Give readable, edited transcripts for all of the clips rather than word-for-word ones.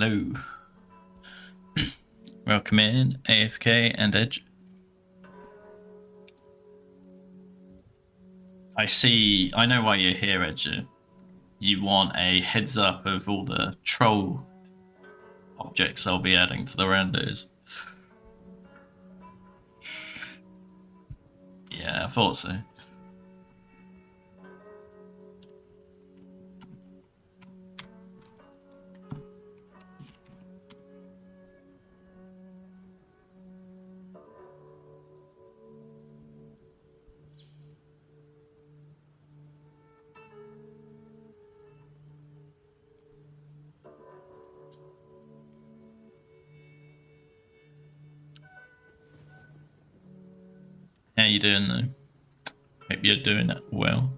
Hello. Welcome in, AFK and Edge. I know why you're here, Edge. You want a heads up of all the troll objects I'll be adding to the randos. Yeah, I thought so. How you doing though? Hope you're doing it well.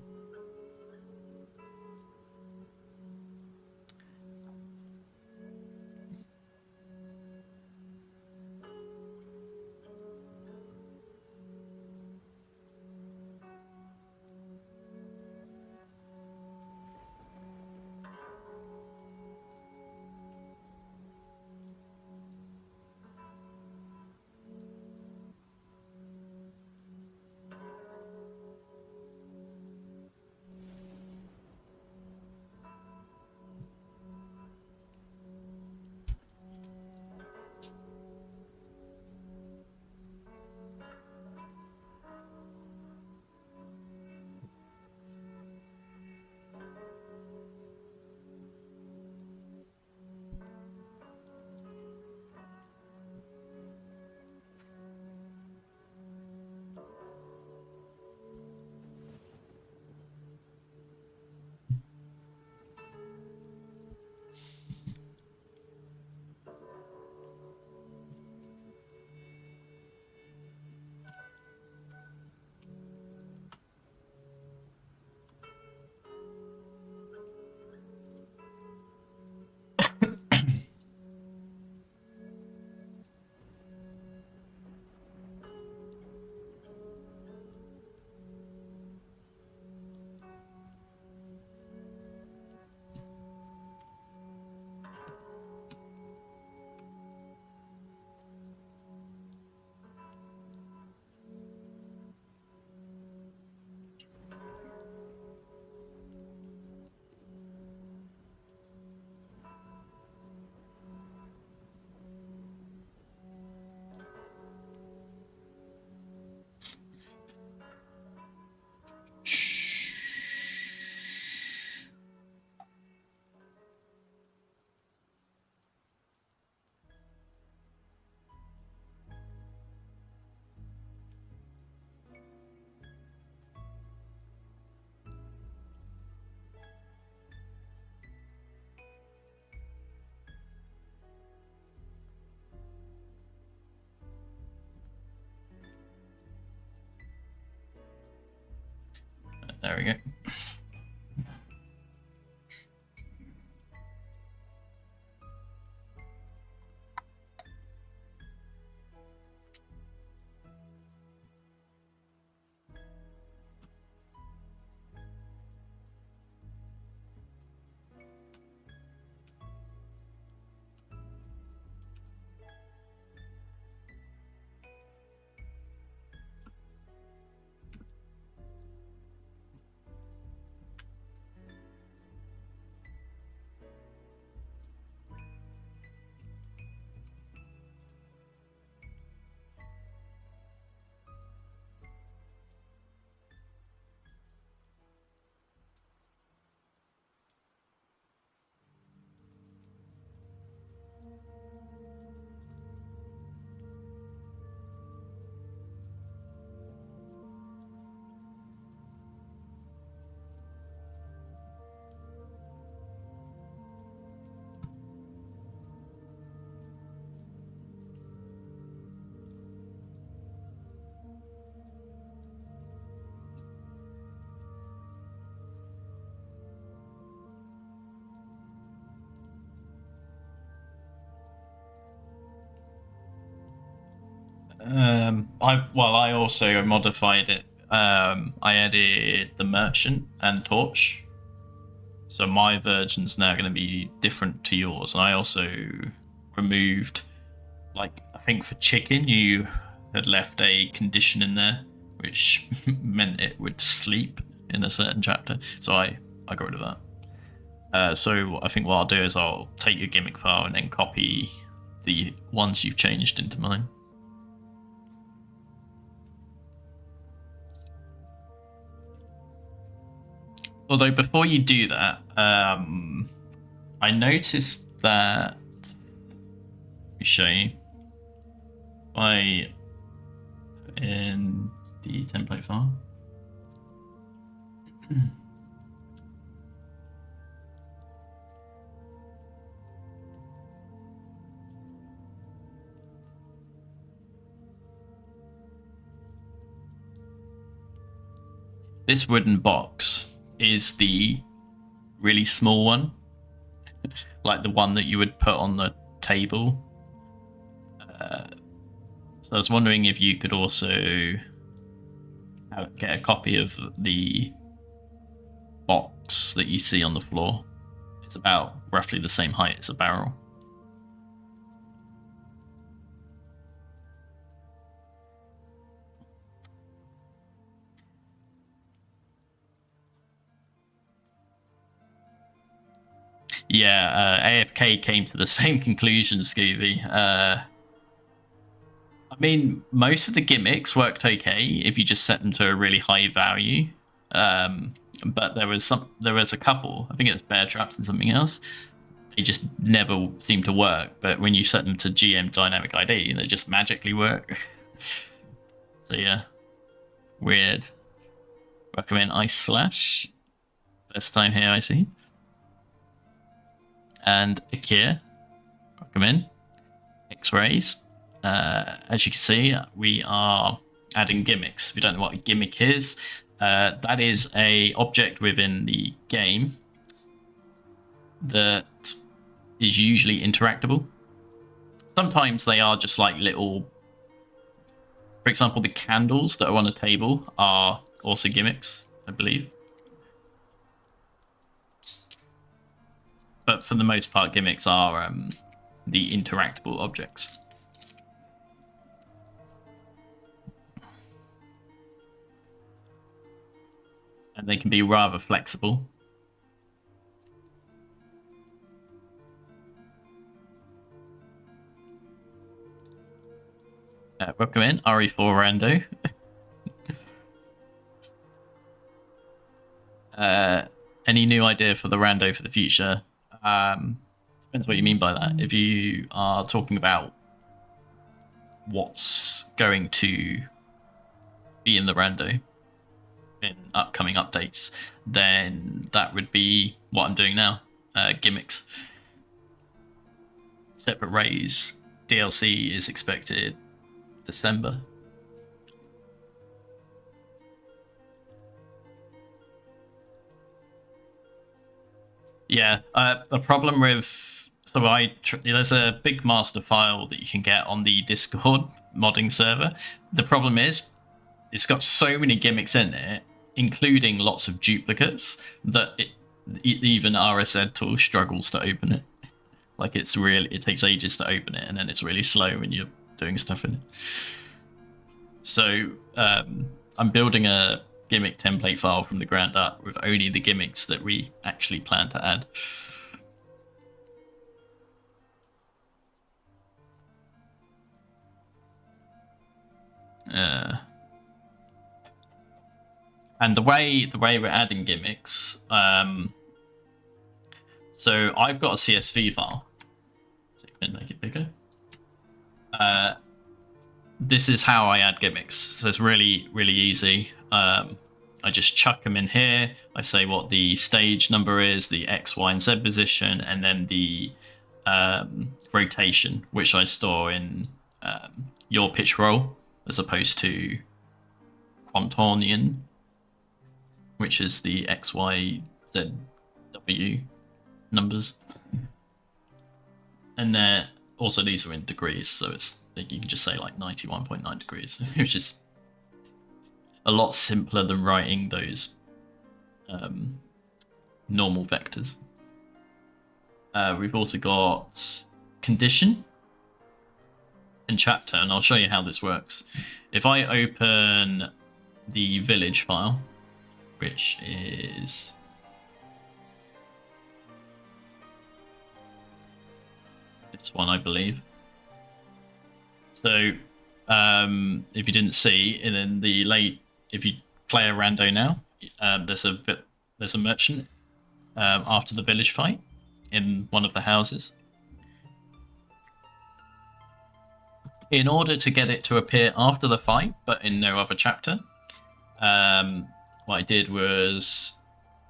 There we go. I also modified it. I added the merchant and torch. So my version's now going to be different to yours. And I also removed, like, I think for chicken, you had left a condition in there, which meant it would sleep in a certain chapter. So I got rid of that. So I think what I'll do is I'll take your gimmick file and then copy the ones you've changed into mine. Although before you do that, I noticed that. Let me show you. If I put in the template file. This wooden box is the really small one, like the one that you would put on the table. So I was wondering if you could also get a copy of the box that you see on the floor. It's about roughly the same height as a barrel. Yeah, AFK came to the same conclusion, Scooby. I mean, most of the gimmicks worked okay if you just set them to a really high value. But there was a couple. I think it was bear traps and something else. They just never seemed to work. But when you set them to GM dynamic ID, they just magically work. So yeah, weird. Recommend Ice Slash. First time here, I see. And Akira, recommend X-rays. As you can see, we are adding gimmicks. If you don't know what a gimmick is, that is a object within the game that is usually interactable. Sometimes they are just like little, for example, the candles that are on a table are also gimmicks, I believe. But for the most part, gimmicks are the interactable objects. And they can be rather flexible. Welcome in, re4rr. Any new idea for the rando for the future? Depends what you mean by that. If you are talking about what's going to be in the rando in upcoming updates, then that would be what I'm doing now. Gimmicks. Separate Rays DLC is expected December. Yeah, the problem with there's a big master file that you can get on the Discord modding server. The problem is it's got so many gimmicks in it, including lots of duplicates, that even RSZ tool struggles to open it. Like it takes ages to open it, and then it's really slow when you're doing stuff in it. So I'm building a gimmick template file from the ground up with only the gimmicks that we actually plan to add. And the way we're adding gimmicks, so I've got a CSV file, so you can make it bigger. This is how I add gimmicks. So it's really, really easy. I just chuck them in here. I say what the stage number is, the X, Y, and Z position, and then the rotation, which I store in your pitch roll, as opposed to Quantonian, which is the X, Y, Z, W numbers. And also these are in degrees, so you can just say like 91.9 degrees, which is a lot simpler than writing those normal vectors. We've also got condition and chapter, and I'll show you how this works. If I open the village file, which is this one, I believe. So if you didn't see, and then if you play a rando now, there's a merchant after the village fight in one of the houses. In order to get it to appear after the fight, but in no other chapter, what I did was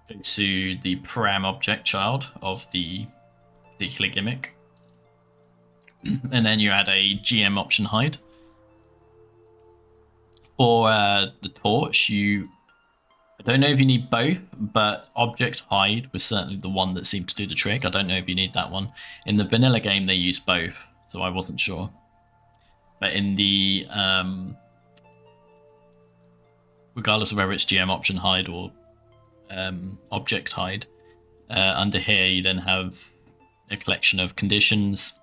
go to the param object child of the particular gimmick, and then you add a GM option hide. For the torch, I don't know if you need both, but object hide was certainly the one that seemed to do the trick. I don't know if you need that one. In the vanilla game, they use both, so I wasn't sure. But in the regardless of whether it's GM option hide or object hide, under here you then have a collection of conditions,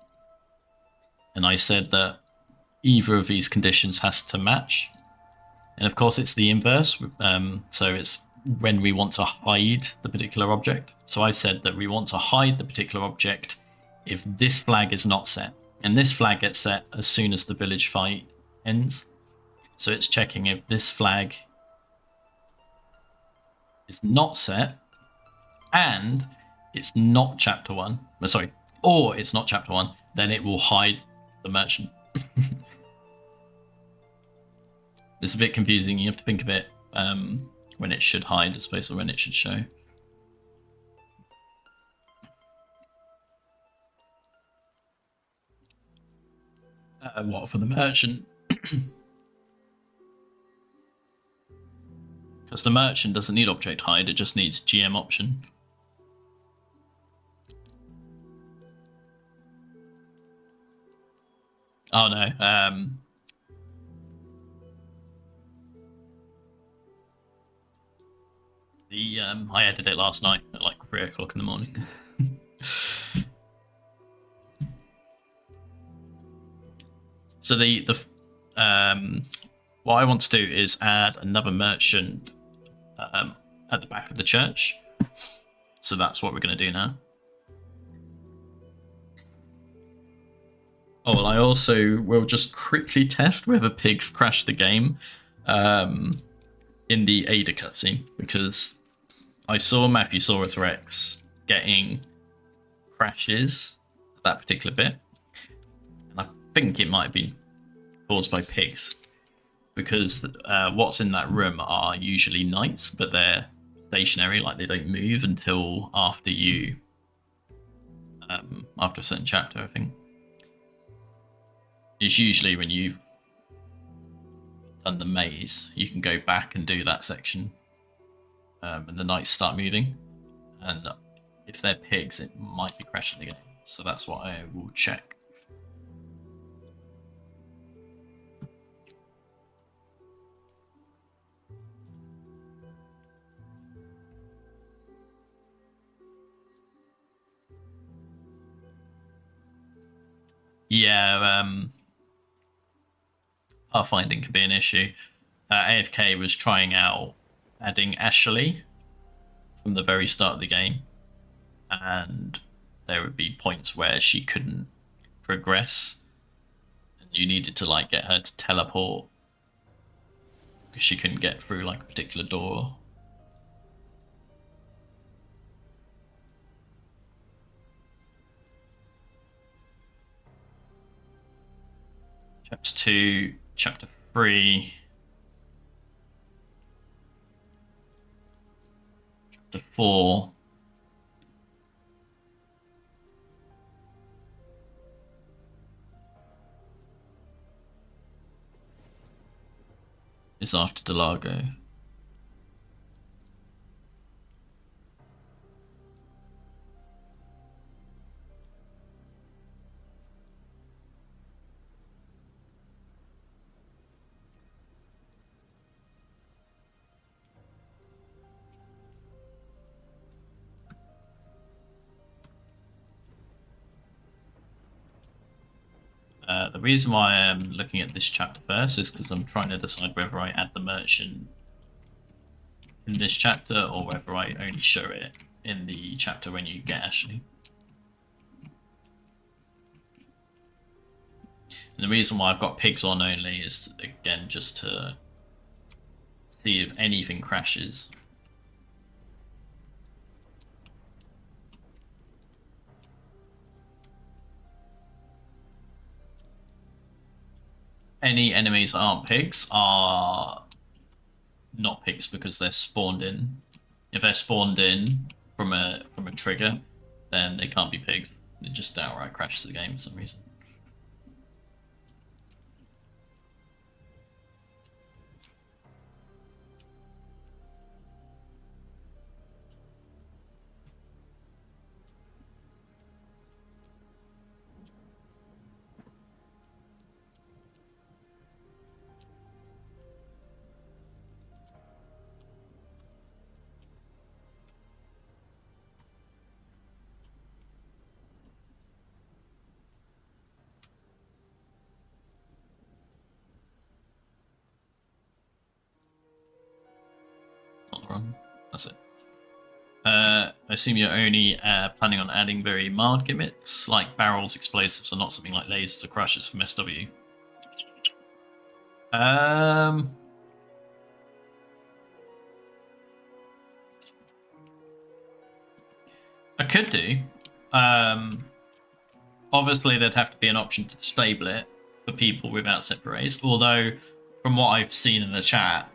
and I said that either of these conditions has to match, and of course it's the inverse, so it's when we want to hide the particular object. So I said that we want to hide the particular object if this flag is not set, and this flag gets set as soon as the village fight ends. So it's checking if this flag is not set and it's not chapter 1, or it's not chapter 1, then it will hide the merchant. It's a bit confusing. You have to think of it when it should hide as opposed to when it should show. What for the merchant? Because the merchant doesn't need object hide, it just needs GM option. Oh no, I edited it last night at like 3 o'clock in the morning. So what I want to do is add another merchant at the back of the church. So that's what we're going to do now. Oh, well, I also will just quickly test whether pigs crash the game in the Ada cutscene, because I saw Matthewsaurus Rex getting crashes at that particular bit, and I think it might have been caused by pigs, because what's in that room are usually knights, but they're stationary, like they don't move until after after a certain chapter, I think. It's usually when you've done the maze, you can go back and do that section, and the knights start moving, and if they're pigs, it might be crashing the game. So that's what I will check. Yeah, pathfinding could be an issue. AFK was trying out adding Ashley from the very start of the game, and there would be points where she couldn't progress, and you needed to like get her to teleport because she couldn't get through like a particular door. Chapter 2, Chapter 3, Chapter 4. Is after Delago. The reason why I'm looking at this chapter first is because I'm trying to decide whether I add the merchant in this chapter or whether I only show it in the chapter when you get Ashley. And the reason why I've got pigs on only is, again, just to see if anything crashes. Any enemies that aren't pigs are not pigs because they're spawned in. If they're spawned in from a trigger, then they can't be pigs. It just outright crashes the game for some reason. Not wrong. That's it. I assume you're only planning on adding very mild gimmicks, like barrels, explosives, or not something like lasers or crushers from SW. I could do. Obviously, there'd have to be an option to disable it for people without separates. Although, from what I've seen in the chat,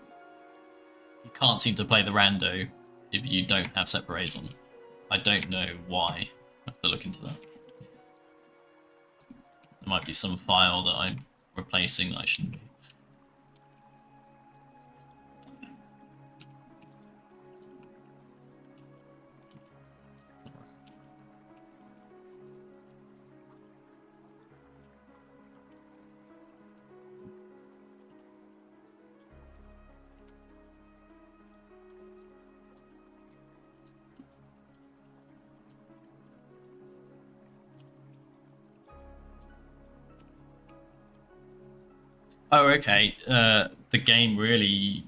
you can't seem to play the rando if you don't have separates on. I don't know why. I have to look into that. There might be some file that I'm replacing that I shouldn't be. Oh, okay. The game really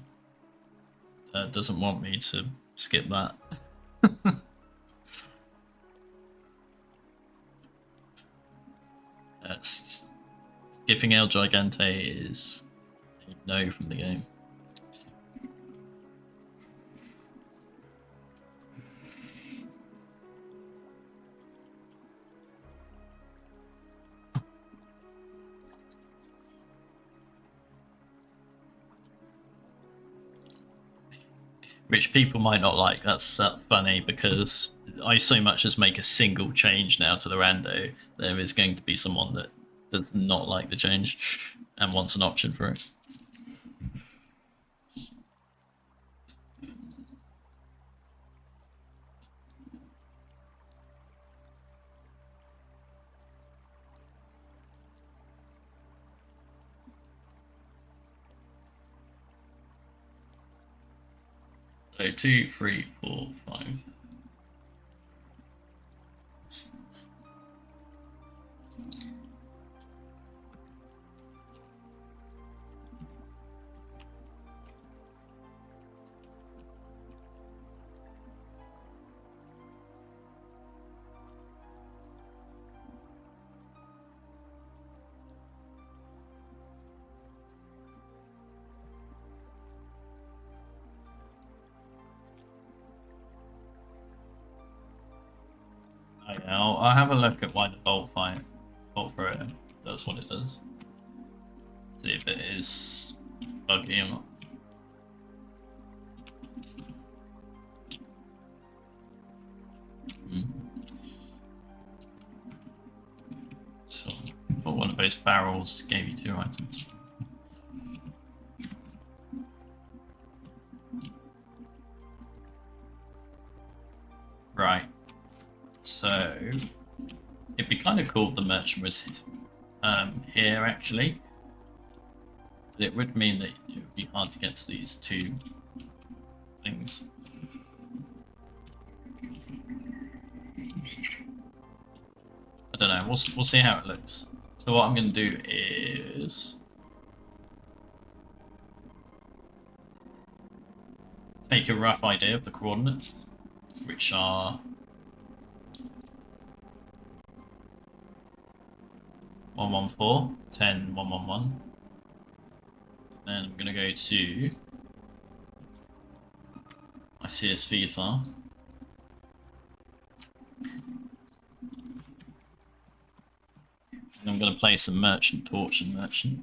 doesn't want me to skip that. Skipping El Gigante is a no from the game. Which people might not like. That's funny because I so much as make a single change now to the rando, there is going to be someone that does not like the change and wants an option for it. So 2, 3, 4, 5. I'll have a look at why the bolt thrower does what it does. See if it is buggy or not. So, but one of those barrels gave you 2 items. Right. So it'd be kind of cool if the merchant was here actually. But it would mean that it would be hard to get to these 2 things. I don't know. We'll see how it looks. So what I'm going to do is take a rough idea of the coordinates, which are 114, 10, 111. Then I'm going to go to my CSV file. And I'm going to place a merchant, torch, and merchant.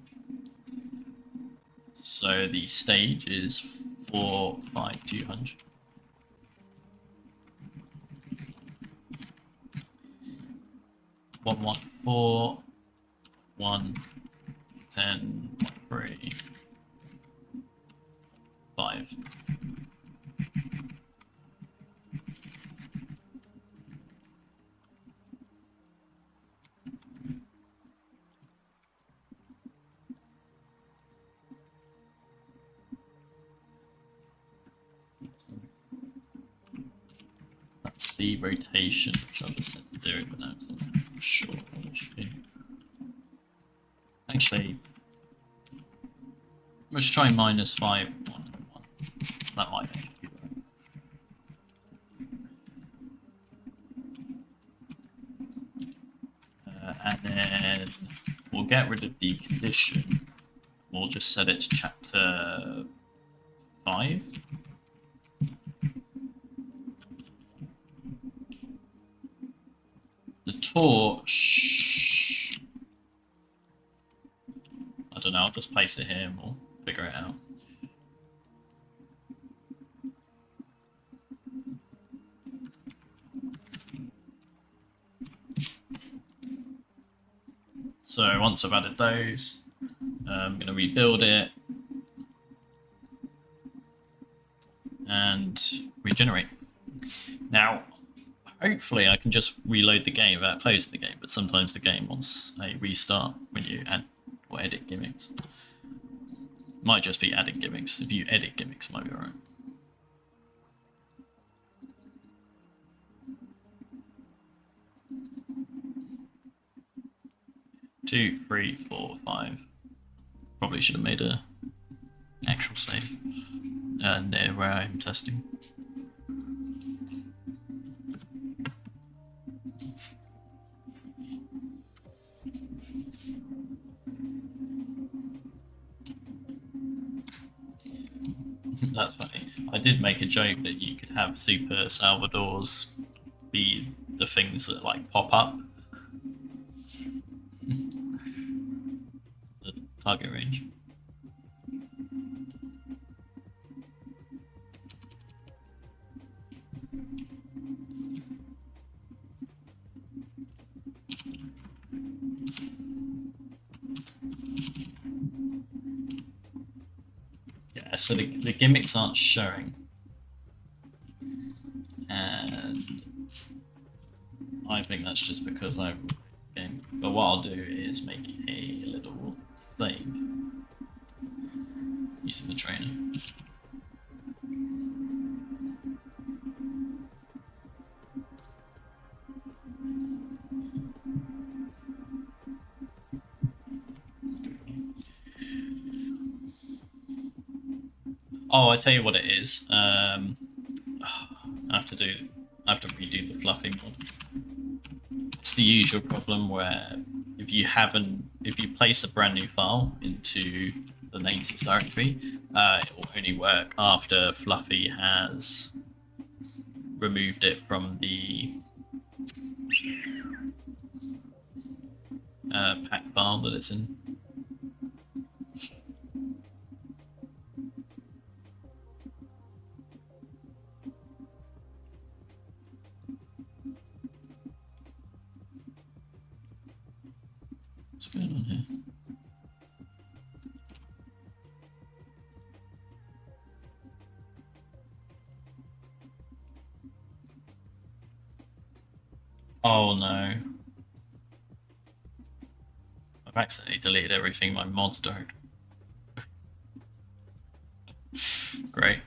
So the stage is 45200. One, 4, 1, 10, 3, 5. That's the rotation, which I'll just set to 0 for now, because I'm not sure what it should do. Actually, let's try minus 5, 1, 1. That might actually be right. And then we'll get rid of the condition. We'll just set it to chapter 5. The torch, I don't know, I'll just place it here and we'll figure it out. So once I've added those, I'm going to rebuild it and regenerate. Now, hopefully I can just reload the game without closing the game, but sometimes the game wants a restart when you add or edit gimmicks. Might just be adding gimmicks. If you edit gimmicks, it might be alright. 2, 3, 4, 5. Probably should have made a actual save near where I'm testing. That's funny. I did make a joke that you could have Super Salvadors be the things that like pop up the target range. Yeah, so the gimmicks aren't showing, and I think that's just because I'm game. But what I'll do is make a little save using the trainer. Oh, I tell you what it is. I have to redo the fluffy mod. It's the usual problem where if you place a brand new file into the native directory, it will only work after Fluffy has removed it from the pack file that it's in. What's going on here? Oh no. I've accidentally deleted everything my mods don't. Great.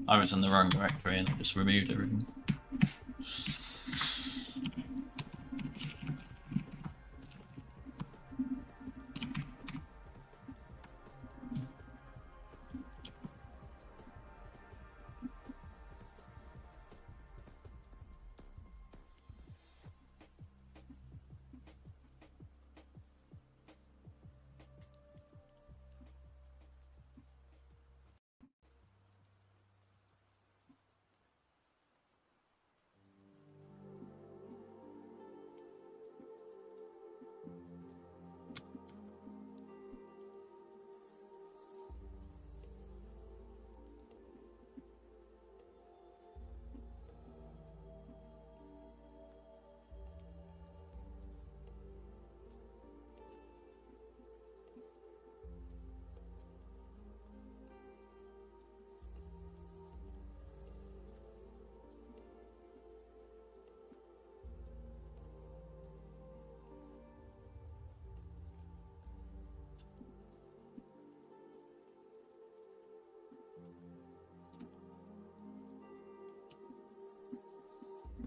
I was in the wrong directory and I just removed everything.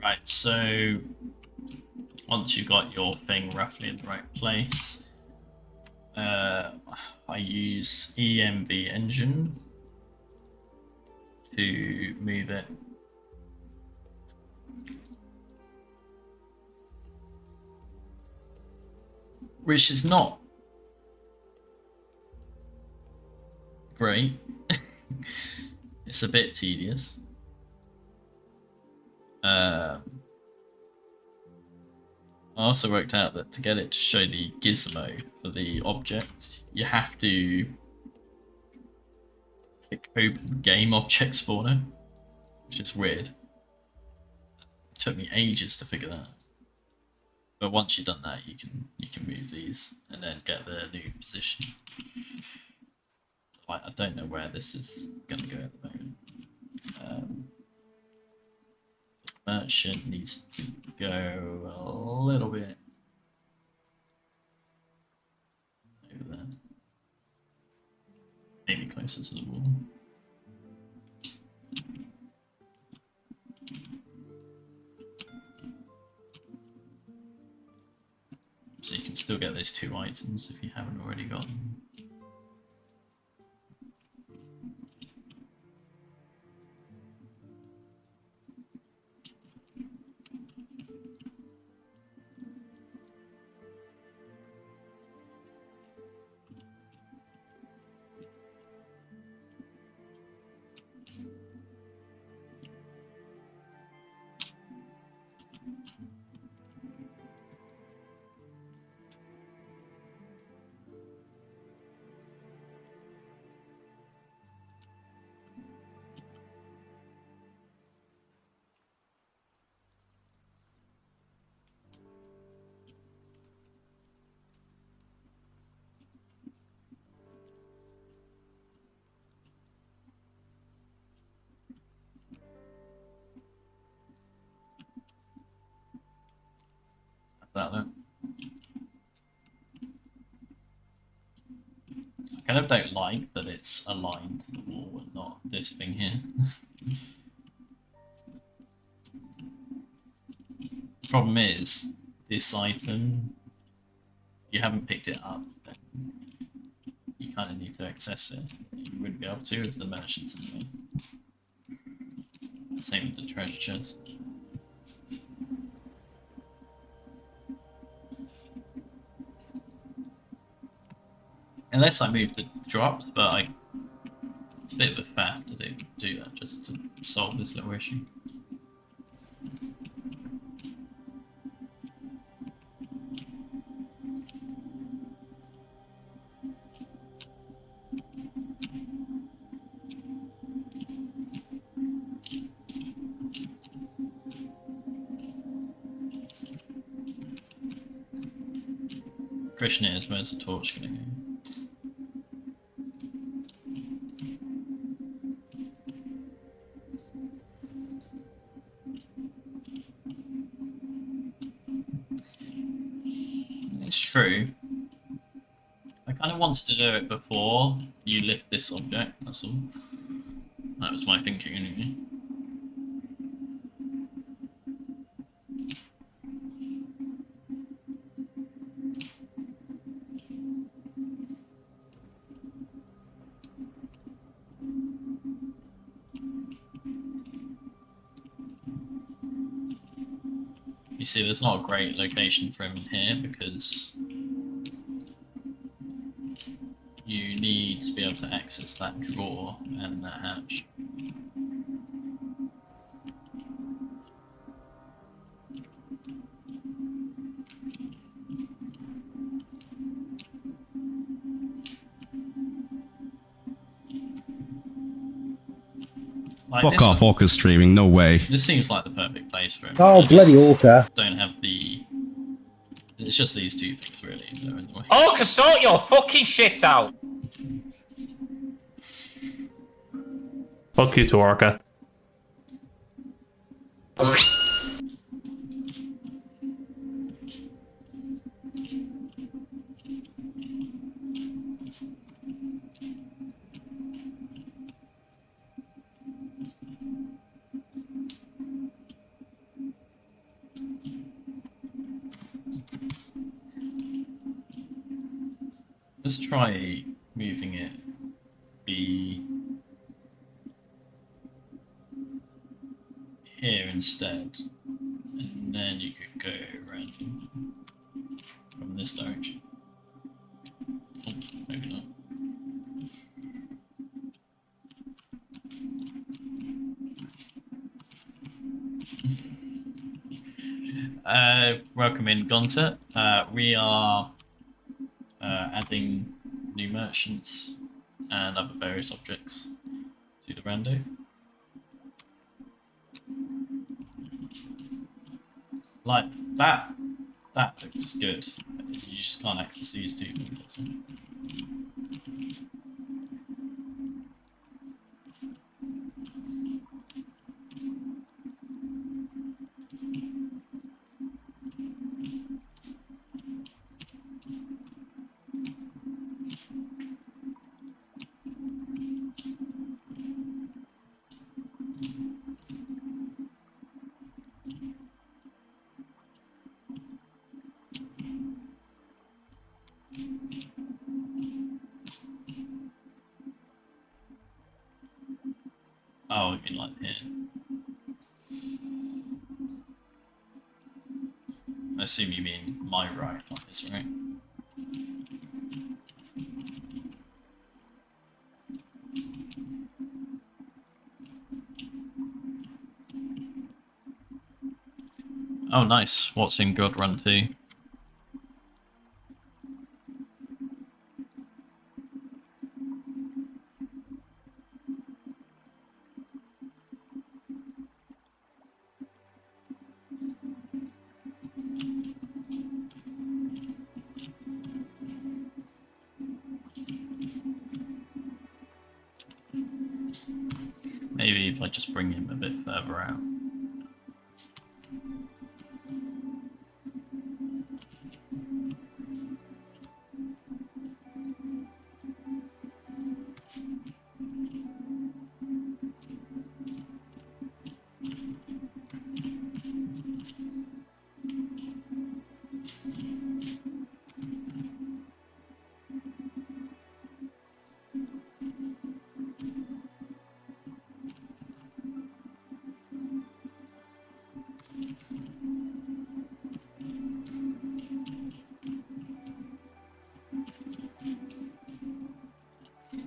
Right, so once you've got your thing roughly in the right place, I use EMV engine to move it. Which is not great. It's a bit tedious. I also worked out that to get it to show the gizmo for the object, you have to click open game object spawner, which is weird. It took me ages to figure that out. But once you've done that, you can move these and then get the new position. So, like, I don't know where this is gonna go at the moment. Merchant needs to go a little bit over there. Maybe closer to the wall. So you can still get those 2 items if you haven't already got them. That look. I kind of don't like that it's aligned to the wall and not this thing here. Problem is, this item, if you haven't picked it up, then you kind of need to access it. You wouldn't be able to if the merchant's in the way. Same with the treasure chest. Unless I move the drops, but it's a bit of a faff to do that just to solve this little issue. Question is, where's the torch gonna go? It's true. I kind of wanted to do it before you lift this object, that's all. That was my thinking anyway. You see, there's not a great location for him in here because you need to be able to access that drawer and that hatch. Like Fuck off, Orca's streaming, no way. This seems like the perfect place for him. Oh, bloody Orca. Don't have the... It's just these 2 things, really. That are in the way. Orca, sort your fucking shit out! Fuck you to Orca. Let's try moving it. Be here instead, and then you could go around from this direction. Oh, maybe not. Welcome in, Gunter. We are adding new merchants and other various objects to the rando. Like that looks good. You just can't access these two things, that's all. Oh, I mean like here. I assume you mean my right, like this, right? Oh, nice. What's in God Run 2? Maybe if I just bring him a bit further out.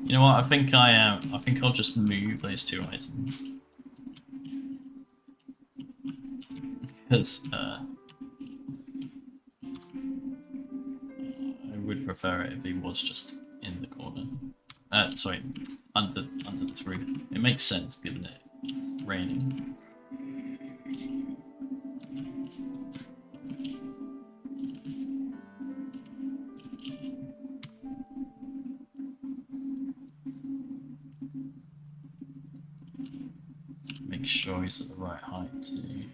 You know what? I think I think I'll just move those two items because I would prefer it if he was just in the corner. Sorry, under the roof. It makes sense given it's raining. Make sure he's at the right height too.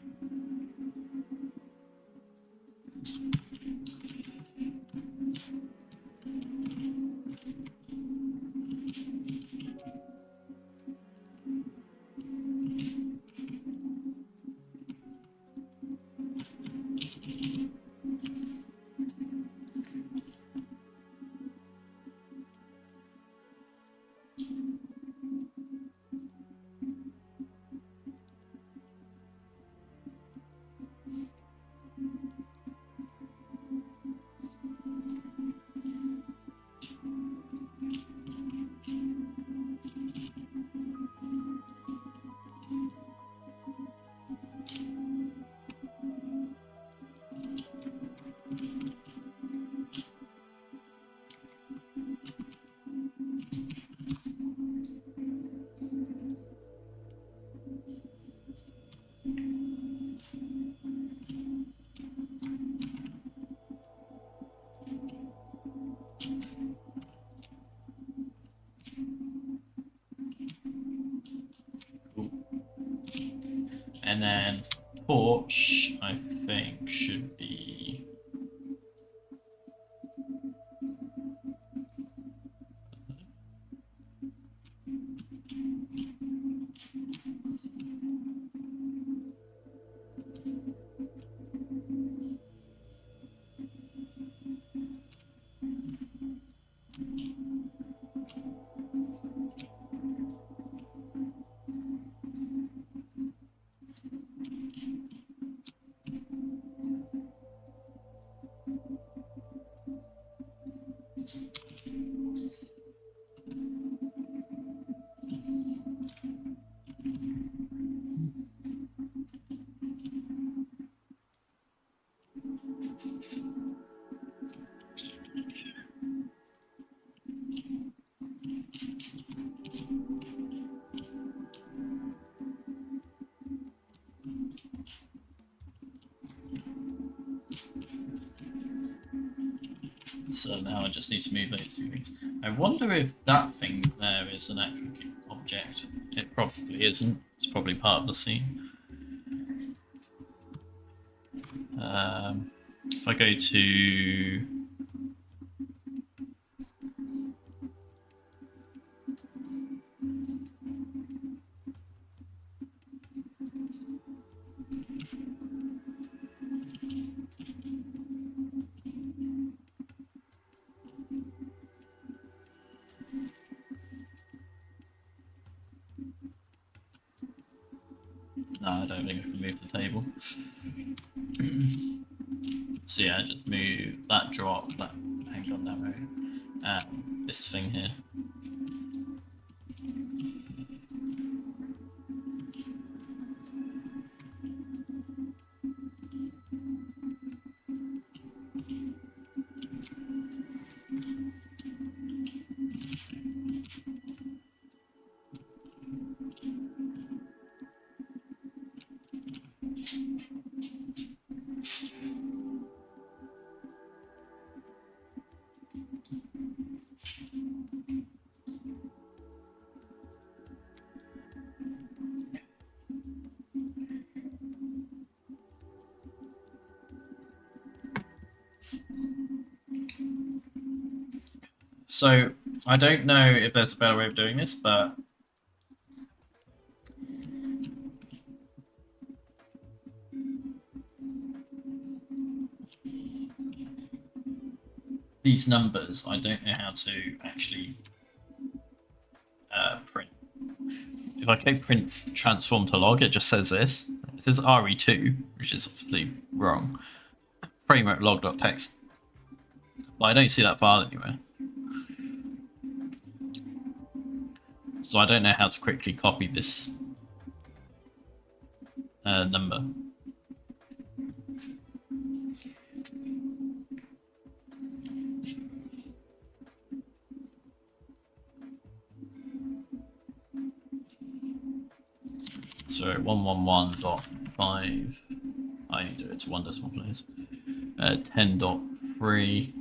And then torch, I think, should be... So now I just need to move those two things. I wonder if that thing there is an actual object. It probably isn't. It's probably part of the scene. If I go to... No, I don't think I can move the table. So yeah, just move that drop, that hang on that road, and this thing here. So I don't know if there's a better way of doing this, but these numbers, I don't know how to actually print. If I click print transform to log, it just says this. It says re2, which is obviously wrong. Framerate log.txt. But I don't see that file anywhere. So I don't know how to quickly copy this number. So 111.5. I do it to 1 decimal place. 10.3.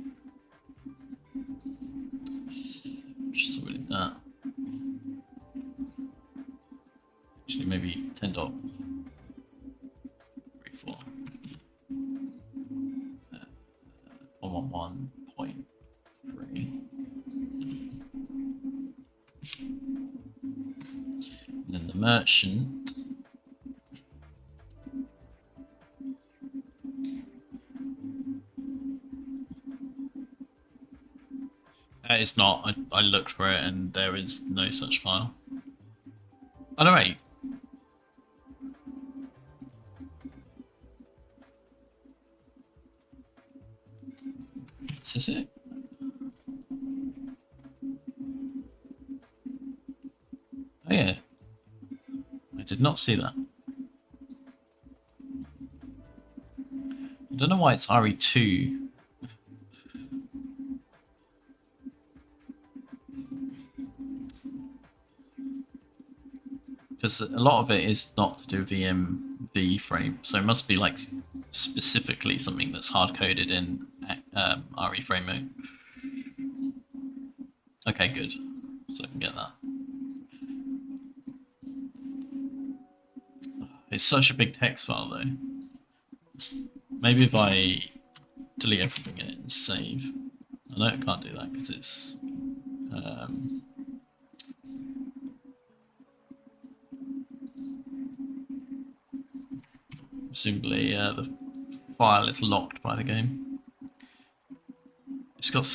Just already that. Actually, maybe 10.34. 111.3. And then the merchant. It's not. I looked for it and there is no such file. Oh no, wait. Is this it? Oh yeah. I did not see that. I don't know why it's RE2. Because a lot of it is not to do with EMV frame, so it must be like specifically something that's hard coded in RE frame mode. Okay, good. So I can get that. It's such a big text file though. Maybe if I delete everything in it and save. I know I can't do that because it's presumably the file is locked by the game. It's got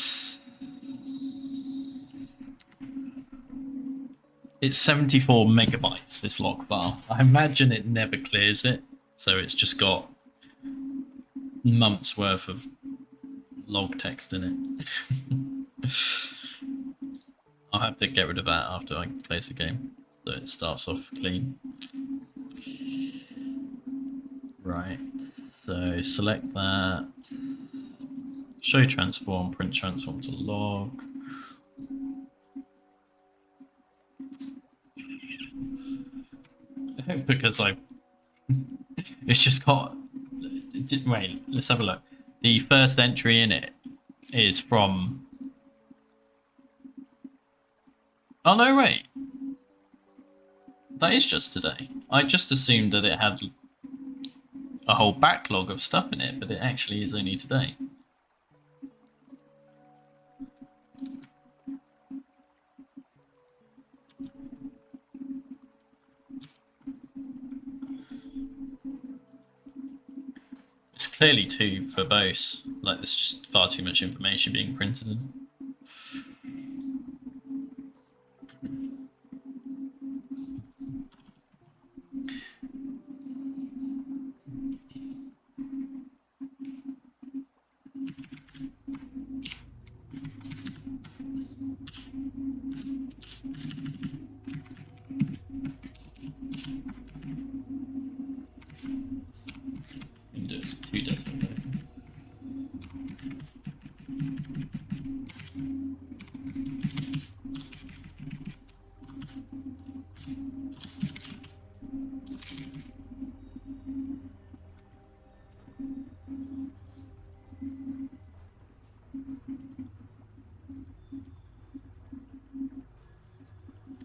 it's 74 megabytes, this log file. I imagine it never clears it, so it's just got months worth of log text in it. I'll have to get rid of that after I close the game, so it starts off clean. Right, so select that, show transform, print transform to log. because it's just got. Wait, let's have a look. The first entry in it is from. Oh no, wait. That is just today. I just assumed that it had a whole backlog of stuff in it, but it actually is only today. It's clearly two verbose. Like, there's just far too much information being printed in. Can do it as 2 decimal places.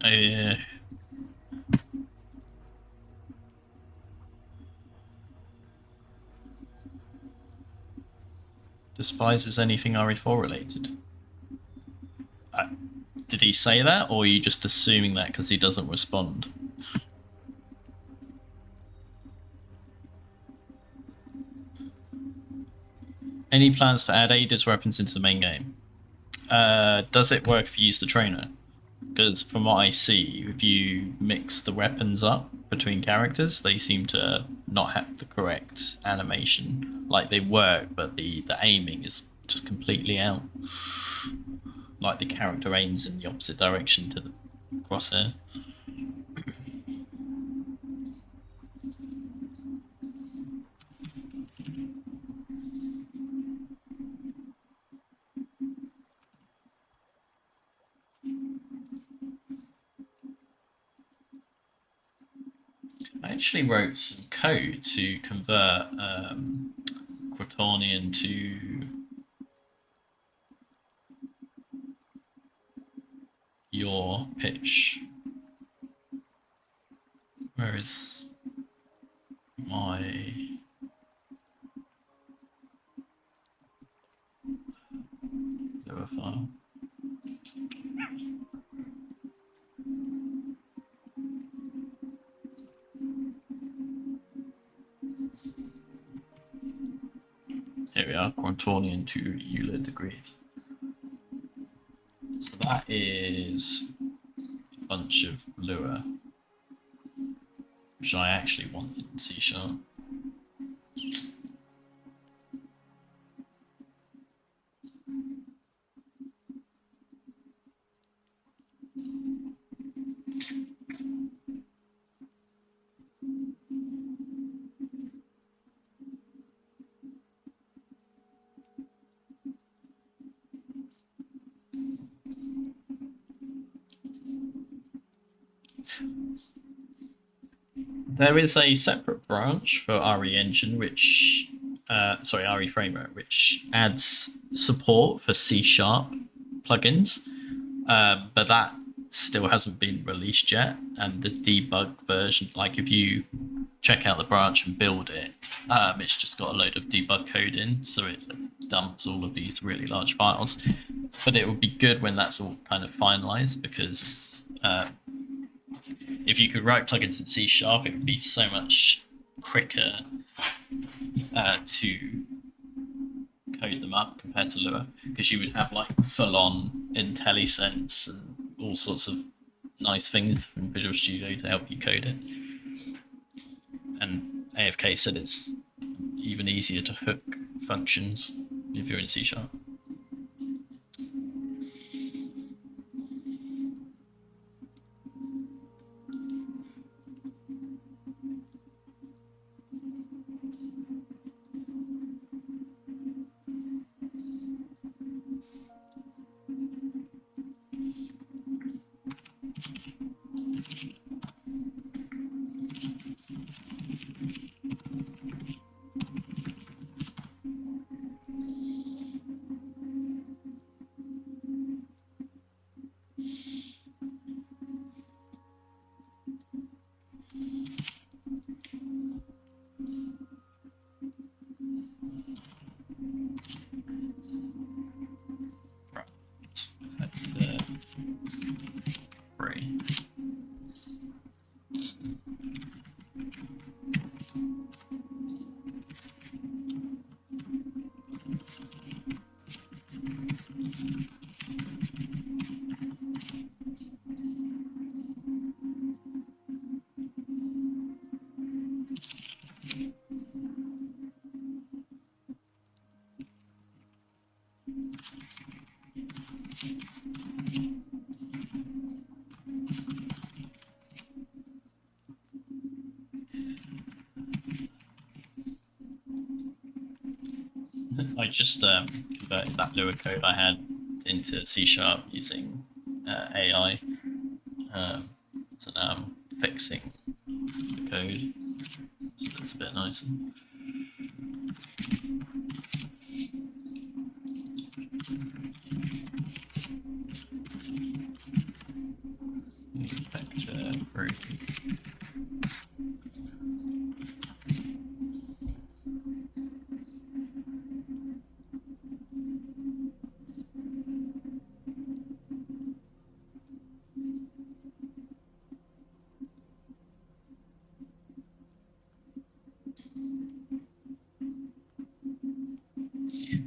Oh yeah. Despises anything re4rr related. Did he say that, or are you just assuming that because he doesn't respond? Any plans to add Ada's weapons into the main game? Does it work if you use the trainer? Because from what I see, if you mix the weapons up between characters, they seem to not have the correct animation. Like, they work, but the aiming is just completely out. Like, the character aims in the opposite direction to the crosshair. I actually wrote some code to convert Crotonian to your pitch. Where is my lower file? Here we are, Quantonian to Euler degrees. So that is a bunch of Lua, which I actually want in C#. There is a separate branch for RE Engine, which, RE Framework, which adds support for C# plugins, but that still hasn't been released yet. And the debug version, like if you check out the branch and build it, it's just got a load of debug code in, so it dumps all of these really large files. But it would be good when that's all kind of finalized, because if you could write plugins in C#, it would be so much quicker to code them up compared to Lua, because you would have like full-on IntelliSense and all sorts of nice things from Visual Studio to help you code it. And AFK said it's even easier to hook functions if you're in C#. I just converted that Lua code I had into C# using AI. So now I'm fixing the code, so that's a bit nicer. Vector group.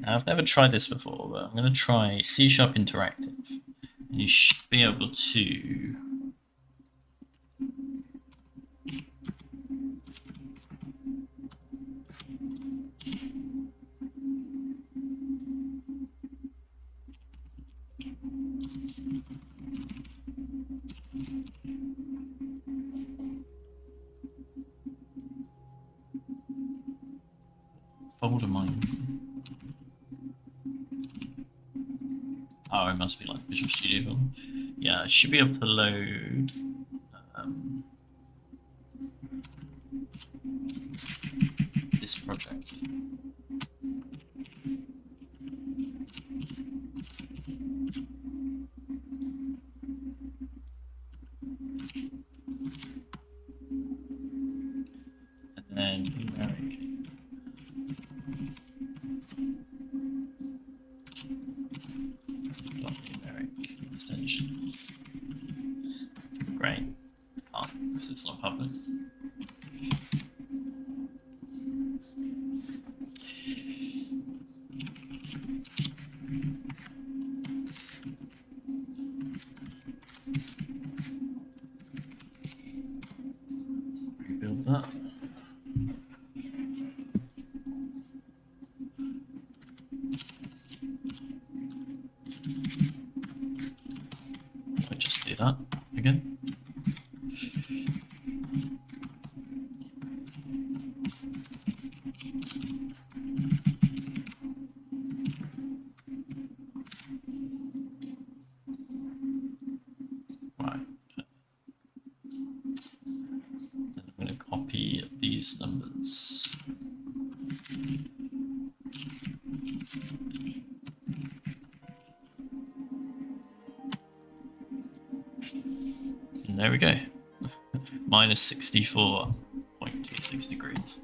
Now, I've never tried this before, but I'm going to try C# Interactive. You should be able to folder mine. Oh, it must be like Visual Studio. Yeah, I should be able to load this project. And then numeric. Numeric extension. Great. Oh, because it's not public. Rebuild that. I just do that again. Right. Then I'm going to copy these numbers. And there we go. Minus 64.26 degrees.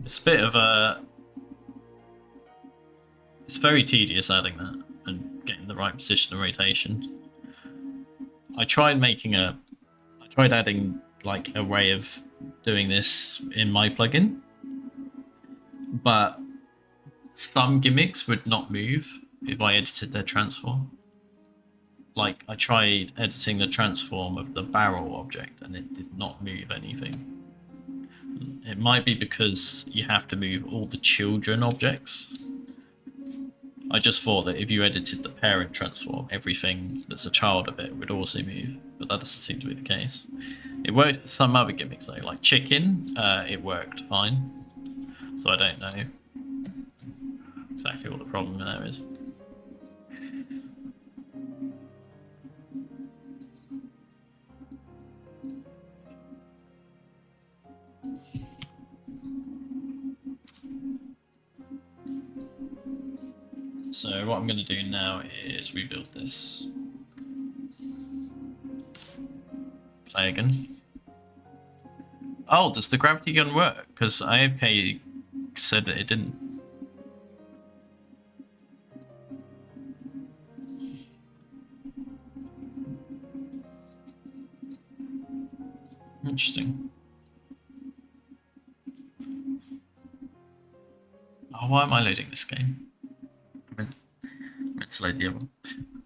It's a bit of a... It's very tedious adding that and getting the right position of rotation. I tried adding like a way of doing this in my plugin, but some gimmicks would not move if I edited their transform. Like I tried editing the transform of the barrel object and it did not move anything. It might be because you have to move all the children objects. I just thought that if you edited the parent transform, everything that's a child of it would also move, but that doesn't seem to be the case. It worked for some other gimmicks though, like chicken, it worked fine. So I don't know exactly what the problem there is. So what I'm going to do now is rebuild this. Play again. Oh, does the gravity gun work? Because IFK said that it didn't. Interesting. Oh, why am I loading this game? I meant to load the other one.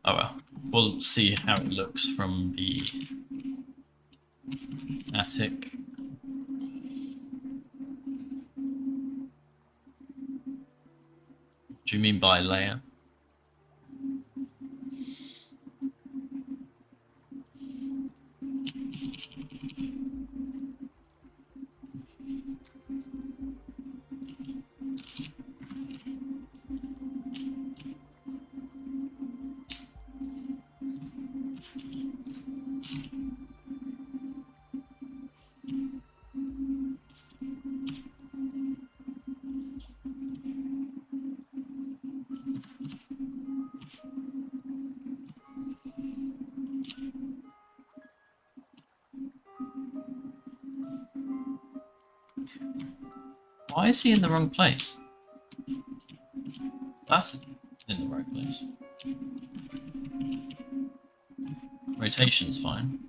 Oh well. We'll see how it looks from the attic. Do you mean by layer? Why is he in the wrong place? That's in the right place. Rotation's fine.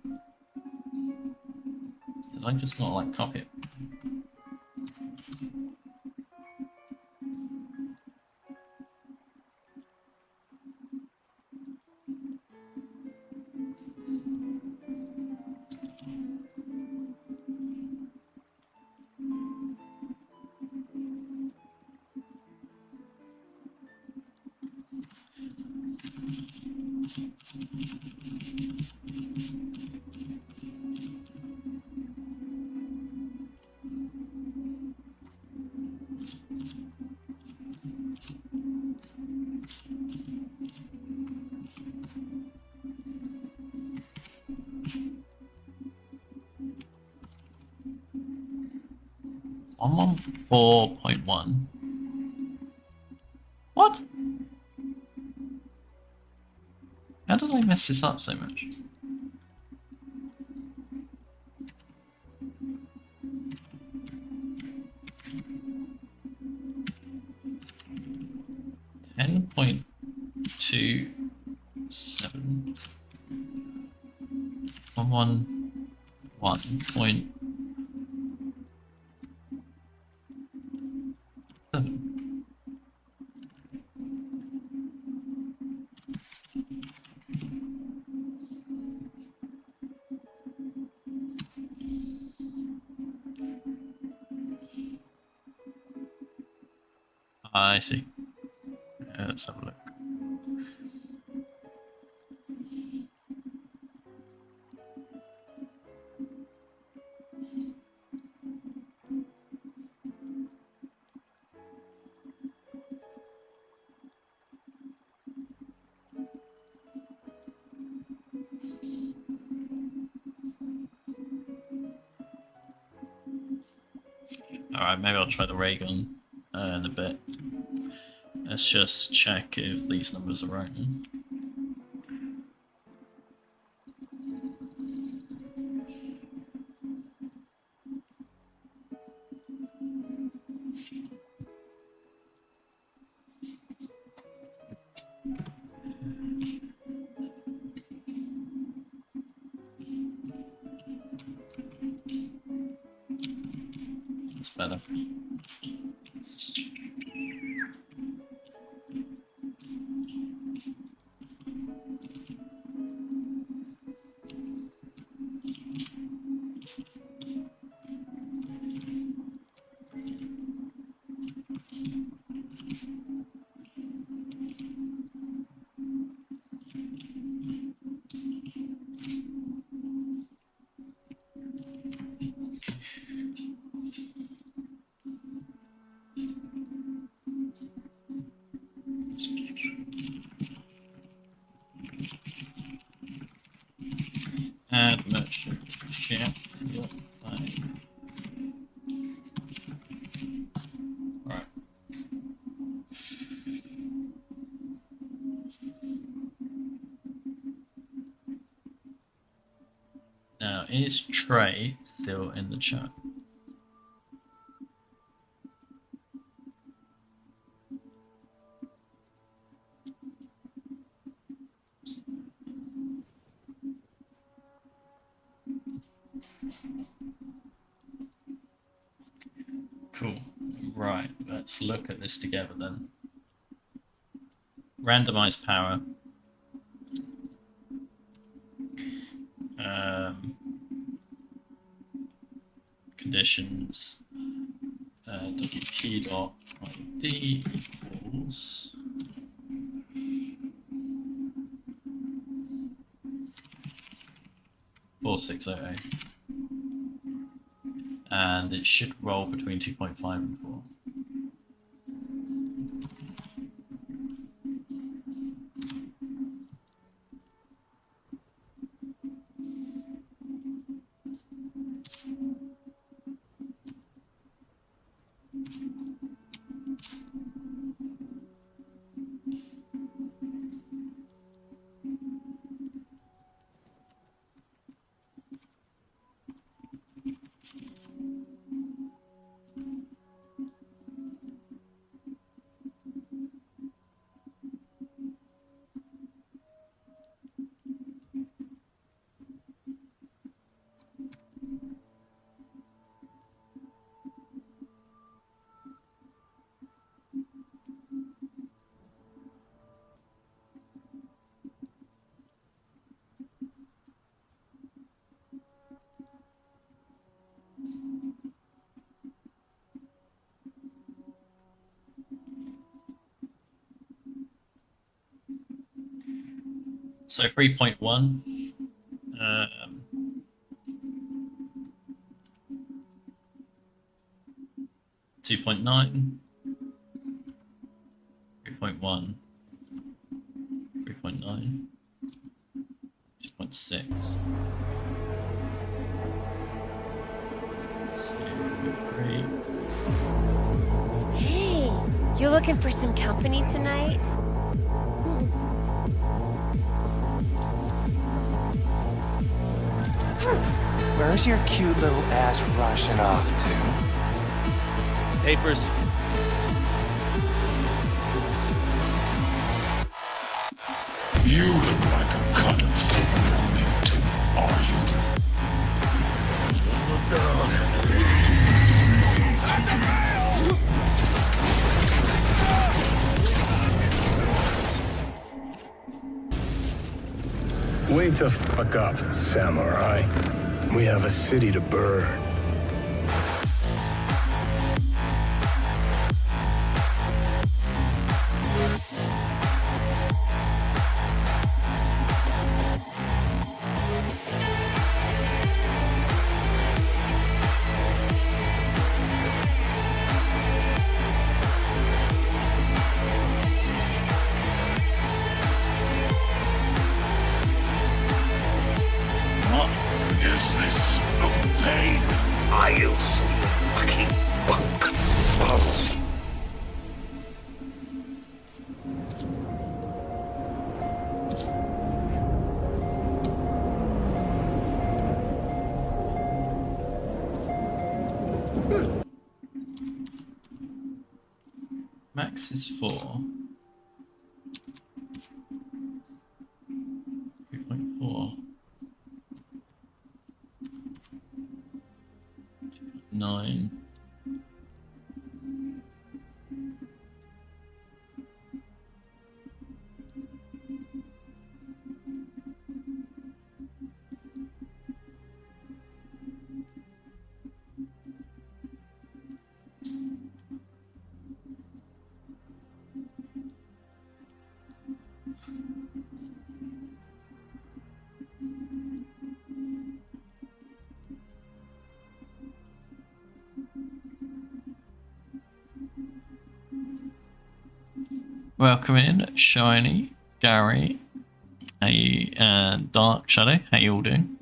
Did I just not like copy it? I'm on 4.1. What? How did I mess this up so much? Ten point 2.7 on 1.7. I see. Let's have a look. Alright, maybe I'll try the ray gun in a bit. Let's just check if these numbers are right. That's better. Add merchant ship. Yep, fine. Alright. is Trey still in the chat? Cool. Right, let's look at this together then. Randomized power. Conditions. WP dot ID equals 4608. And it should roll between 2.5 and 4. So 3.1. 2.9. 3.1. 3.9. 2.6. 3. Hey, you looking for some company tonight? Where's your cute little ass rushing off to? Papers. You look like a cut of mint, are you? Wake the fuck up, samurai. We have a city to burn. Is this a pain? Are you fucking punk? Oh. Max is 4. 3.4. 9. Welcome in, Shiny, Gary, and Dark Shadow. How you all doing?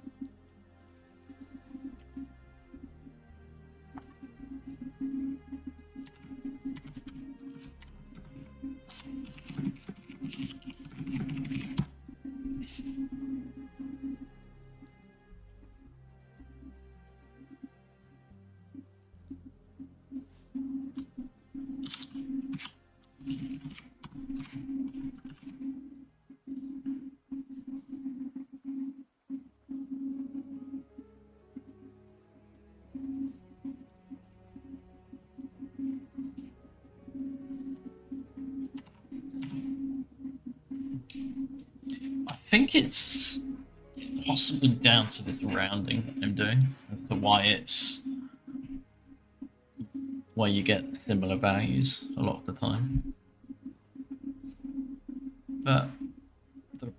think it's possibly down to this rounding that I'm doing as to why you get similar values a lot of the time. But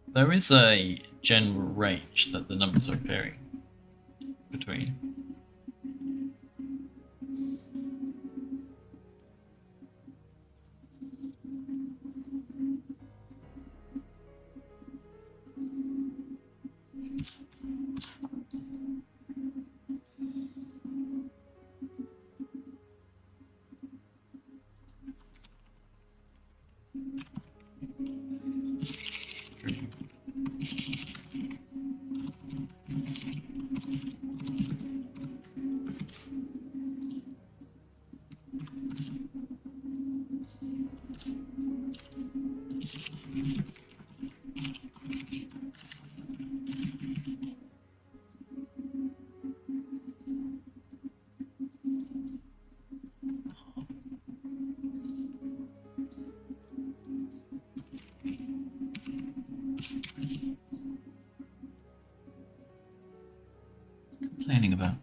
there is a general range that the numbers are appearing between. Complaining about.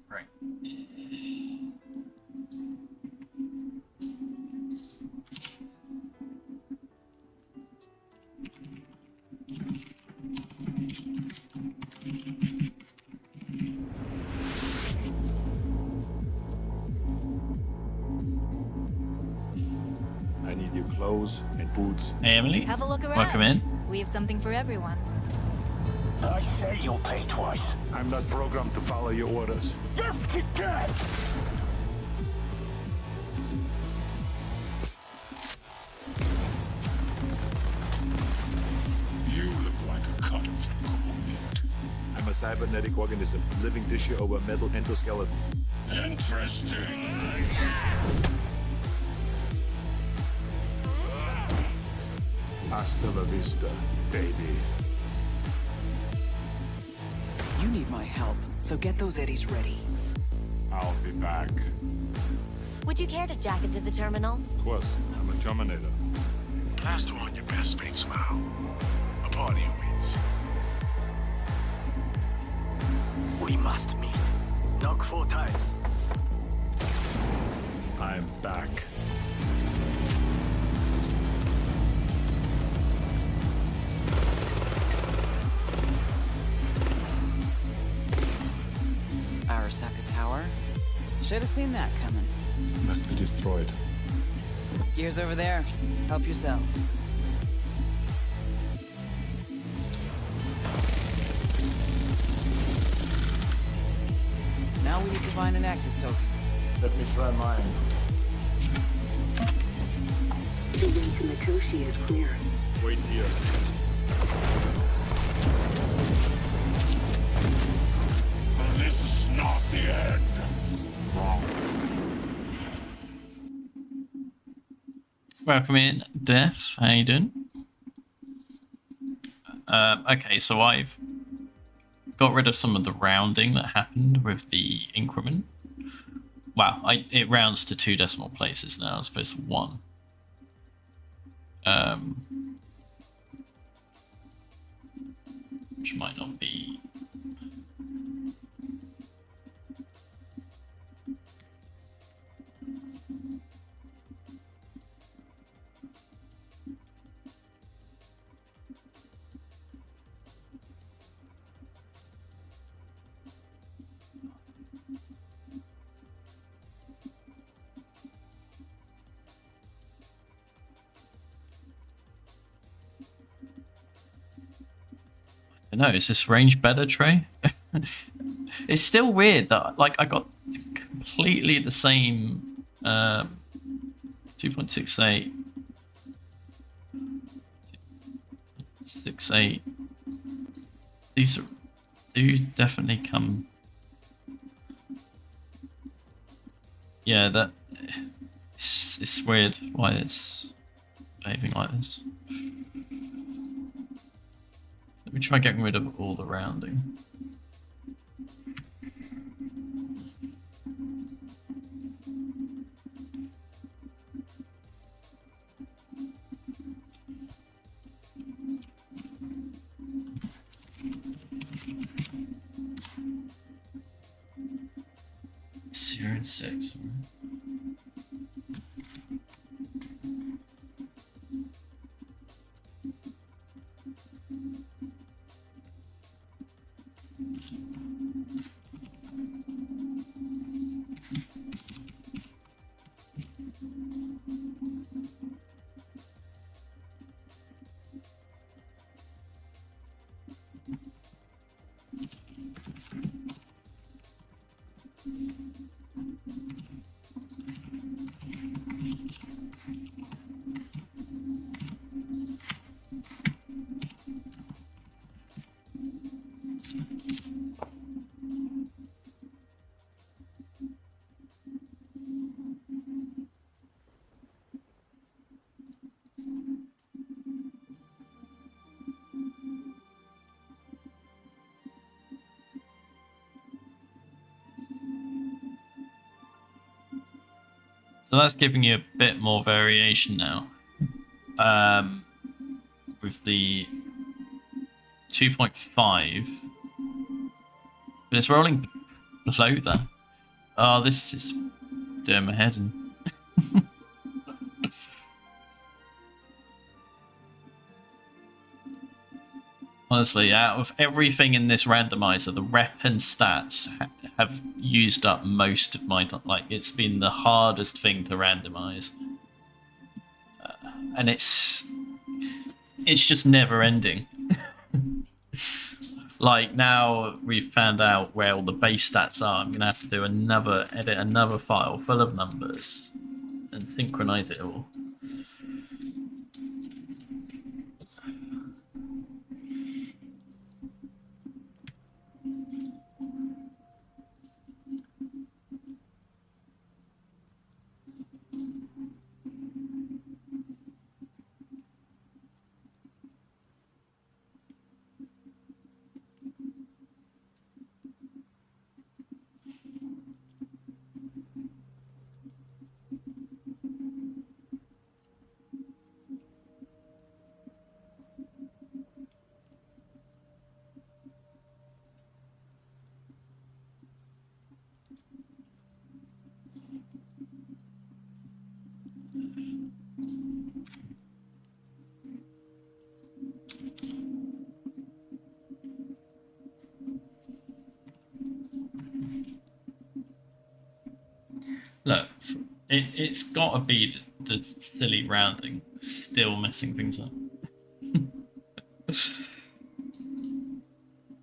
Right. I need your clothes and boots. Hey Emily, Have a look around. welcome in. We have something for everyone. I say you'll pay twice. I'm not programmed to follow your orders. Just keep dead! You look like a cut of cool meat. I'm a cybernetic organism, living tissue over metal endoskeleton. Interesting. Hasta la vista, baby. You need my help, so get those eddies ready. I'll be back. Would you care to jack into the terminal? Of course, I'm a Terminator. Plaster on your best fake smile. A party awaits. We must meet. Knock 4 times. I'm back. Arasaka Tower. Should have seen that coming. Must be destroyed. Gears over there. Help yourself. Now we need to find an access token. Let me try mine. The way to Mikoshi is clear. Wait here. This is not the end. Welcome in, Def. How you doing? Okay, so I've got rid of some of the rounding that happened with the increment. Wow, it rounds to 2 decimal places now as opposed to 1. Which might not be... No, is this range better, Trey? It's still weird that like I got completely the same 2.68 68. These do definitely come. Yeah, that it's weird why it's behaving like this. Let me try getting rid of all the rounding. Zero and 6. All right. So that's giving you a bit more variation now. With the 2.5. But it's rolling below that. Oh, this is doing my head in. Honestly, out of everything in this randomizer, the rep and stats have used up most of my... Like, it's been the hardest thing to randomize. And it's just never ending. Like, now we've found out where all the base stats are, I'm going to have to do edit another file full of numbers and synchronize it all. Look, it's got to be the silly rounding still messing things up.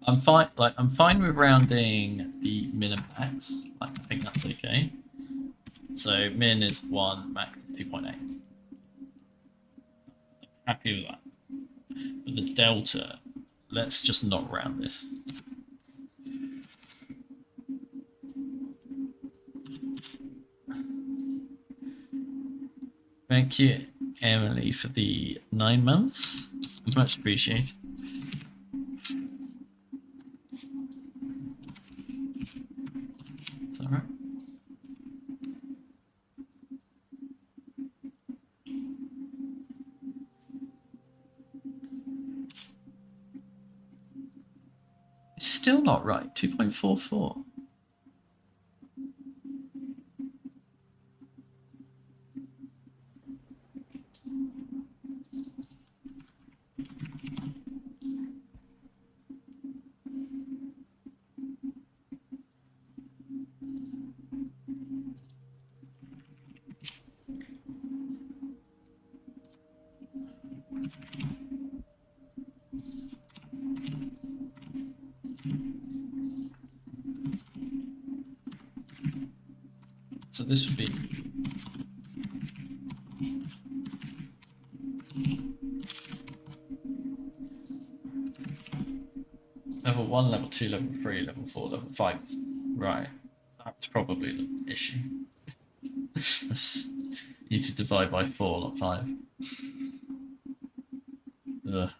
I'm fine. Like, I'm fine with rounding the min and max. Like, I think that's okay. So min is 1, max is 2.8. Happy with that. But the delta, let's just not round this. Thank you, Emily, for the 9 months. Much appreciated. It's alright. It's still not right. 2.44. So this would be level 1, level 2, level 3, level 4, level 5. Right. That's probably the issue. You need to divide by 4, not 5. Ugh.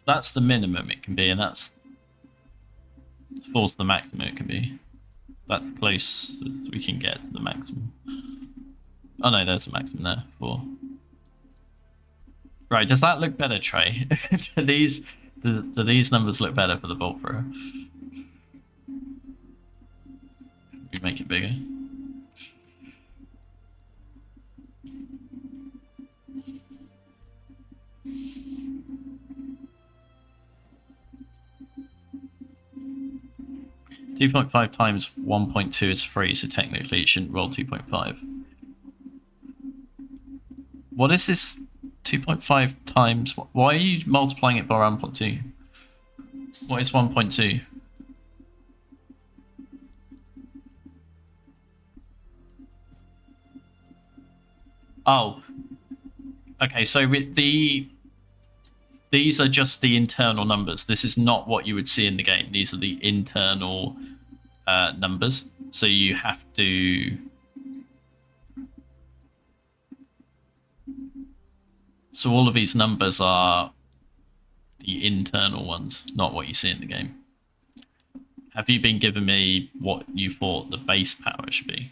That's the minimum it can be, and that's 4's the maximum it can be. That's close as we can get to the maximum. Oh no, there's the maximum there, 4. Right, does that look better, Trey? do these numbers look better for the bolt thrower? We make it bigger. .5 times 1.2 is 3, so technically it shouldn't roll 2.5. What is this 2.5 times? Why are you multiplying it by 1.2? What is 1.2? Oh. Okay, so with these are just the internal numbers. This is not what you would see in the game. These are the internal numbers. So you have to... So all of these numbers are the internal ones, not what you see in the game. Have you been giving me what you thought the base power should be?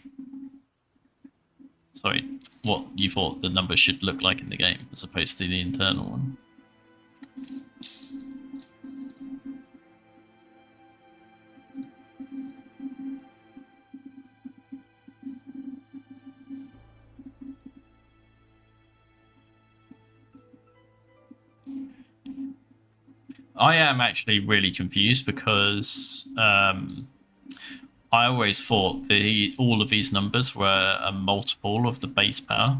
Sorry, what you thought the numbers should look like in the game, as opposed to the internal one? I am actually really confused because I always thought that all of these numbers were a multiple of the base power.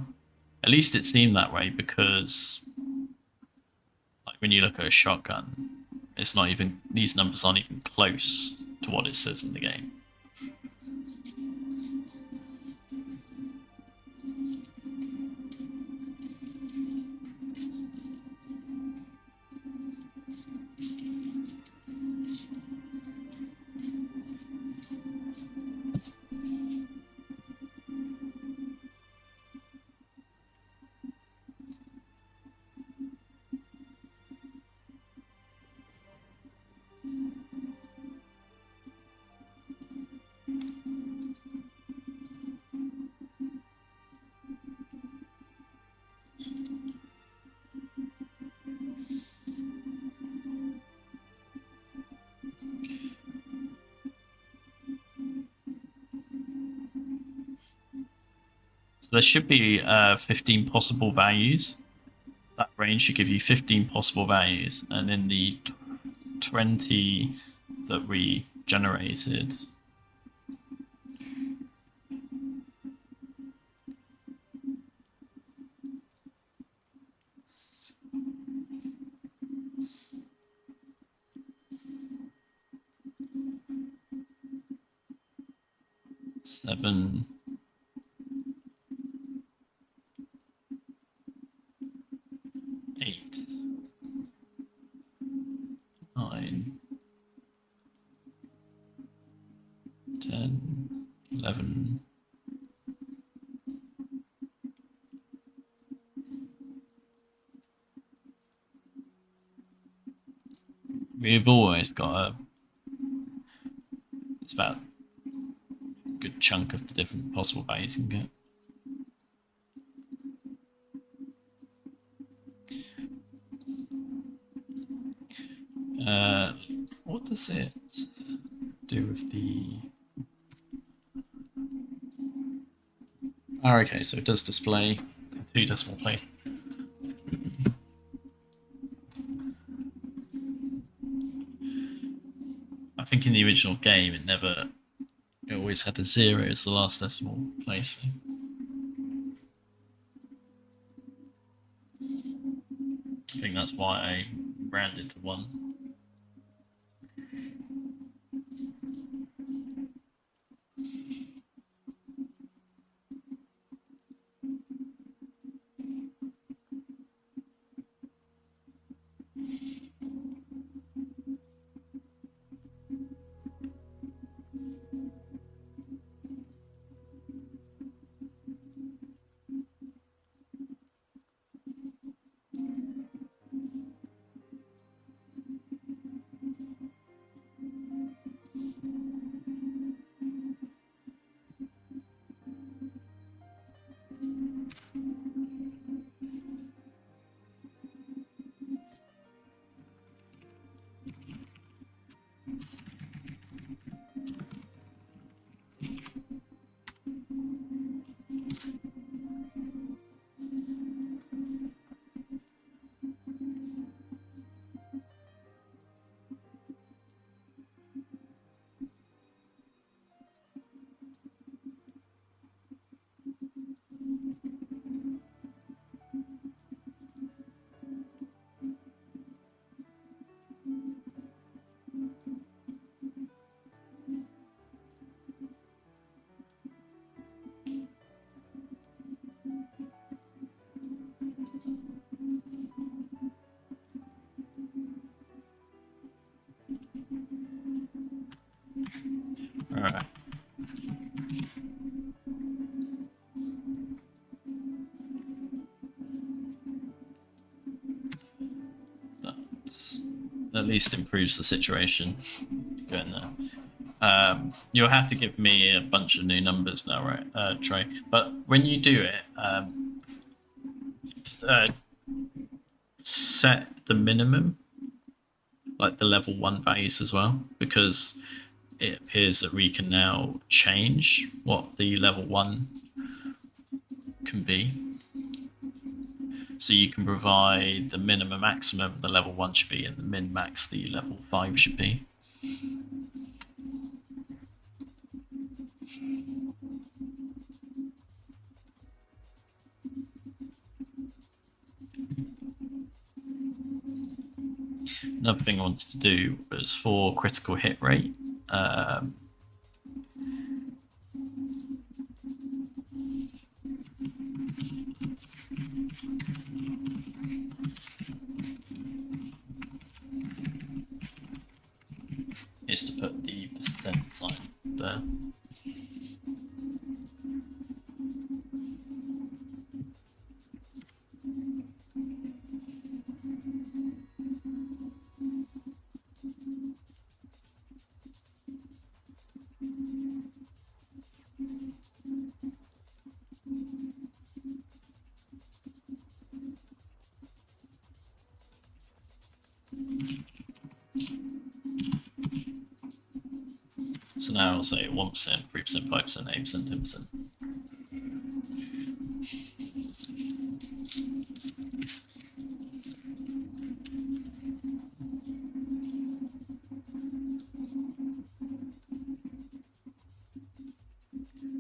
At least it seemed that way, because like when you look at a shotgun, it's not even, these numbers aren't even close to what it says in the game. There should be 15 possible values. That range should give you 15 possible values, and in the 20 that we generated, seven, 8, 9, 10, 11, we've always got it's about a good chunk of the different possible values you can get. What does it do with the... Oh, okay, so it does display 2 decimal places. think in the original game it always had a 0 as the last decimal place. I think that's why I rounded to 1. Alright. That at least improves the situation. Going there. You'll have to give me a bunch of new numbers now, right, Trey? But when you do it, set the minimum, like the level 1 values as well, because it appears that we can now change what the level 1 can be. So you can provide the minimum maximum the level 1 should be, and the min max the level 5 should be. Another thing I wanted to do was for critical hit rate. Is to put the percent sign there. So now I'll say 1%, 3%, 5%, 8%, 10%.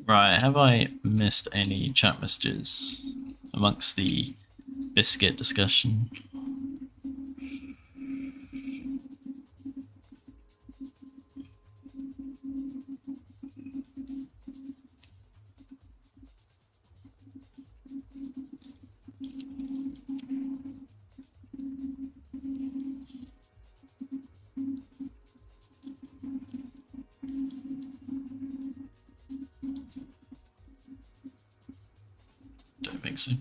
Right, have I missed any chat messages amongst the biscuit discussion? Don't think so.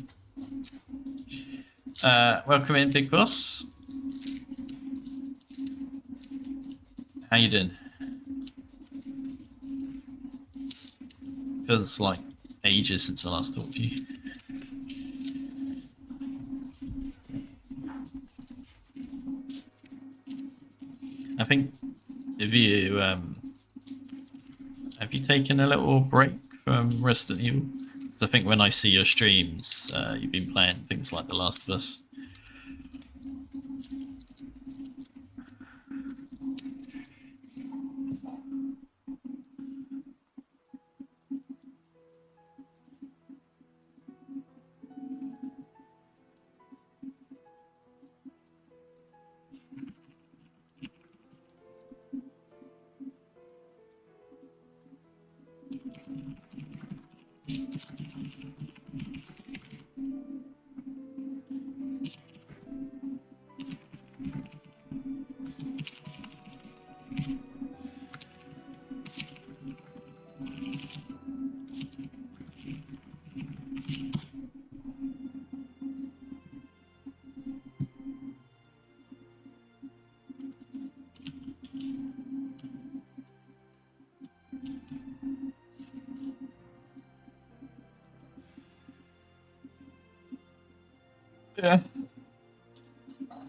Welcome in, Big Boss. How you doing? Feels like ages since I last talked to you. I think if you have you taken a little break from Resident Evil? I think when I see your streams, you've been playing things like The Last of Us. Yeah.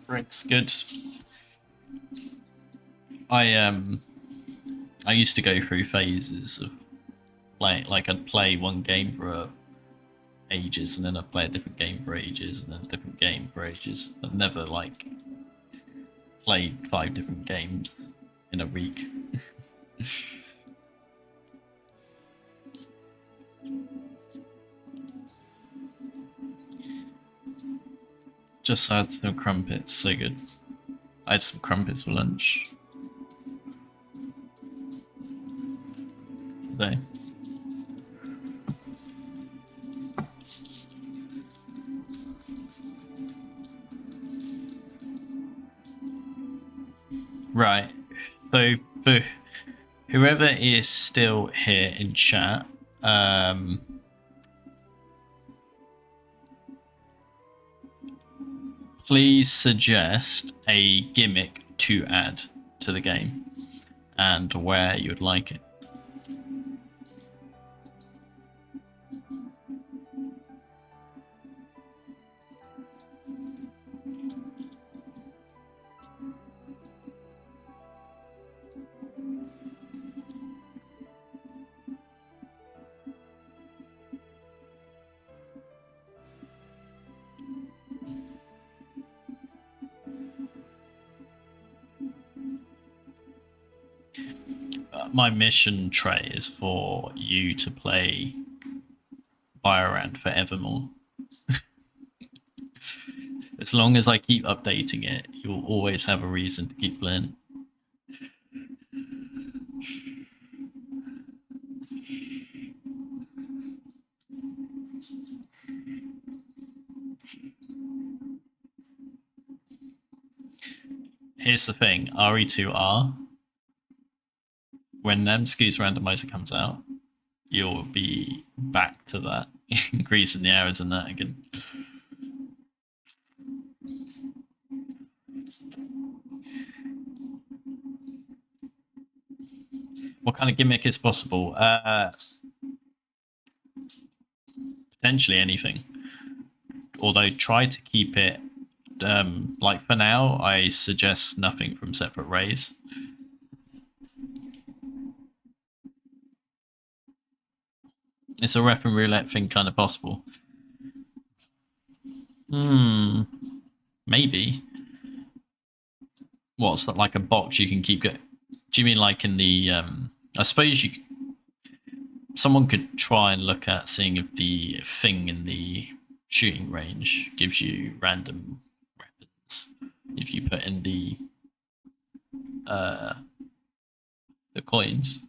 Drink's good. I used to go through phases of like I'd play one game for ages, and then I'd play a different game for ages, and then a different game for ages. I've never like played 5 different games in a week. Just had some crumpets, so good. I had some crumpets for lunch today. Right, so for whoever is still here in chat, please suggest a gimmick to add to the game and where you would like it. My mission tray is for you to play Biorand forevermore. As long as I keep updating it, you'll always have a reason to keep playing Here's the thing, re4rr, when Nemsky's randomizer comes out, you'll be back to that, increasing the hours in that again. What kind of gimmick is possible? Potentially anything. Although try to keep it, like for now, I suggest nothing from separate rays. It's a weapon roulette thing kind of possible. Maybe. What's that, like a box you can keep going? Do you mean like in the, I suppose someone could try and look at seeing if the thing in the shooting range gives you random weapons if you put in the coins.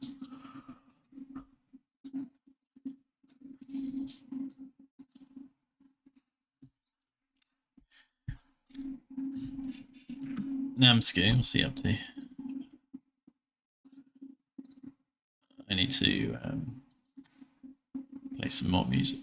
Namsky, what's he up to? I need to play some more music.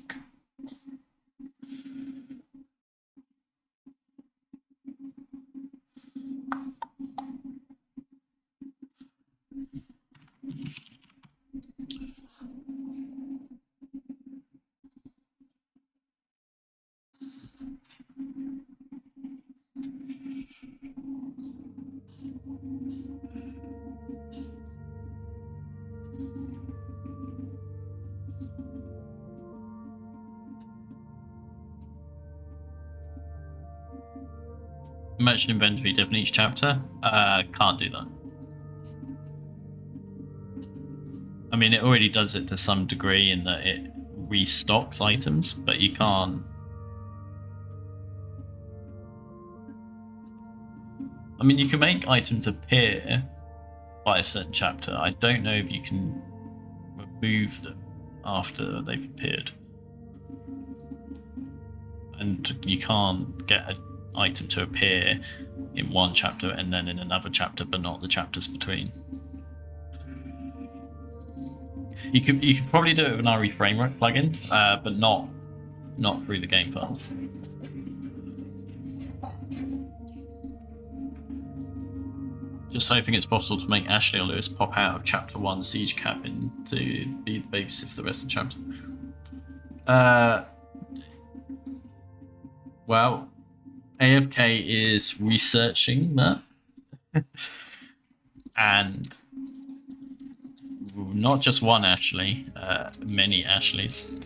Merchant inventory diff in each chapter? Can't do that. I mean, it already does it to some degree in that it restocks items, but you can't. I mean, you can make items appear by a certain chapter. I don't know if you can remove them after they've appeared. And you can't get an item to appear in one chapter and then in another chapter, but not the chapters between. You could probably do it with an re4rr plugin, but not through the game files. Just hoping it's possible to make Ashley or Lewis pop out of Chapter 1 Siege Cabin to be the babysitter for the rest of the chapter. Well, AFK is researching that. And not just one Ashley, many Ashleys.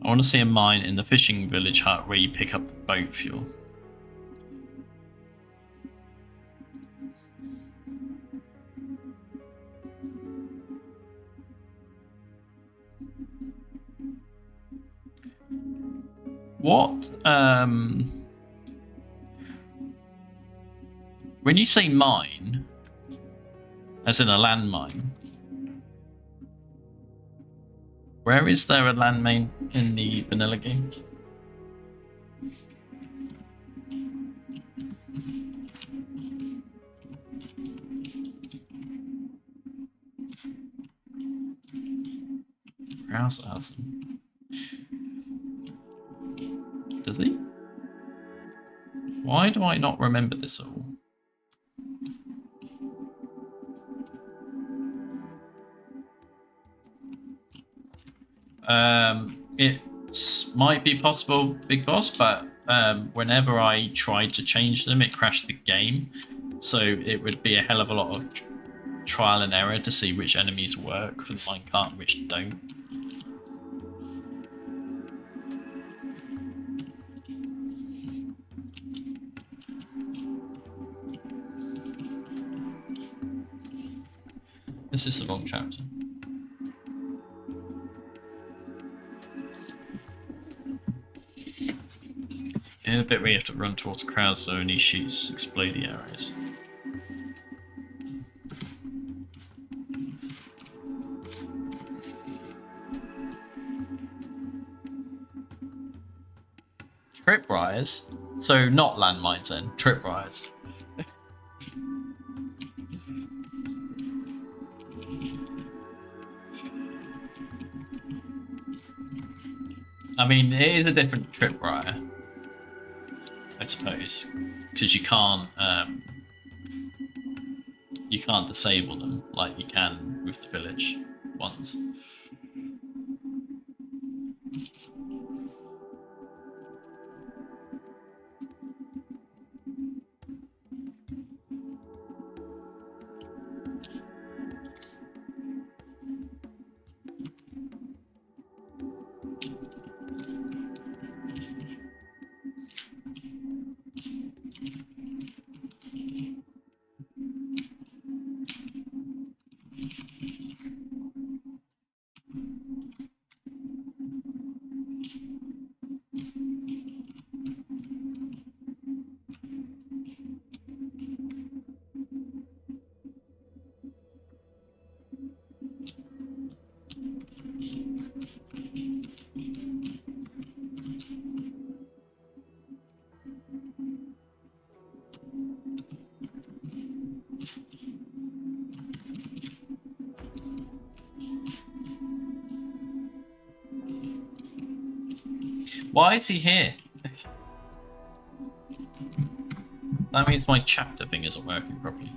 I want to see a mine in the fishing village hut where you pick up the boat fuel. What, when you say mine, as in a landmine, where is there a landmine in the vanilla game? Krause has them. Does he? Why do I not remember this all? It might be possible, Big Boss, but whenever I tried to change them, it crashed the game. So it would be a hell of a lot of trial and error to see which enemies work for the minecart and which don't. This is the wrong chapter. In the bit where you have to run towards crowd zone and he shoots exploding arrows. Tripwires? So not landmines then, tripwires. I mean, it is a different tripwire, I suppose, because you can't disable them like you can with the village ones. Why is he here? That means my chapter thing isn't working properly.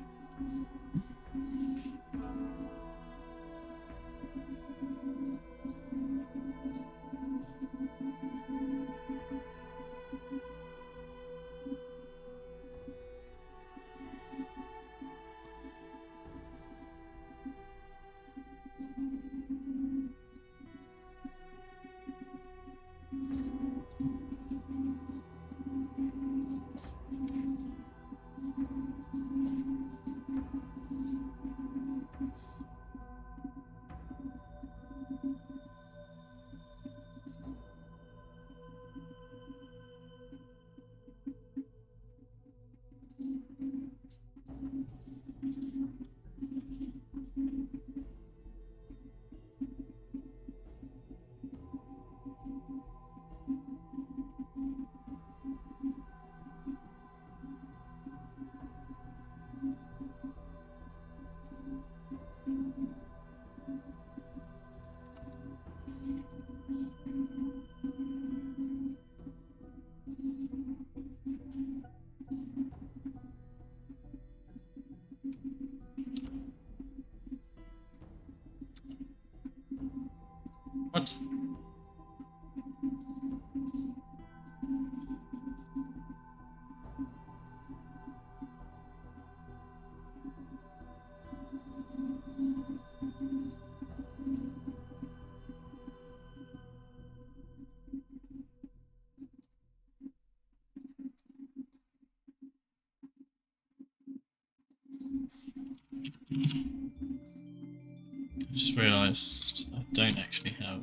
Just realised I don't actually have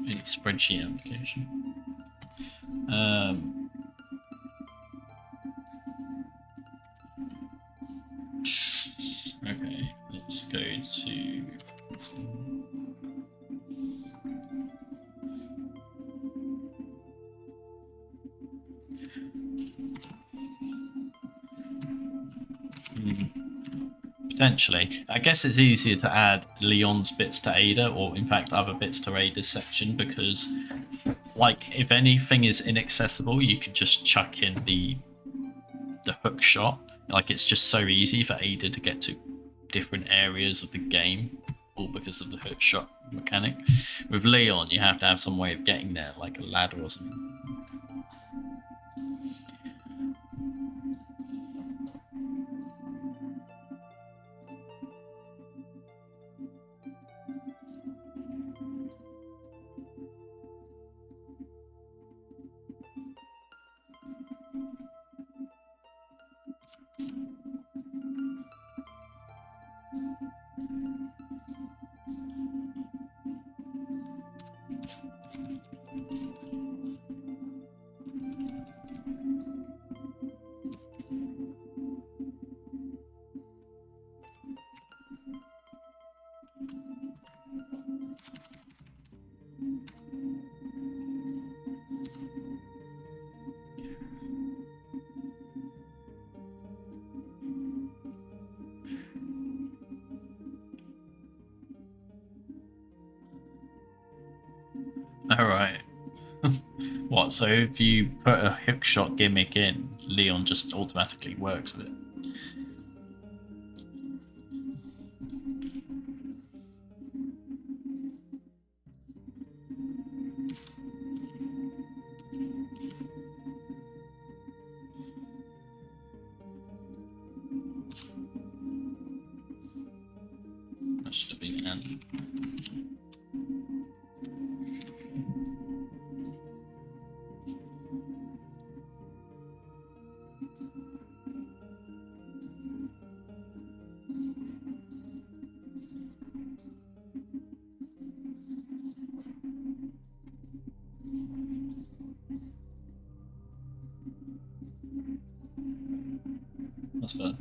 any spreadsheet application. Okay, let's go to. Potentially. I guess it's easier to add Leon's bits to Ada, or in fact other bits to Ada's section, because like if anything is inaccessible, you can just chuck in the hook shot. Like it's just so easy for Ada to get to different areas of the game, all because of the hook shot mechanic. With Leon, you have to have some way of getting there, like a ladder or something. Alright. What, so if you put a hookshot gimmick in, Leon just automatically works with it? That should have been Anne. That's better.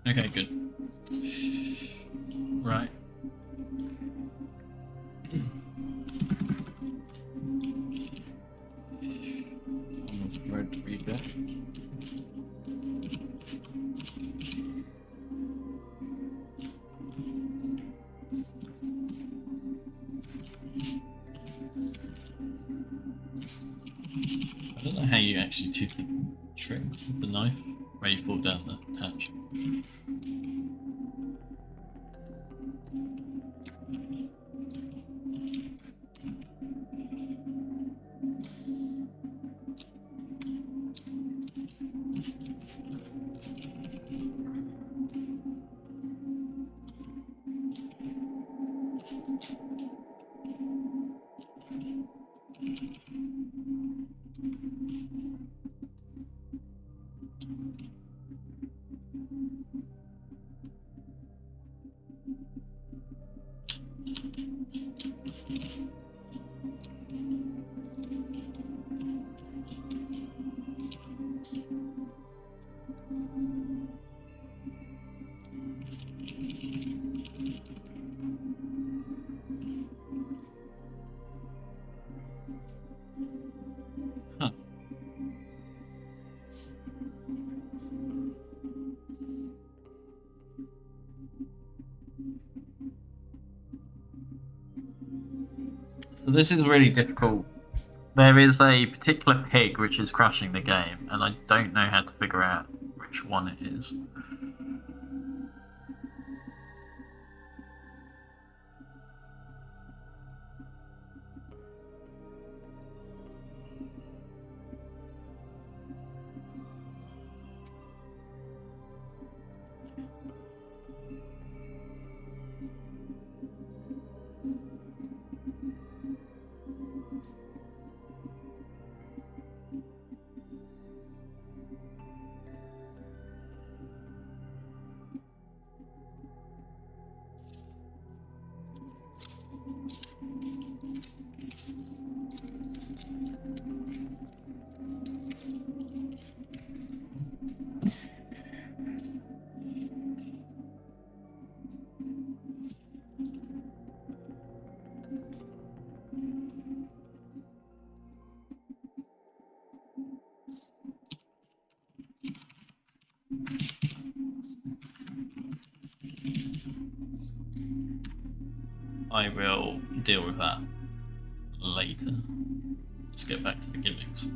Okay, good. Right. Almost ready to read that. I don't know how you actually do the trick with the knife, where you fall down the hatch. So this is really difficult. There is a particular pig which is crashing the game, and I don't know how to figure out which one it is. I will deal with that later. Let's get back to the gimmicks.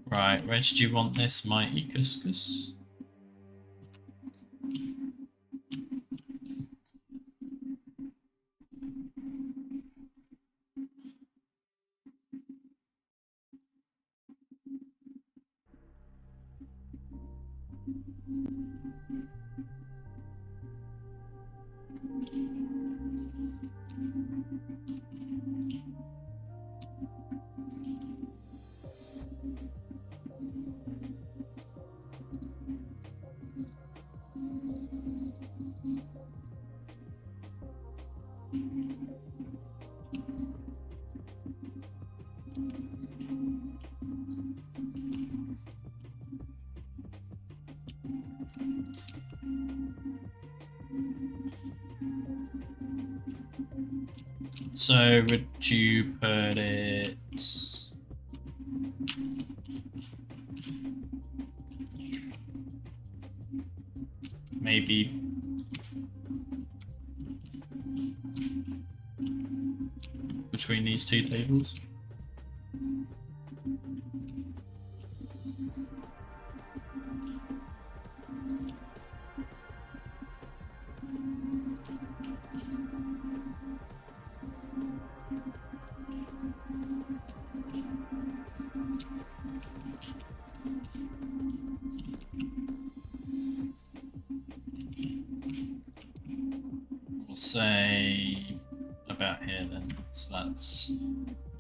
Right, where did you want this, mighty couscous? So would you put it maybe between these two tables? Say about here then. So that's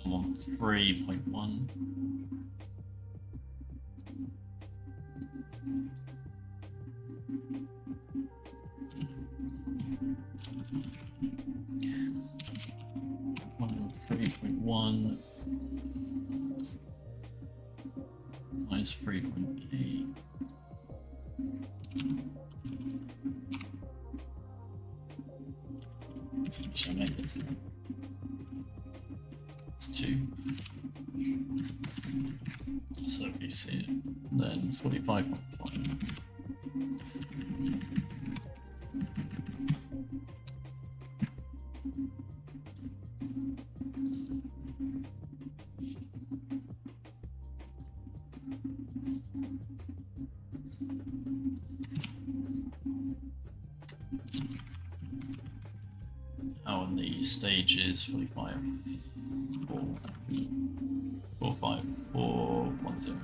3.1. 3.1 minus 3.8. Shall I make this? It's 2. So if you see it, then 45.5. Oh, and the stage is 45. 4, 4, 5, 4, 1, 0.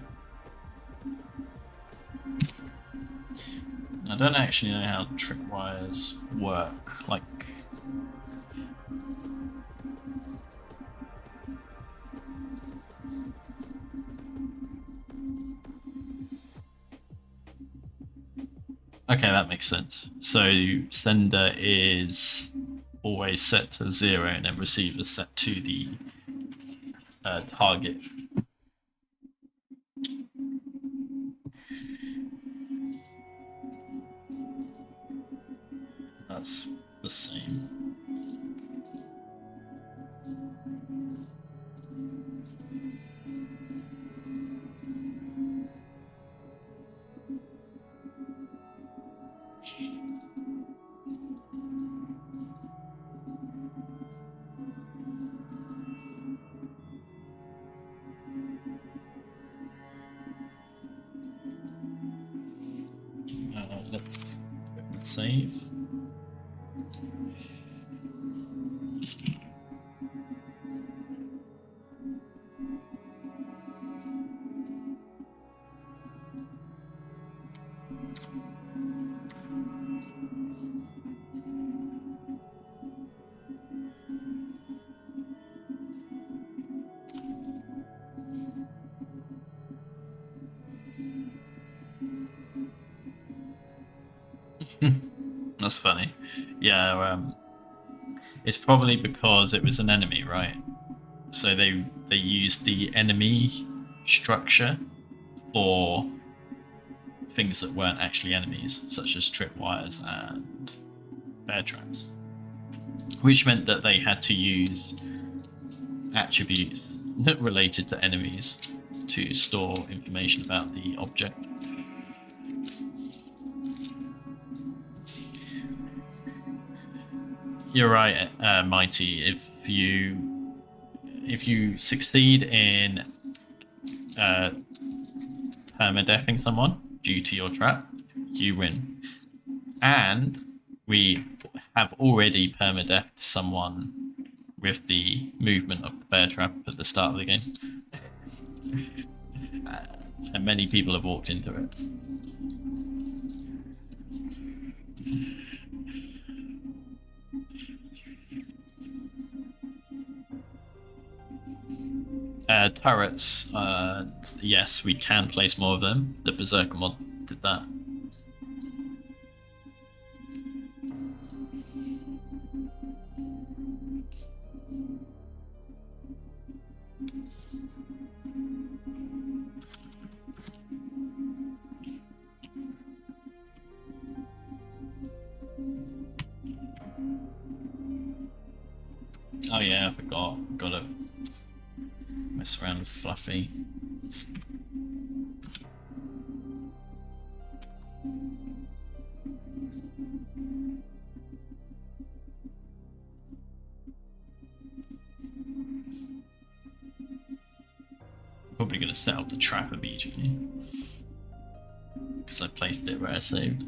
I don't actually know how tripwires work. Like, okay, that makes sense. So sender is always set to 0 and then receiver set to the target. That's the same. Let's save. That's funny. Yeah, it's probably because it was an enemy, right? So they used the enemy structure for things that weren't actually enemies, such as tripwires and bear traps, which meant that they had to use attributes related to enemies to store information about the object. You're right, Mighty. If you succeed in permadeathing someone due to your trap, you win. And we have already permadeathed someone with the movement of the bear trap at the start of the game. And many people have walked into it. Turrets, yes, we can place more of them. The Berserker mod did that. Oh yeah, I forgot. Gotta mess around with Fluffy. Probably gonna set off the trap immediately because I placed it where I saved.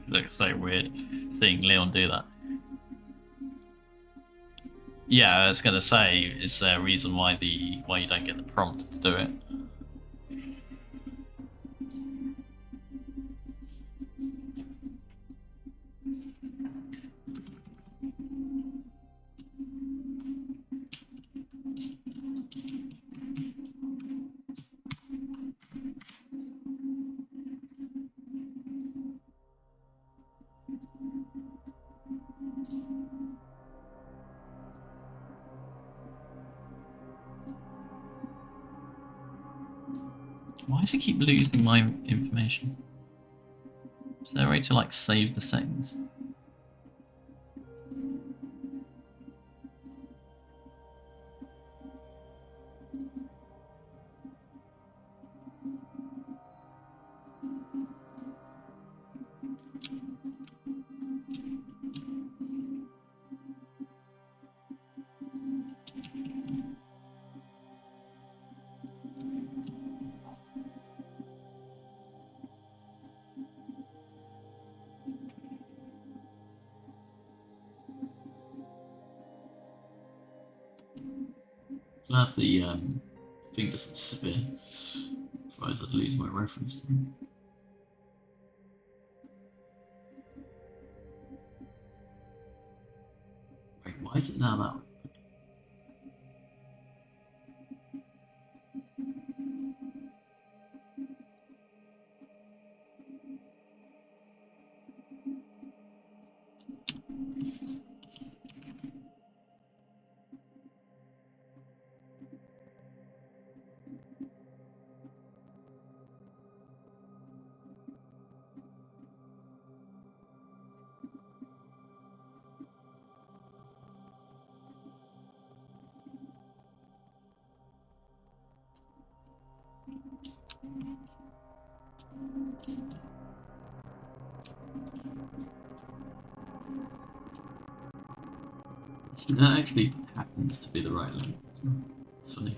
looks so weird seeing Leon do that. Yeah, I was gonna say, is there a reason why you don't get the prompt to do it? Why does it keep losing my information? Is there a way to like save the settings? Glad the thing doesn't disappear. Otherwise I'd lose my reference point. Wait, why is it now that? That actually happens to be the right length. It's funny.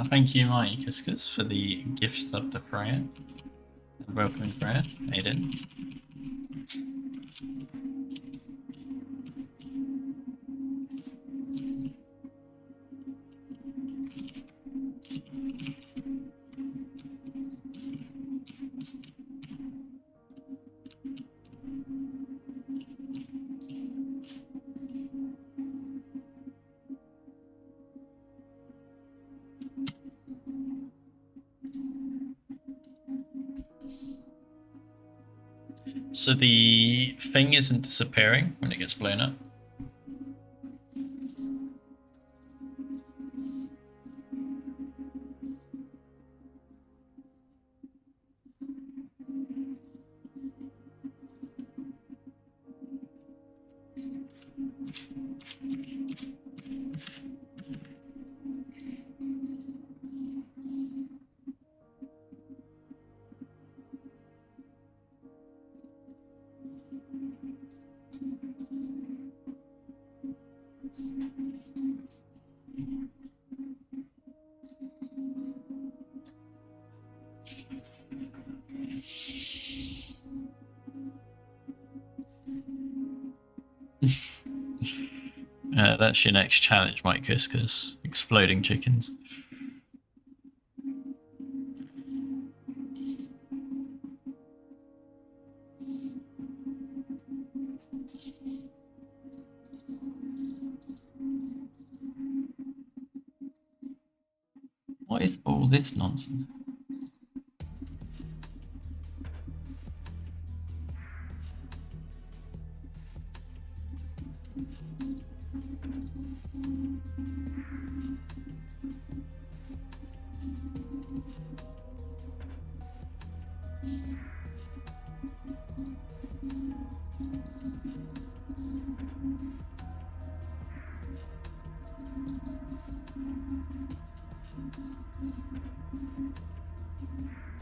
Thank you, Mike Kiskus, for the gift sub to Freya. And welcome, Freya. Aiden. So the thing isn't disappearing when it gets blown up. That's your next challenge, Mike Kiskus. Exploding chickens. What is all this nonsense?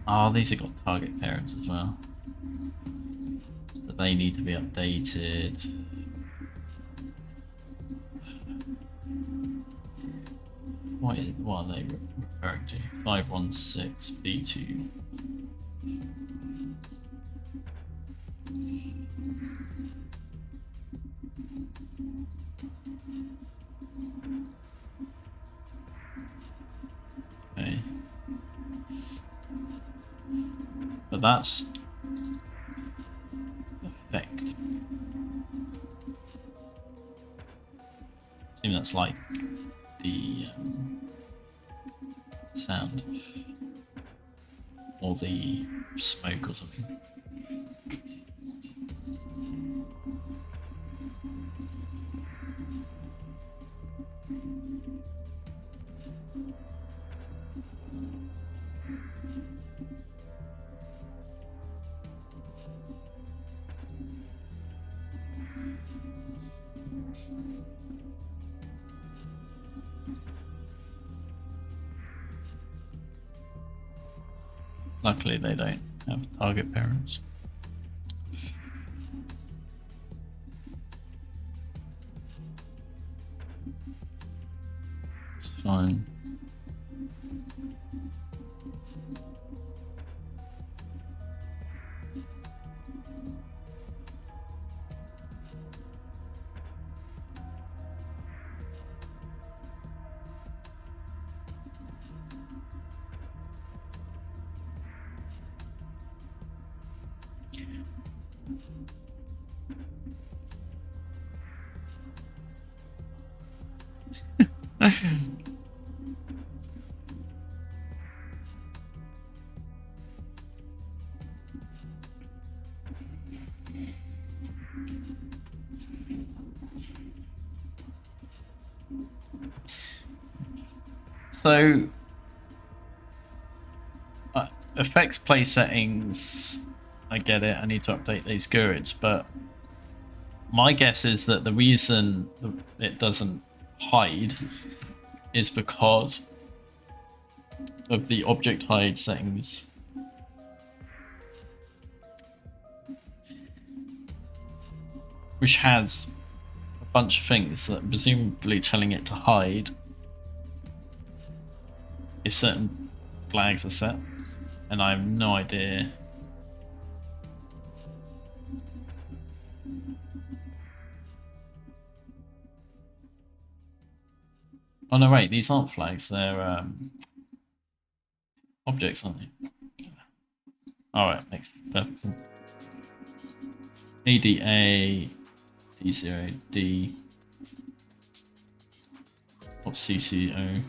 Oh, these have got target parents as well. So they need to be updated. What are they referring to? 516B2. Okay. But that's effect. I assume that's like the sound or the smoke or something. Luckily they don't have target parents. It's fine. So, effects play settings, I get it, I need to update these grids, but my guess is that the reason it doesn't hide is because of the object hide settings. Which has a bunch of things that are presumably telling it to hide if certain flags are set, and I have no idea. Oh no, wait, these aren't flags, they're objects, aren't they? Alright, makes perfect sense. ADA, D0, D, what's CCO?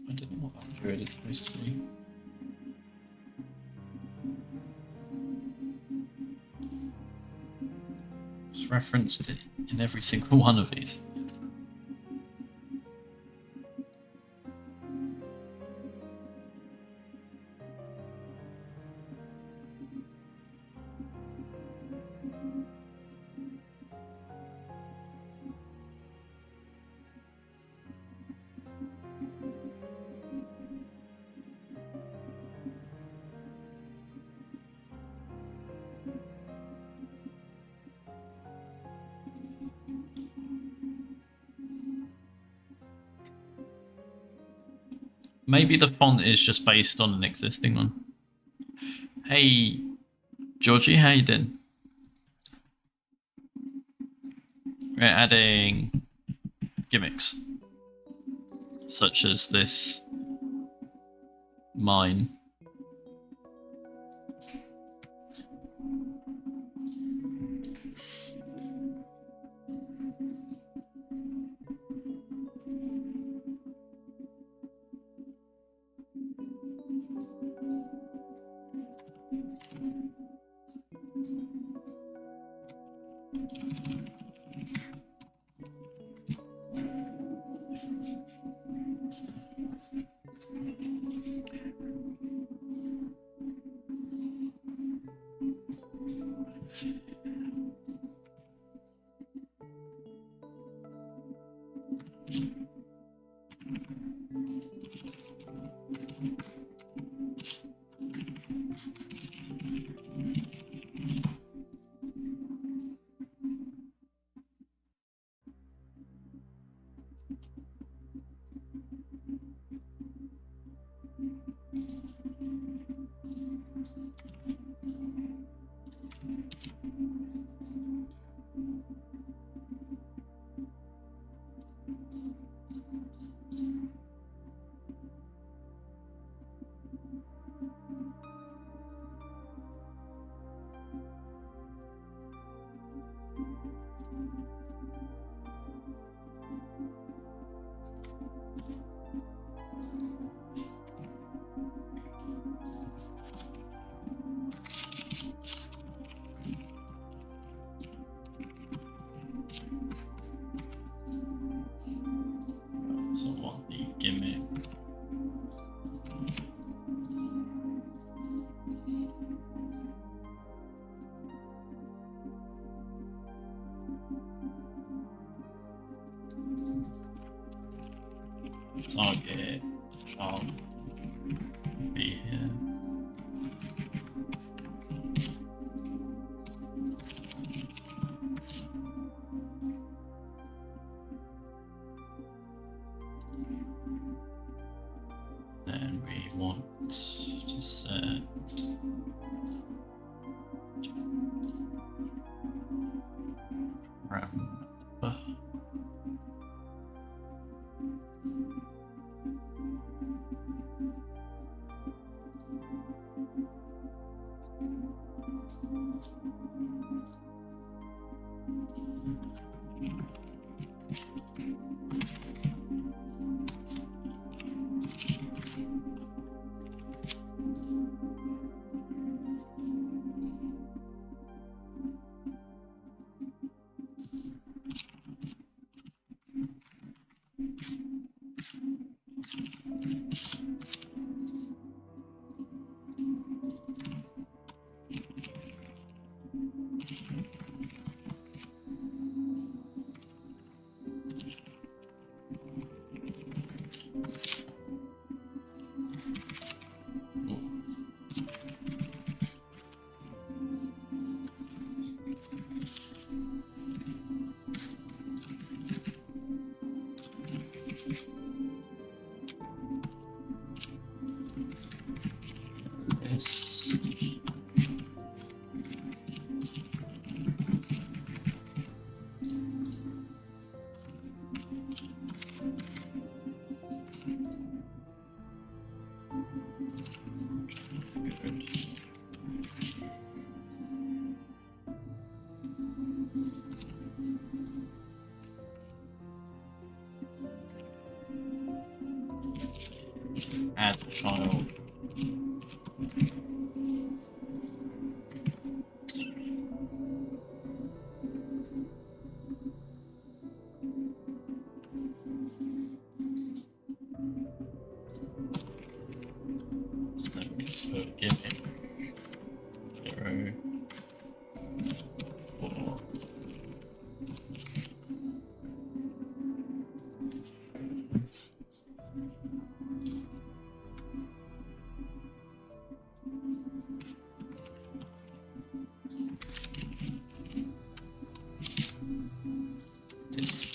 I don't know what that grid is supposed to be. It's referenced in every single one of these. Maybe the font is just based on an existing one. Hey, Georgie, how you doing? We're adding gimmicks, such as this mine. Target shan't be here. Then we want to set parameter. This. Good. Add child. So then we just put gimmick 0 4. This.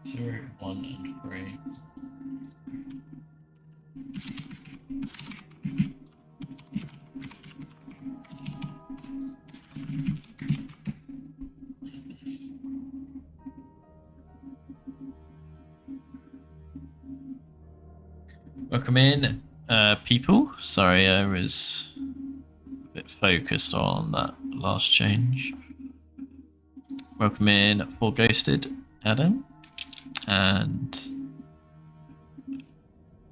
Zero, 1, and 3. Welcome in, people. Sorry, I was a bit focused on that last change. Welcome in for Ghosted, Adam. And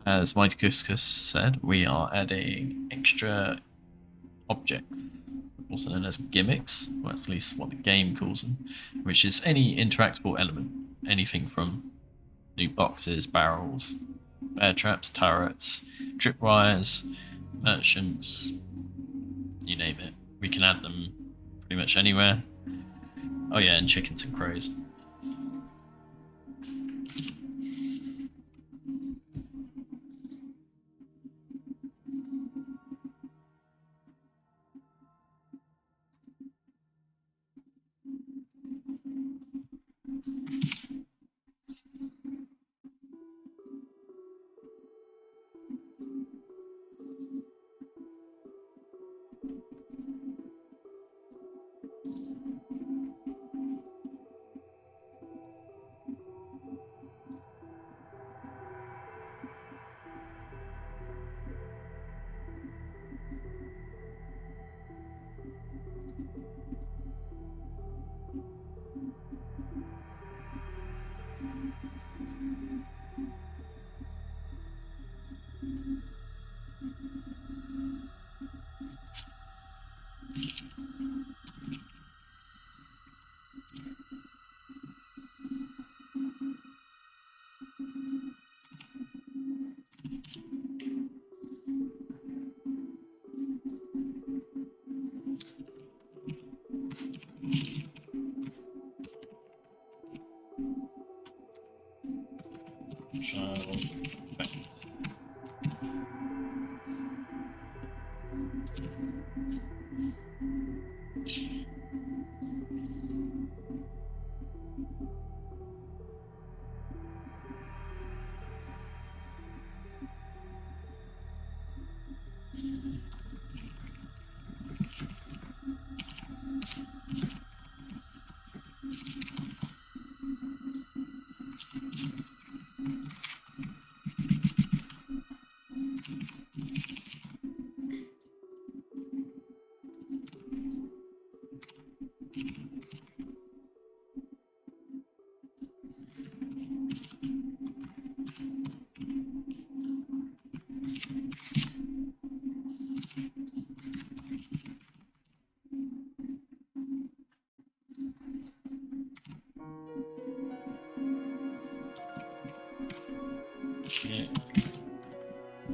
as Mighty Couscous said, we are adding extra objects, also known as gimmicks, or at least what the game calls them, which is any interactable element, anything from new boxes, barrels, bear traps, turrets, tripwires, merchants, you name it. We can add them pretty much anywhere. Oh yeah, and chickens and crows.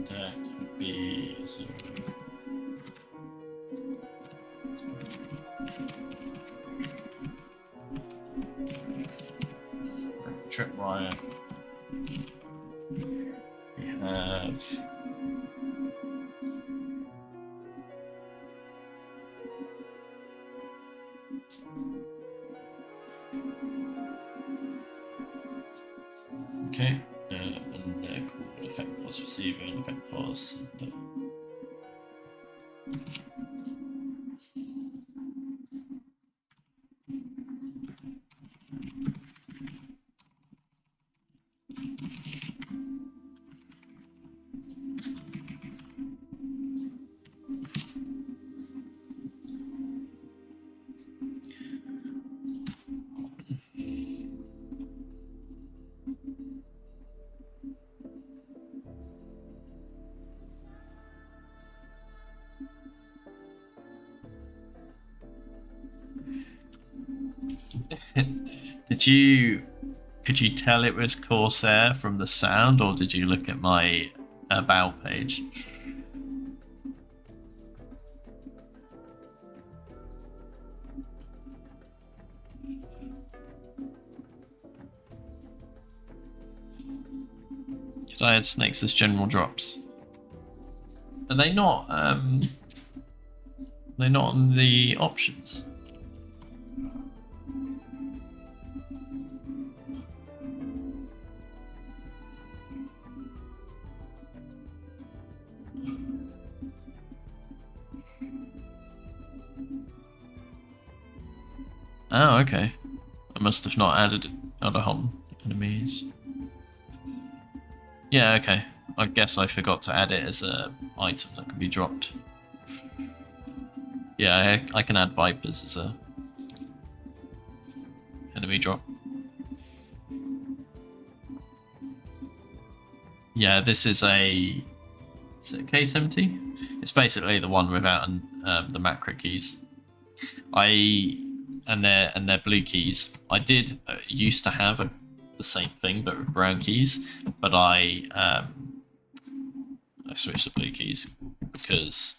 That would be so. Tripwire. We have. Okay, and cool effect pause receiver and effect pause. Could you tell it was Corsair from the sound, or did you look at my about page? Could I add snakes as general drops? Are they not they're not on the options? Oh, okay. I must have not added other home enemies. Yeah, okay. I guess I forgot to add it as a item that can be dropped. Yeah, I can add Vipers as a enemy drop. Yeah, this is a K70. It's basically the one without the macro keys. And they're blue keys. I did used to have the same thing but with brown keys, but I switched to blue keys because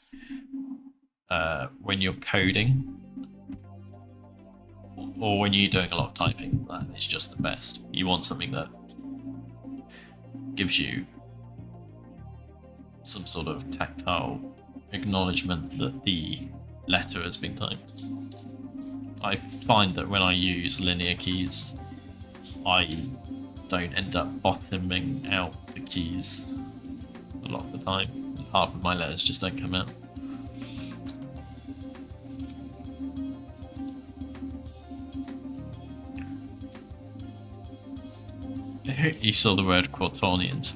when you're coding or when you're doing a lot of typing, that is just the best. You want something that gives you some sort of tactile acknowledgement that the letter has been typed. I find that when I use linear keys, I don't end up bottoming out the keys a lot of the time. Half of my letters just don't come out. You saw the word Quaternions.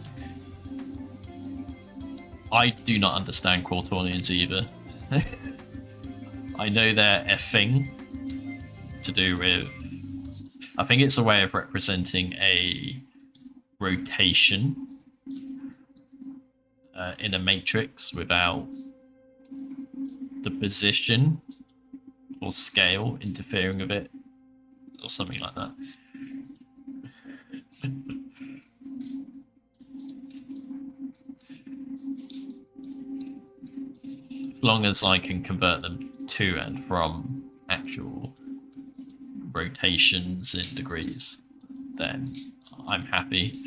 I do not understand Quaternions either. I know they're a thing to do with... I think it's a way of representing a rotation in a matrix without the position or scale interfering with it, or something like that. As long as I can convert them to and from actual rotations in degrees, then I'm happy.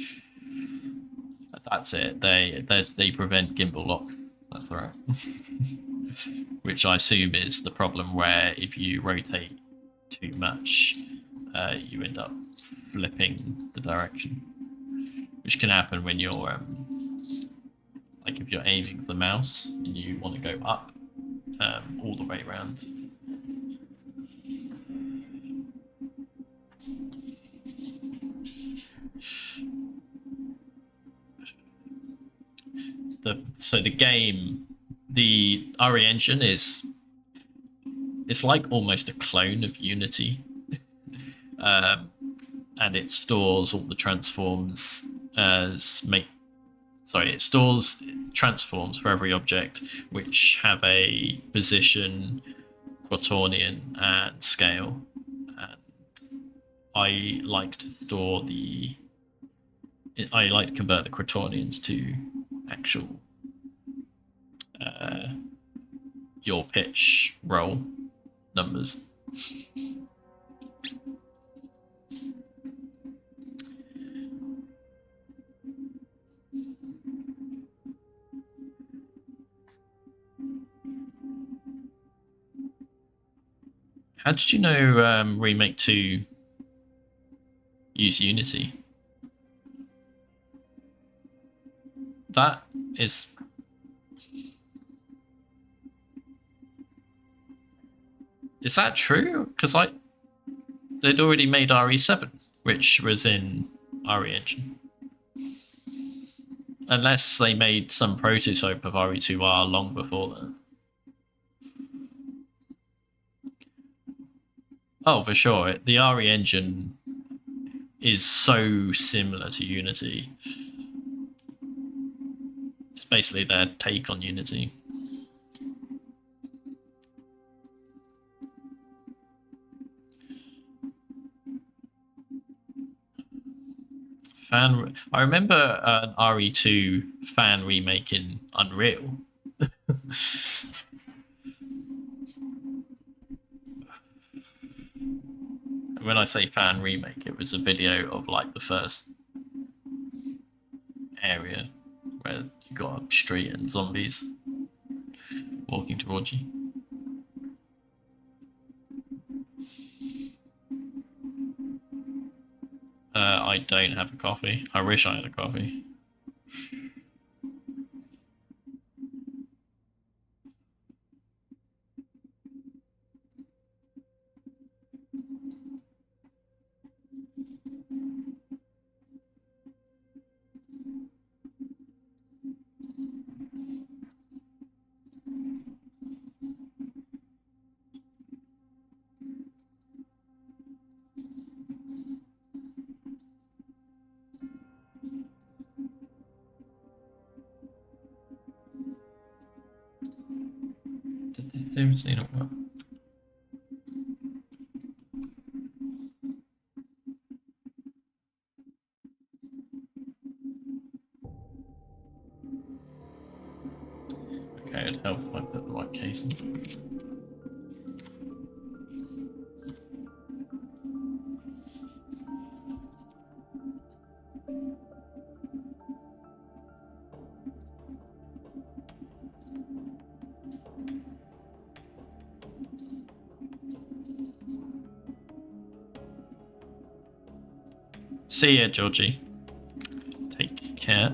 That's it. They prevent gimbal lock. That's right. Which I assume is the problem where if you rotate too much, you end up flipping the direction, which can happen when you're like if you're aiming with the mouse and you want to go up all the way around. So the game, the RE engine it's like almost a clone of Unity, and it stores all the transforms it stores transforms for every object which have a position, quaternion, and scale. And I like to convert the quaternions to actual your pitch roll numbers. How did you know Remake 2 use Unity? That is... Is that true? Because they'd already made RE7, which was in RE Engine. Unless they made some prototype of RE2R long before that. Oh, for sure. The RE Engine is so similar to Unity. It's basically their take on Unity. I remember an RE2 fan remake in Unreal. When I say fan remake, it was a video of like the first area where you got a street and zombies walking towards you. I don't have a coffee. I wish I had a coffee. Seriously not work. Okay, it'd help if I put the right case in. See ya, Georgie. Take care.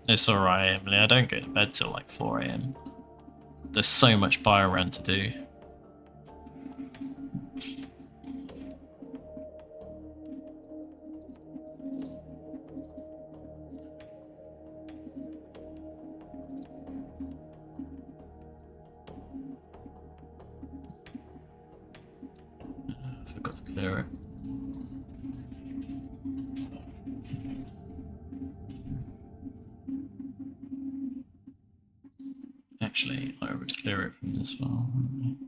It's alright, Emily. I don't go to bed till like 4 AM. There's so much Biorand to do. I forgot to clear it. Actually, I would clear it from this file, wouldn't I?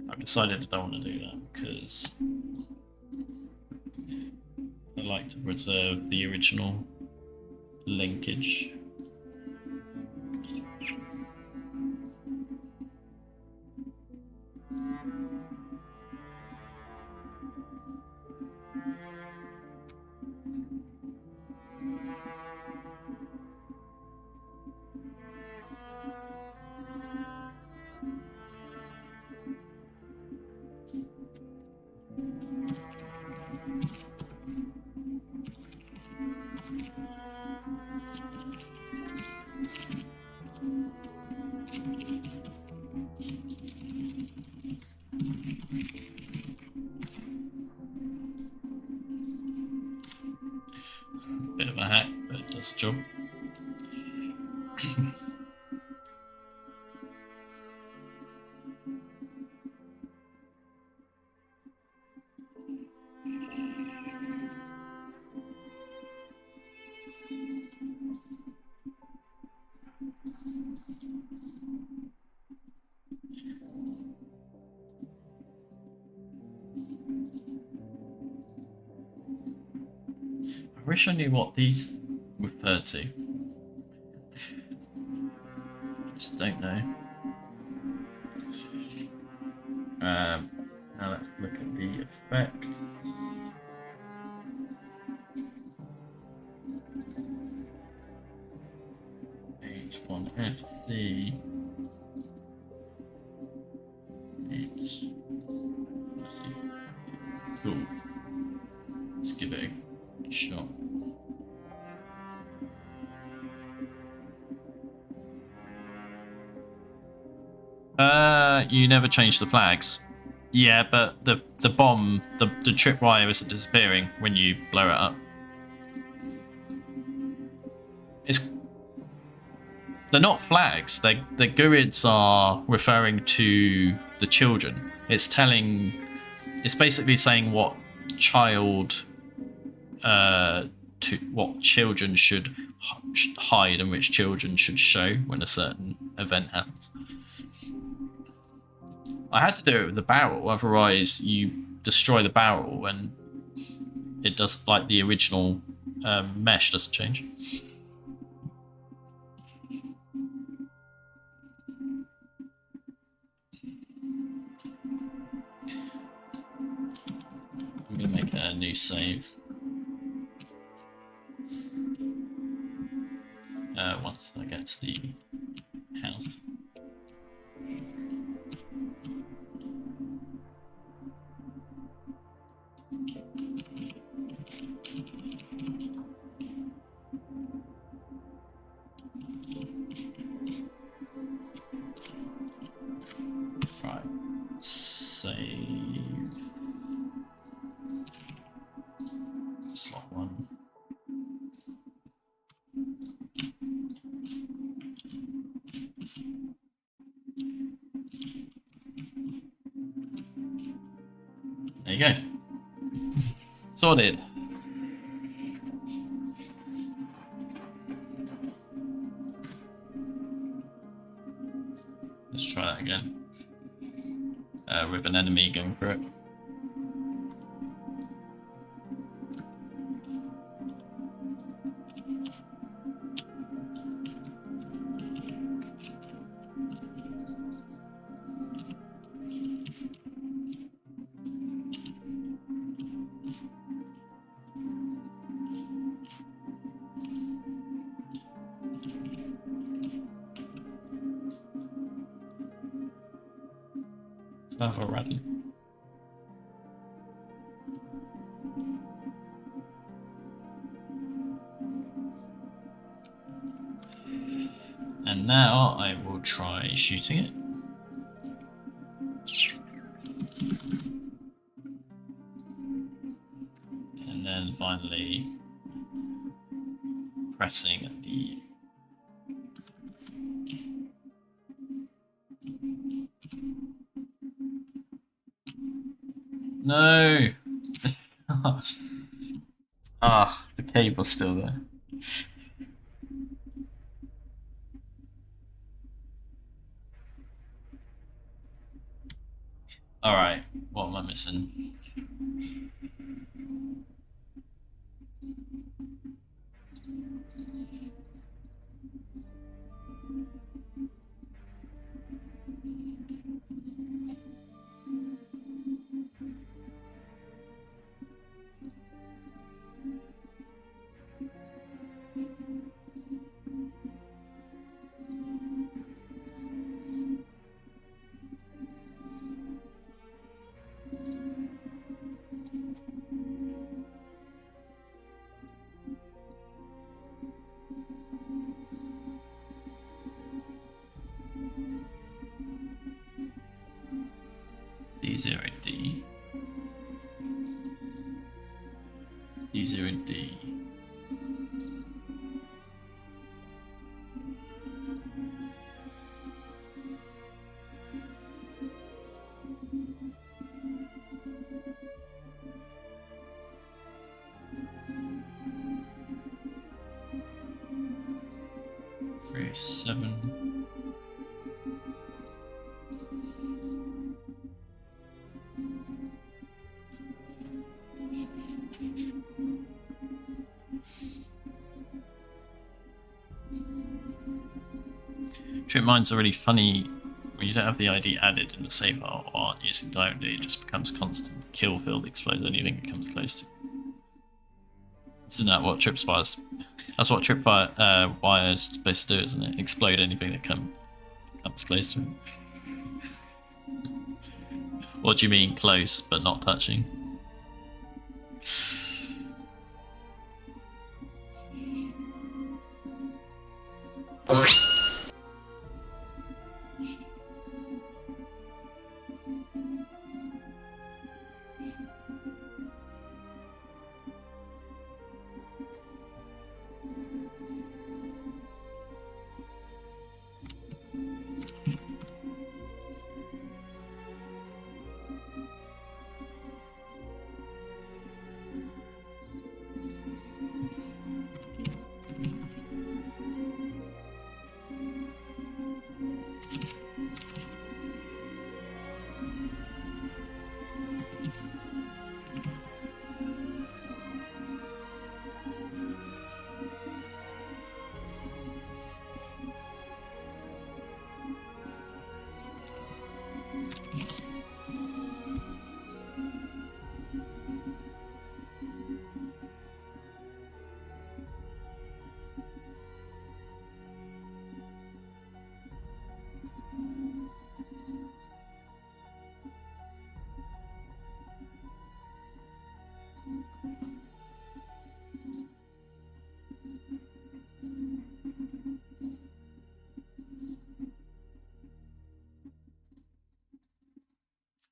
I've decided I don't want to do that because I like to preserve the original linkage. Bit of a hack, but it does the job. I wish I knew what these refer to. I just don't know. Now let's look at the effect. H1FC. Let's see. Cool. Let's give it a shot. You never change the flags. Yeah, but the bomb, the tripwire isn't disappearing when you blow it up. It's they're not flags. The Gurids are referring to the children. It's basically saying what child, what children should hide and which children should show when a certain event happens. I had to do it with the barrel, otherwise you destroy the barrel and it does, like, the original mesh doesn't change. I'm gonna make a new save. Once I get to the house. Right, save. Slot 1. There you go. Sorted. Let's try that again. With an enemy going for it. Already. And now I will try shooting it. And then finally pressing the no. The cable's still there. Alright, what am I missing? D0D. D0D. Three, 7. Trip mine's already funny when you don't have the ID added in the save file or aren't using diode, it just becomes constant kill field, explodes anything it comes close to. Isn't that what tripwire's? That's what tripwire is supposed to do, isn't it? Explode anything that comes close to it. What do you mean close but not touching?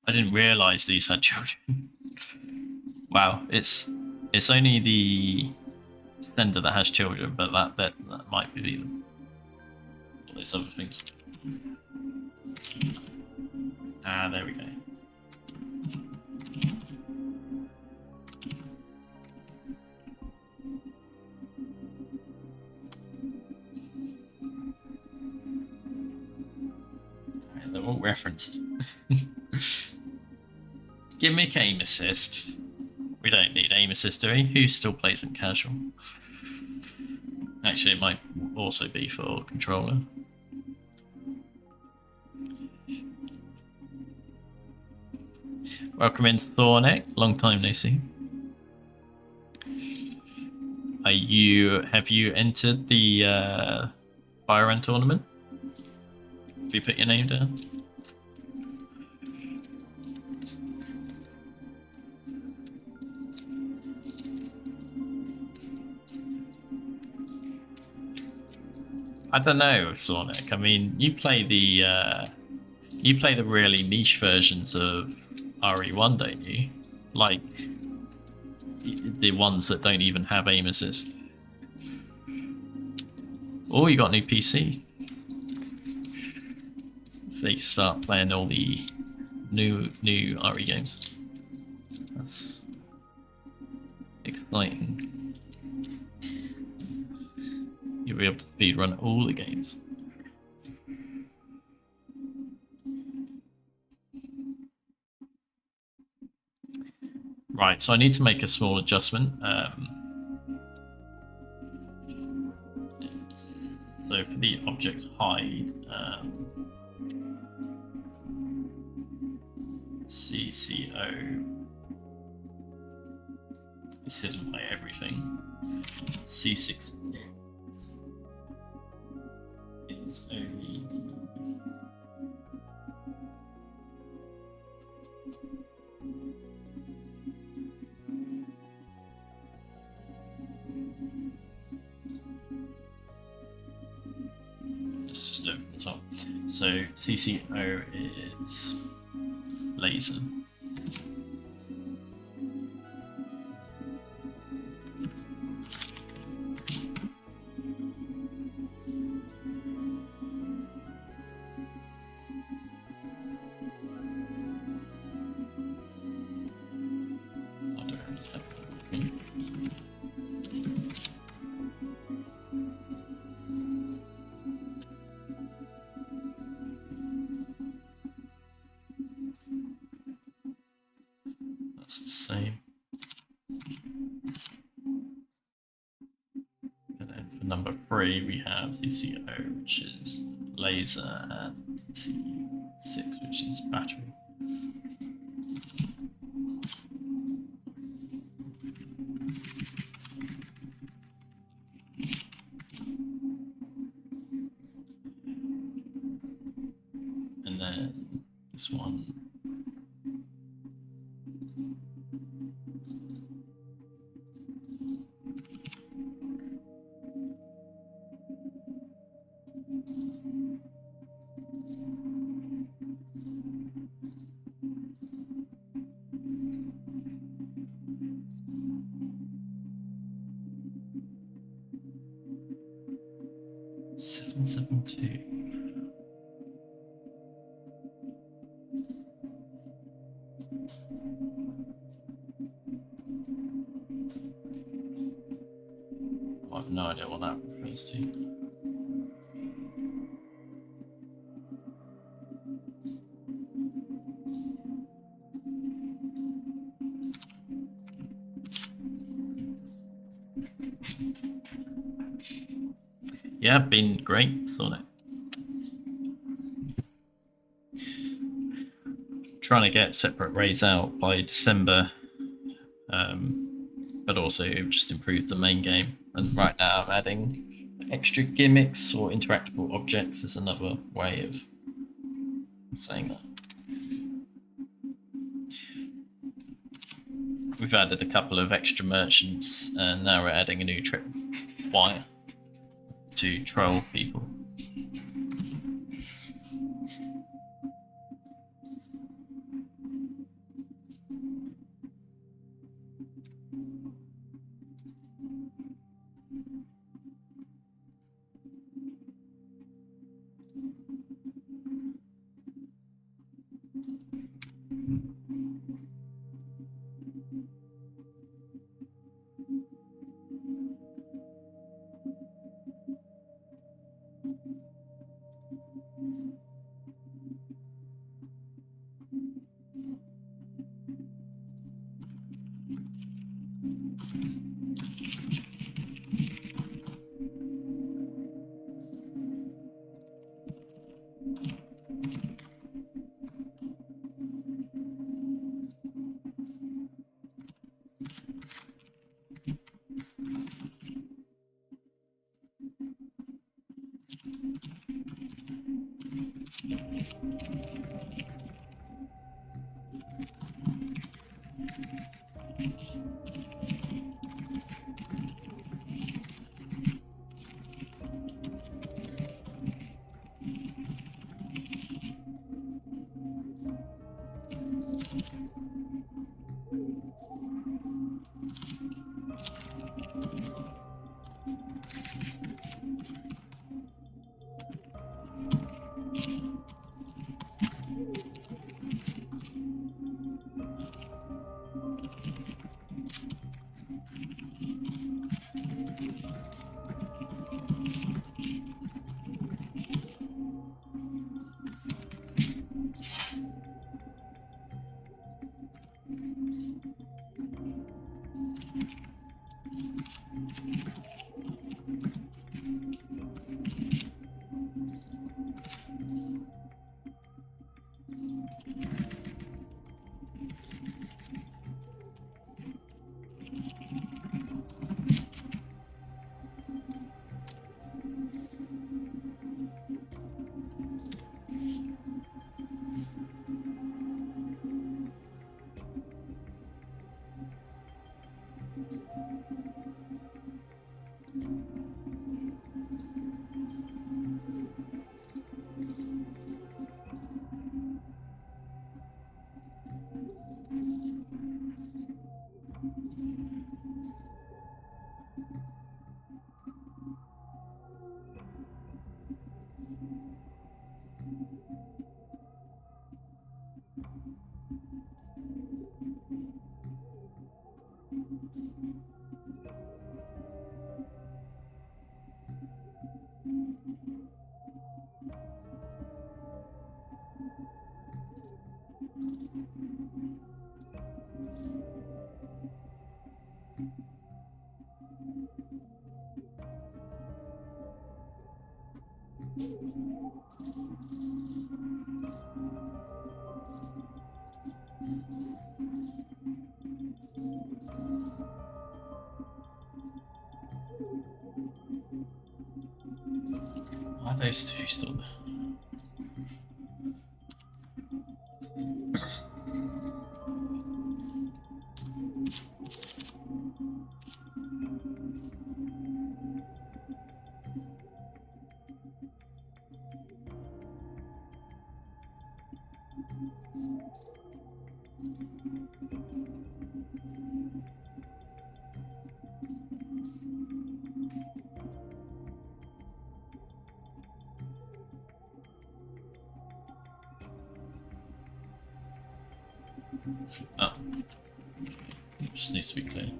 I didn't realise these had children. Wow, it's only the sender that has children, but that might be them. All those other things. Ah, there we go. Right, they're all referenced. Gimmick aim assist. We don't need aim assist, do we? Who still plays in casual? Actually, it might also be for controller. Welcome in, Thornek. Long time no see. Have you entered the Biorand tournament? Have you put your name down? I don't know, Sonic. I mean, you play the really niche versions of RE1, don't you? Like the ones that don't even have aim assist. Oh, you got a new PC. So you can start playing all the new RE games. That's exciting. You'll be able to speedrun all the games. Right, so I need to make a small adjustment. So for the object hide, CCO is hidden by everything. C6 is only it's just over the top. So CCO is laser. That's the same. And then for number 3 we have CCO, which is laser, and C6, which is battery. And then this one. Two. I have no idea what that refers to. Yeah, been great, Sonic. Trying to get separate raids out by December, but also just improve the main game. And right now I'm adding extra gimmicks or interactable objects is another way of saying that. We've added a couple of extra merchants, and now we're adding a new trip wire to troll people. Why are those two still there? Oh. Just needs to be clear.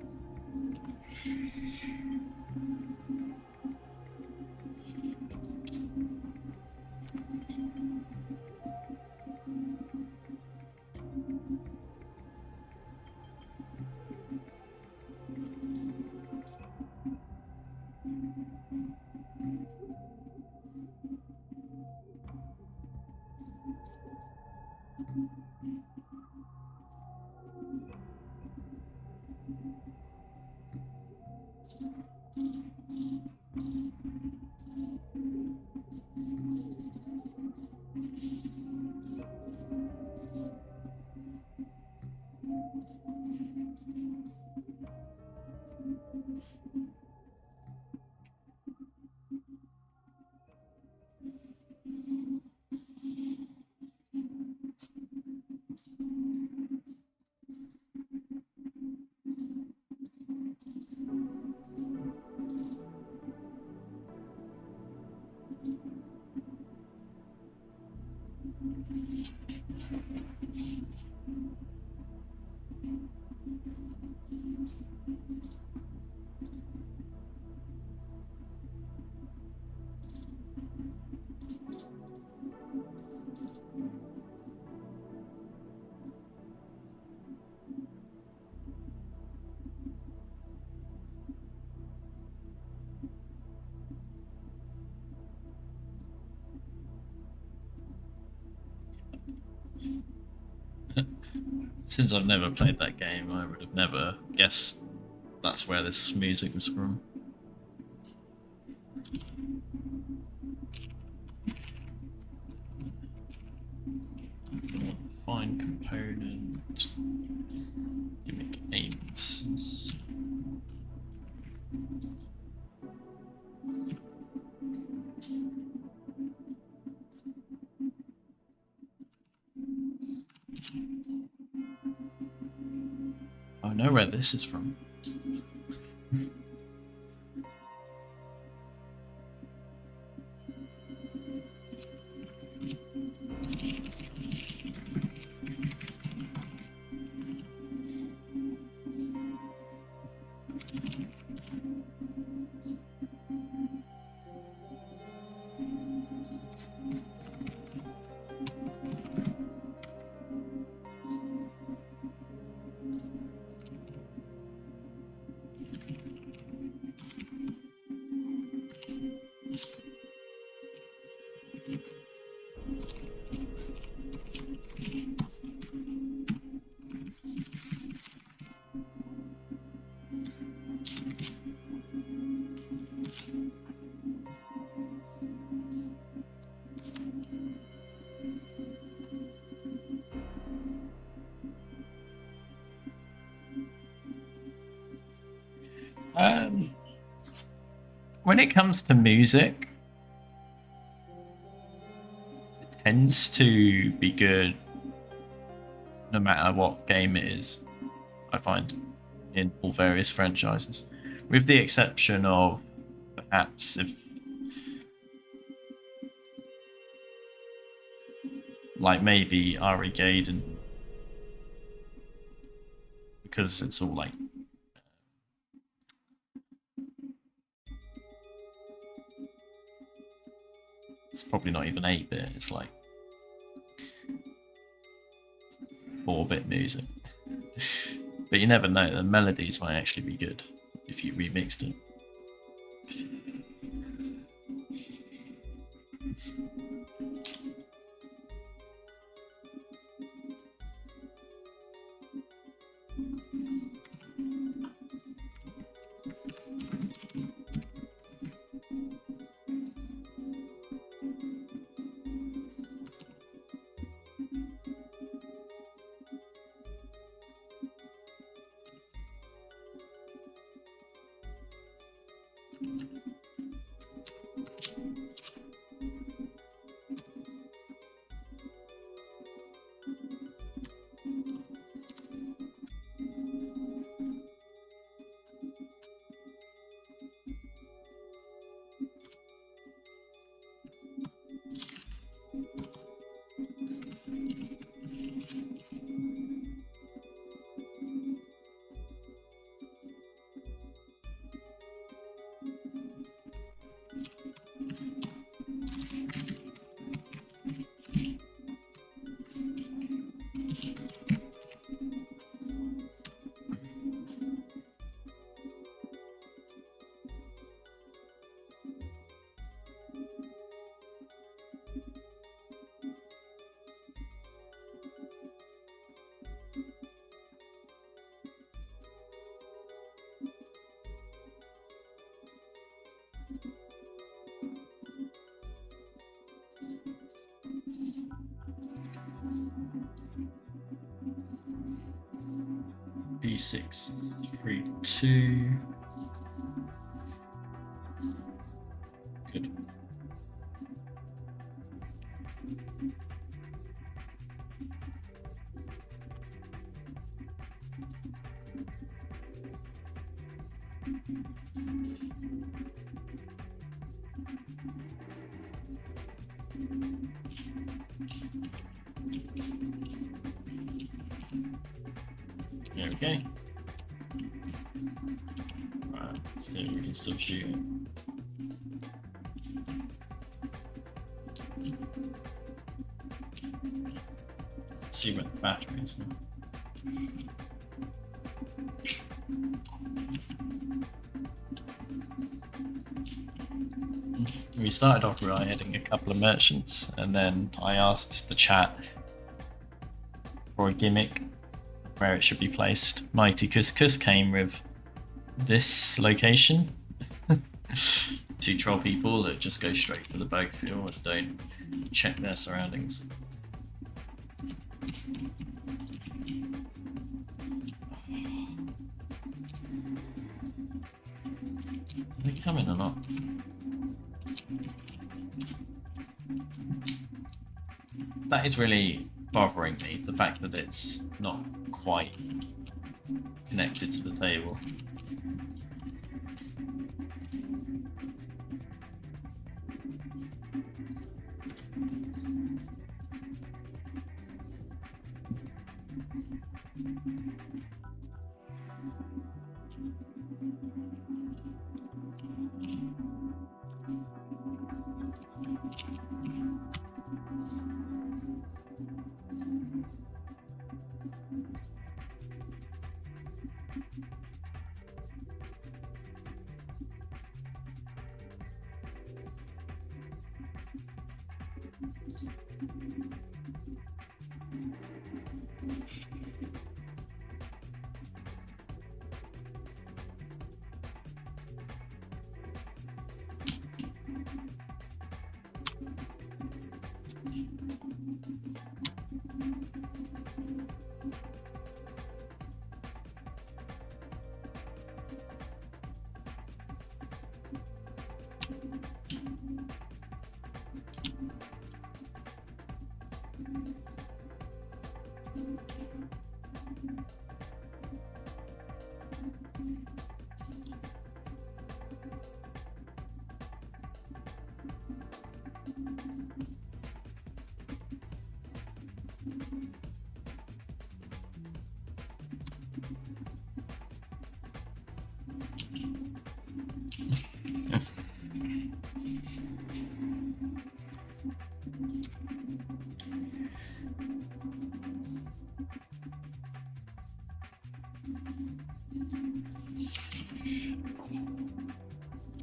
Since I've never played that game, I would have never guessed that's where this music was from. Find component. Gimmick aims. I know where this is from. When it comes to music, it tends to be good no matter what game it is, I find, in all various franchises. With the exception of perhaps if like maybe re4rr Gaiden, because it's all like it's probably not even 8-bit, it's like 4-bit music. But you never know, the melodies might actually be good if you remixed it. B632. Good. There we go. Right, so we can still shoot it. Let's see where the battery is now. We started off by hitting a couple of merchants, and then I asked the chat for a gimmick where it should be placed. Mighty Couscous came with this location. 2 troll people that just go straight for the battlefield and don't check their surroundings. Are they coming or not? That is really bothering me, the fact that it's not quite connected to the table.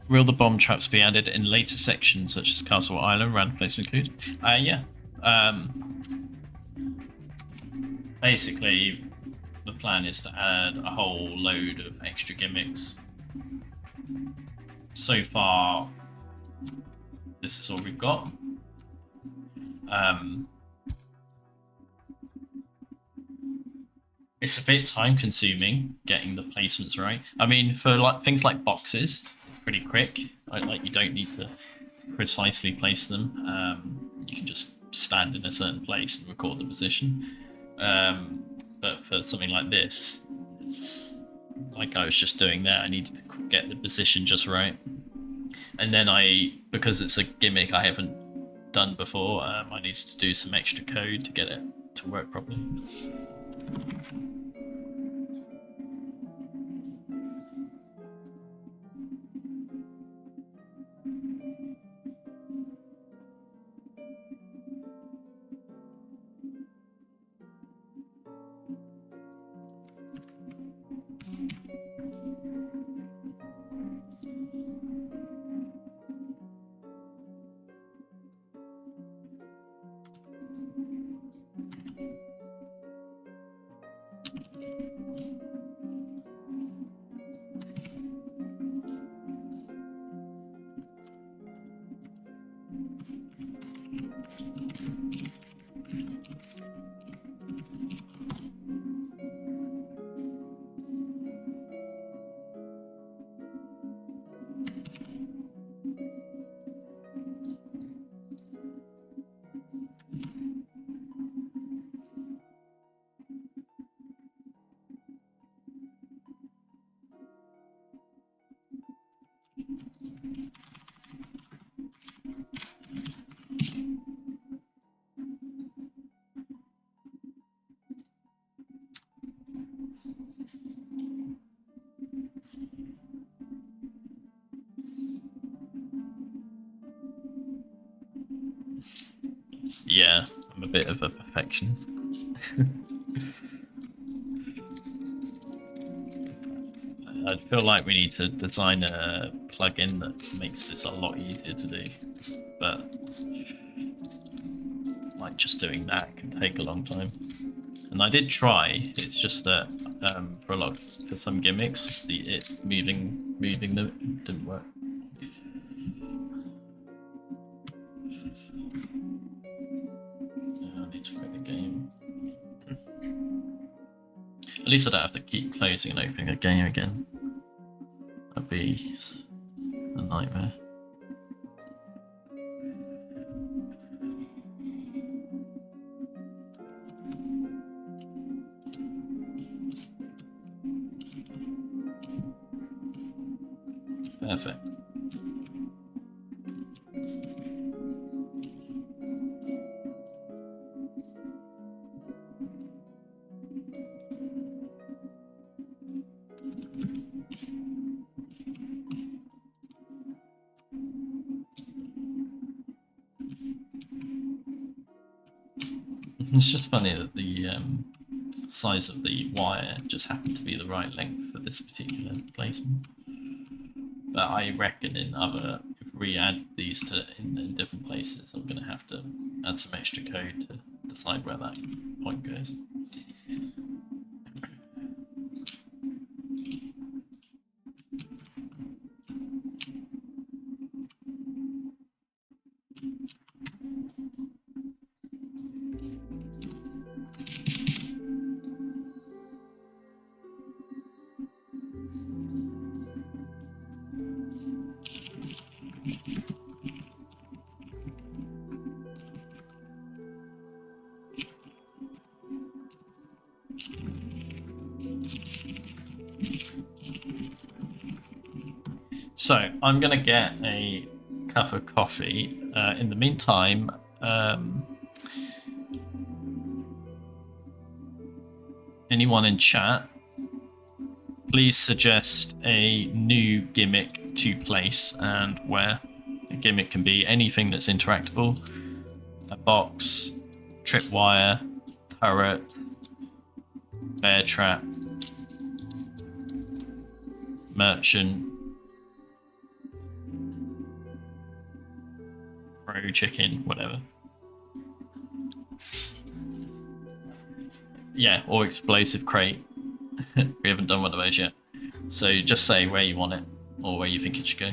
Will the bomb traps be added in later sections such as Castle Island, random placement included? Yeah. Basically, the plan is to add a whole load of extra gimmicks. So far, this is all we've got. It's a bit time consuming getting the placements right. I mean, for like things like boxes, pretty quick. Like you don't need to precisely place them. You can just stand in a certain place and record the position. But for something like this, it's like I was just doing there. I needed to get the position just right. And then because it's a gimmick I haven't done before, I needed to do some extra code to get it to work properly. Yeah, I'm a bit of a perfectionist. I feel like we need to design a plugin that makes this a lot easier to do, but like just doing that can take a long time. And I did try. It's just that for some gimmicks, moving them didn't work. I need to quit the game. least I don't have to keep closing and opening a game again. That'd be a nightmare. Perfect. It's just funny that the size of the wire just happened to be the right length for this particular placement. But I reckon if we add these to in different places, I'm going to have to add some extra code to decide where that point goes. So I'm gonna get a cup of coffee. In the meantime, anyone in chat, please suggest a new gimmick to place and where. A gimmick can be anything that's interactable: a box, tripwire, turret, bear trap, merchant, crow chicken, whatever. Yeah, or explosive crate. We haven't done one of those yet. So just say where you want it or where you think it should go.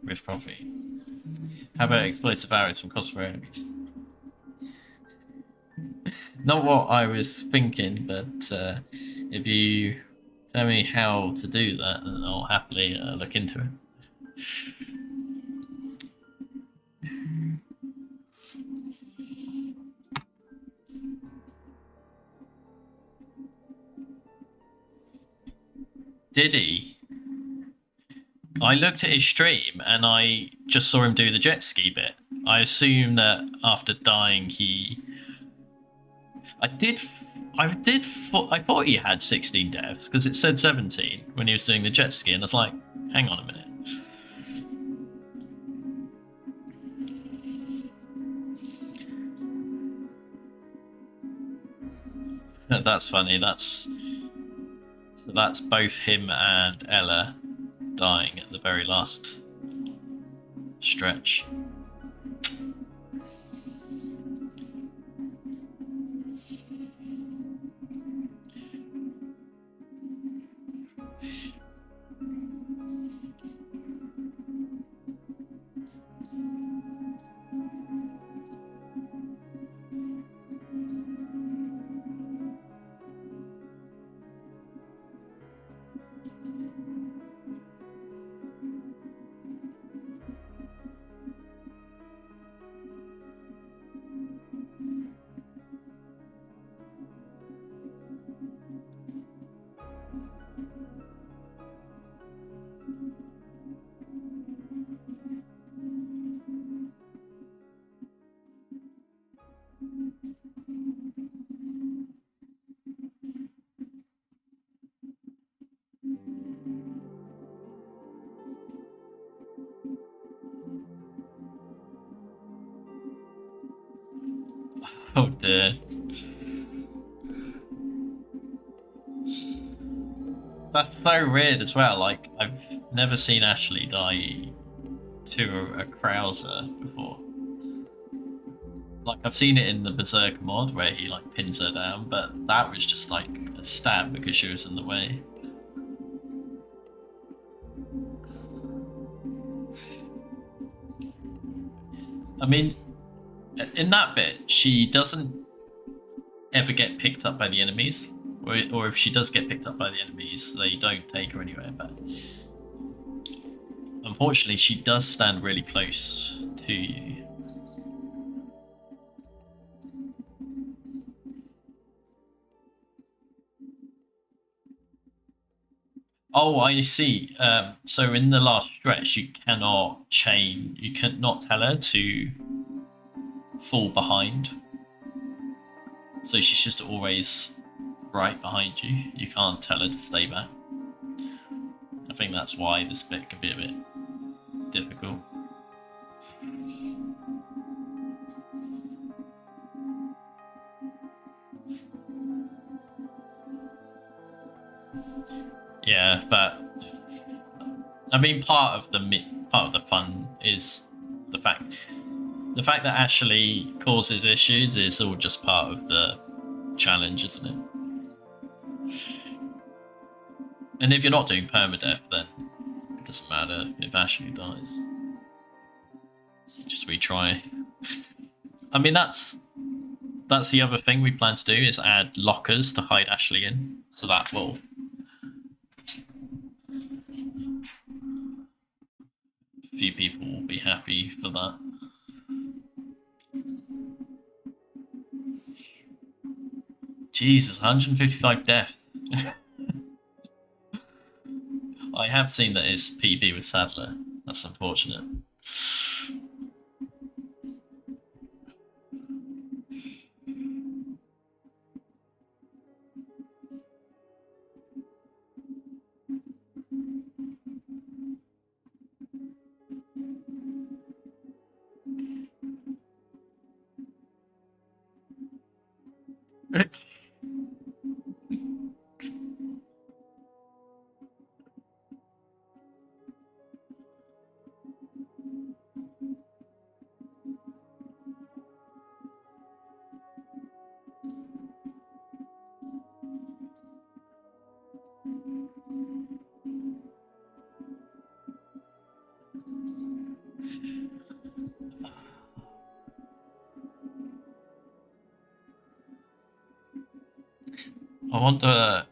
with coffee. How about explosive arrows from crossfire enemies? Not what I was thinking, but if you tell me how to do that, then I'll happily look into it. Did he? I looked at his stream and I just saw him do the jet ski bit. I assume that after dying he... I thought he had 16 deaths because it said 17 when he was doing the jet ski, and I was like, hang on a minute. That's funny. That's both him and Ella dying at the very last stretch. Oh dear. That's so weird as well. Like, I've never seen Ashley die to a Krauser before. Like, I've seen it in the Berserk mod where he like pins her down, but that was just like a stab because she was in the way. I mean, in that bit, she doesn't ever get picked up by the enemies, or if she does get picked up by the enemies, they don't take her anywhere. But unfortunately, she does stand really close to you. Oh, I see. So in the last stretch, you cannot tell her to fall behind. So she's just always right behind you. You can't tell her to stay back. I think that's why this bit can be a bit difficult. Yeah, but I mean, part of the fun is the fact that Ashley causes issues is all just part of the challenge, isn't it? And if you're not doing permadeath, then it doesn't matter if Ashley dies. Just retry. I mean, that's the other thing we plan to do is add lockers to hide Ashley in, so that will. A few people will be happy for that. Jesus, 155 deaths. I have seen that it's PB with Sadler. That's unfortunate. I wonder...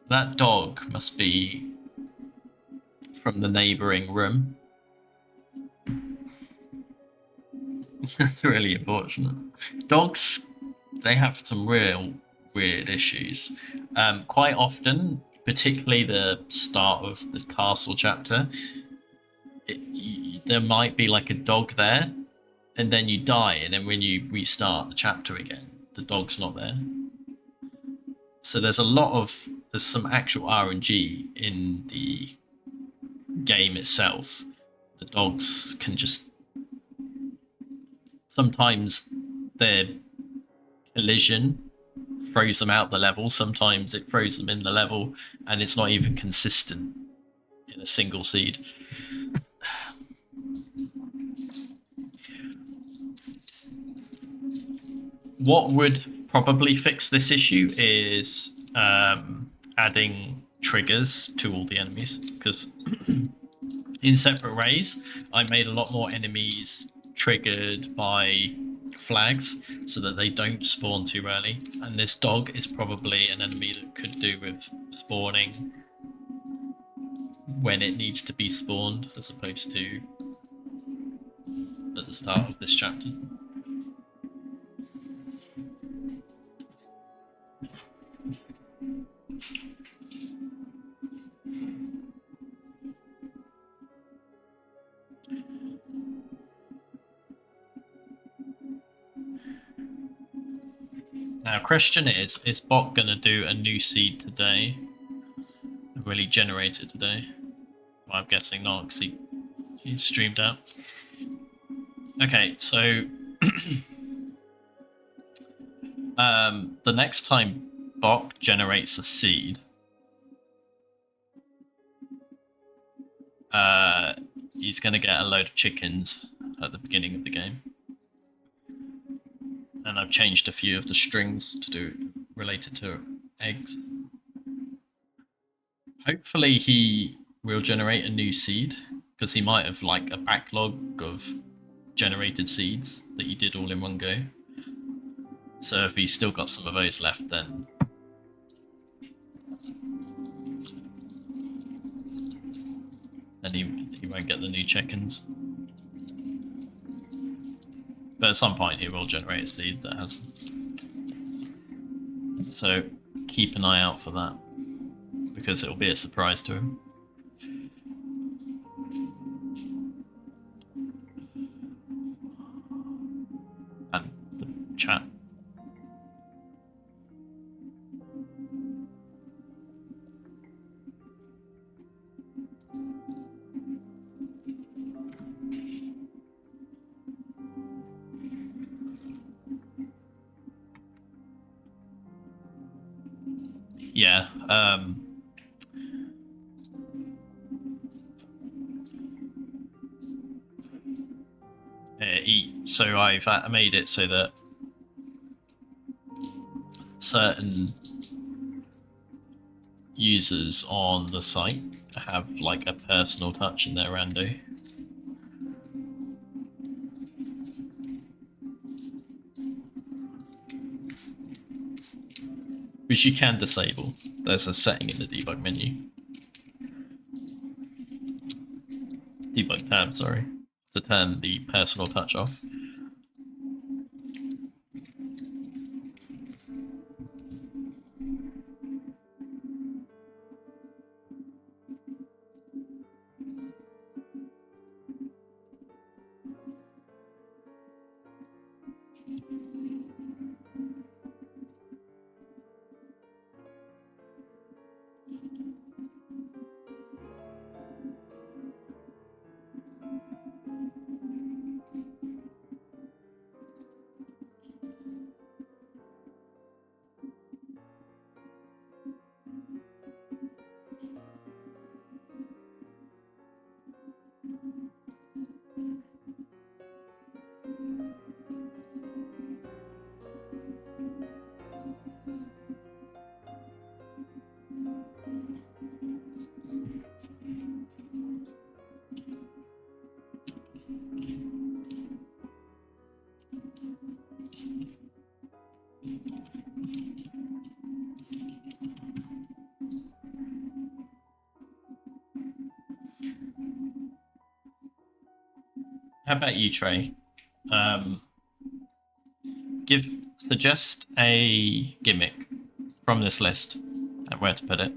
That dog must be from the neighbouring room. That's really unfortunate. Dogs, they have some real weird issues. Quite often, particularly the start of the castle chapter, there might be like a dog there, and then you die, and then when you restart the chapter again, the dog's not there. So there's some actual RNG in the game itself. The dogs can just... Sometimes their collision throws them out the level, sometimes it throws them in the level, and it's not even consistent in a single seed. What would probably fix this issue is adding triggers to all the enemies, because in separate ways I made a lot more enemies triggered by flags so that they don't spawn too early, and this dog is probably an enemy that could do with spawning when it needs to be spawned as opposed to at the start of this chapter. Now, question is Bot gonna do a new seed today? Will he generate it today? Well, I'm guessing not, because he streamed out. Okay, so the next time Bot generates a seed, he's gonna get a load of chickens at the beginning of the game. And I've changed a few of the strings to do related to eggs. Hopefully he will generate a new seed, because he might have like a backlog of generated seeds that he did all in one go. So if he's still got some of those left, then he won't get the new chickens. But at some point he will generate a seed that hasn't. So keep an eye out for that, because it'll be a surprise to him. And the chat. Yeah, so I've made it so that certain users on the site have like a personal touch in their rando. Which you can disable. There's a setting in the debug menu. Debug tab, sorry. To turn the personal touch off. How about you, Trey? Suggest a gimmick from this list and where to put it.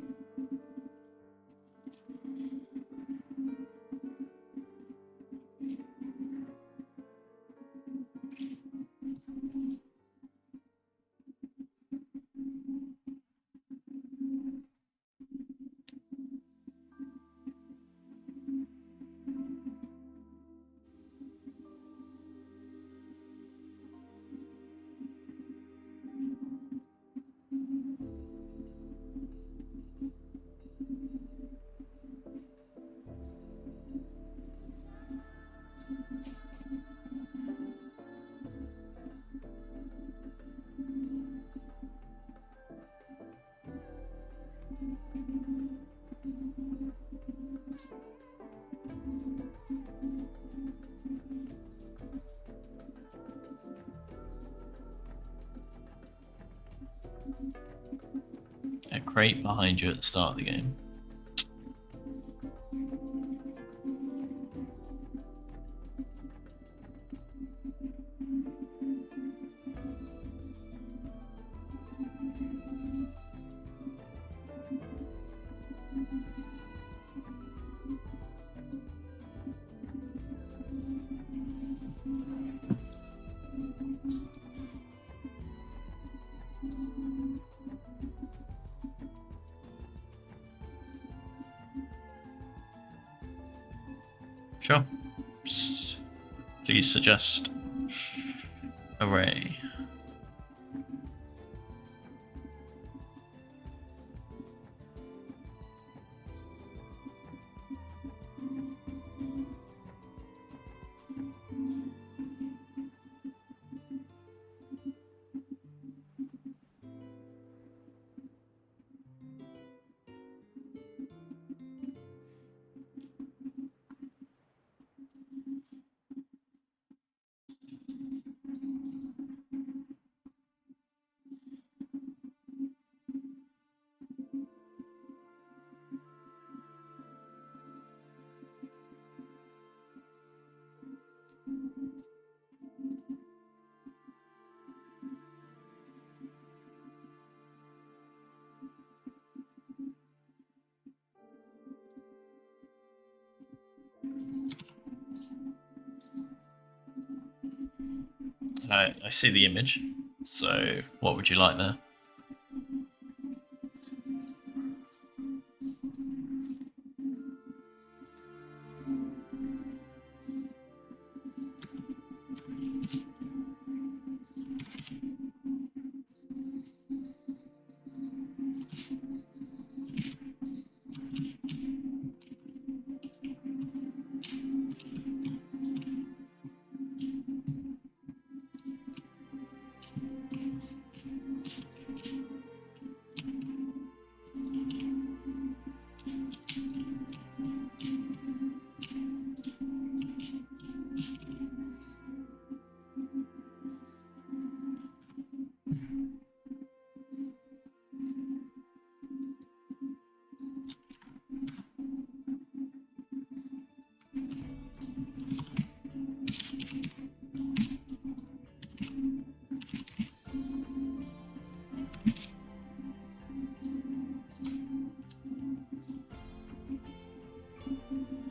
A crate behind you at the start of the game. Sure. Please suggest array. I see the image. So what would you like there?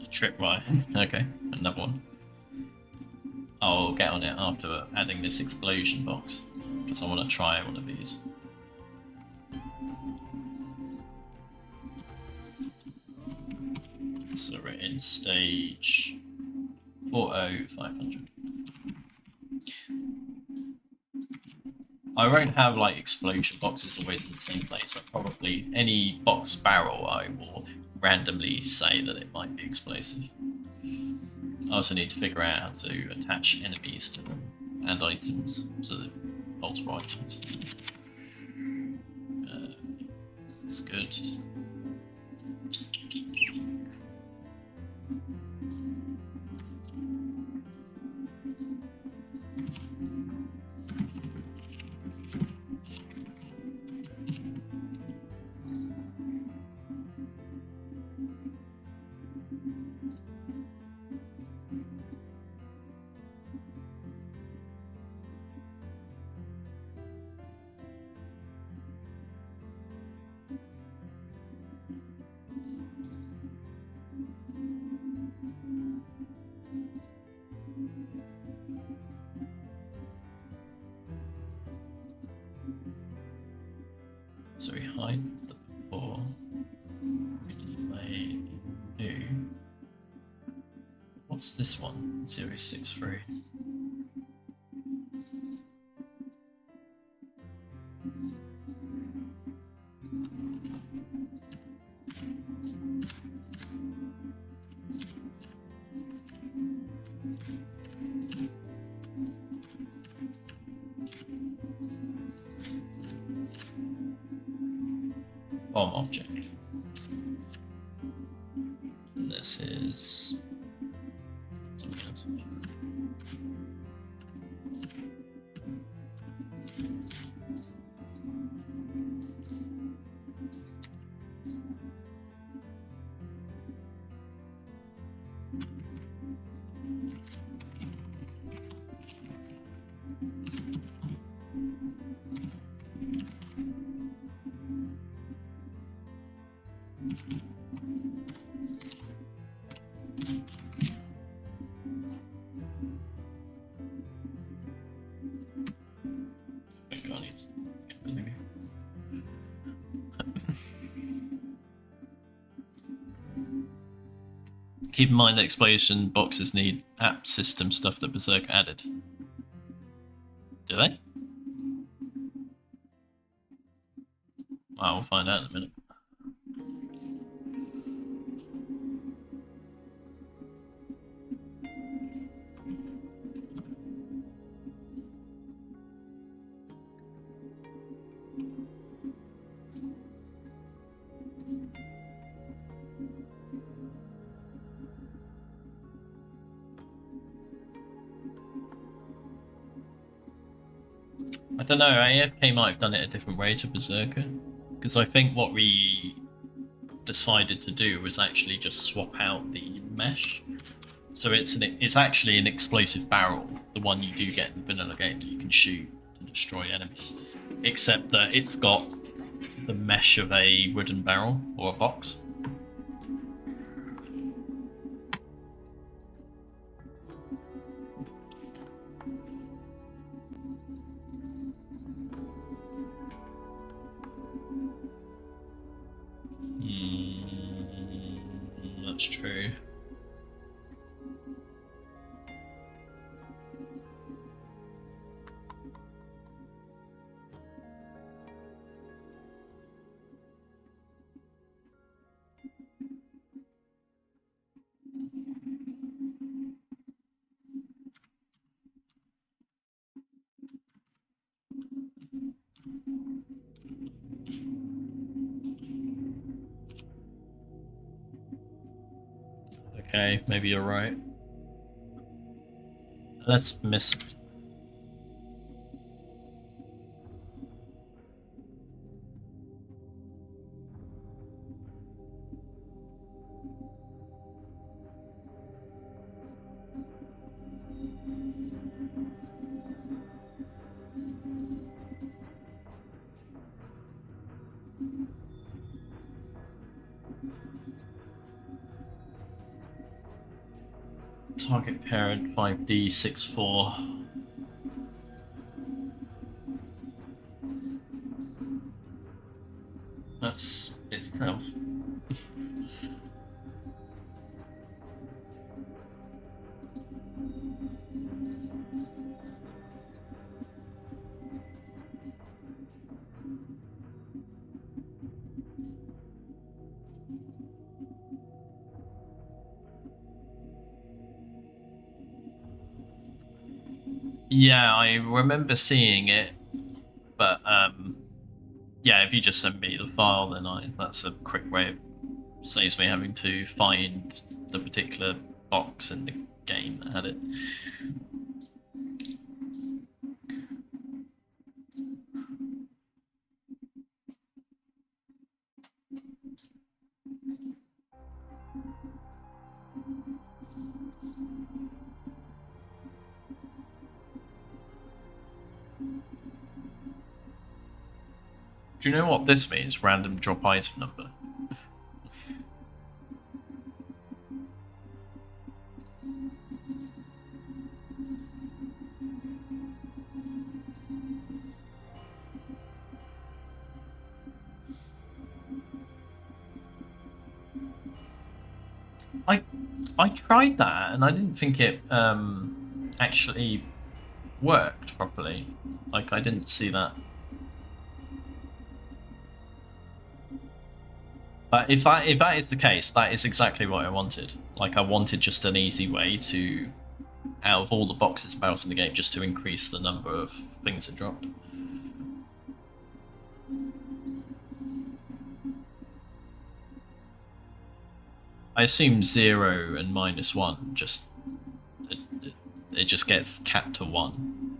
Tripwire. Okay, another one. I'll get on it after adding this explosion box, because I want to try one of these. So we're in stage 40500. I won't have like explosion boxes always in the same place. I probably, any box barrel I will randomly say that it might be explosive. I also need to figure out how to attach enemies to them and items, so the multiple items. That's good. So we hide the before. We display new. What's this one? 063. Bomb object. And this is something else. Keep in mind that explosion boxes need app system stuff that Berserk added. Do they? Well, we'll find out in a minute. I don't know, AFK might have done it a different way to Berserker, because I think what we decided to do was actually just swap out the mesh. So it's actually an explosive barrel, the one you do get in the vanilla game that you can shoot to destroy enemies, except that it's got the mesh of a wooden barrel or a box. That's true. Okay, maybe you're right. Let's miss it. Target parent 5D64. That's itself. Yeah, I remember seeing it, but yeah, if you just send me the file, then that's a quick way of saves me having to find the particular box in the game that had it. Do you know what this means? Random drop item number. I tried that and I didn't think it actually worked properly. Like, I didn't see that. But if that is the case, that is exactly what I wanted. Like, I wanted just an easy way to, out of all the boxes spells in the game, just to increase the number of things that dropped. I assume 0 and -1 just it just gets capped to 1.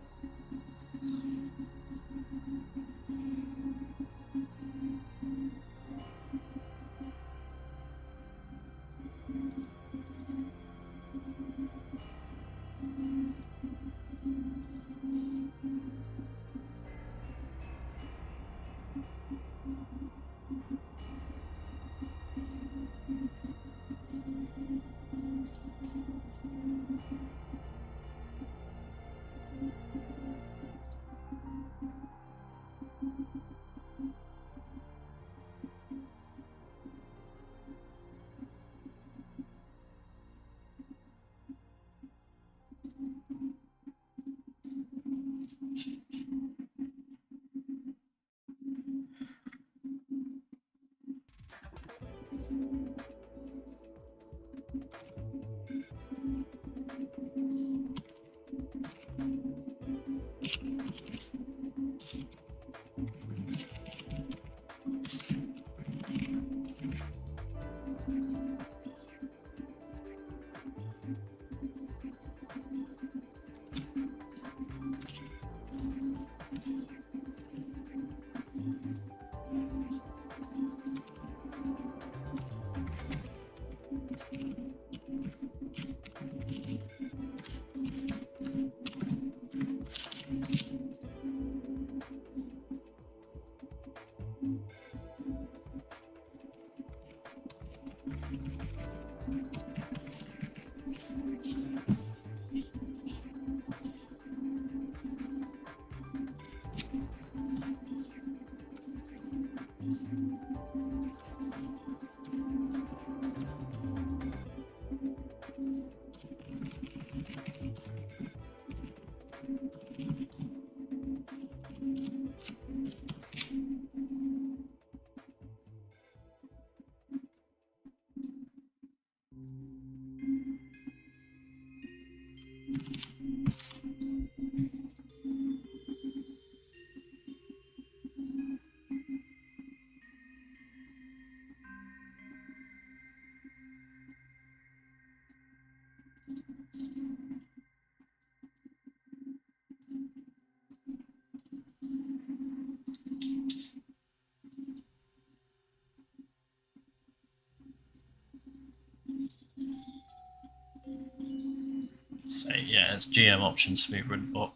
So yeah, it's GM option smooth red box.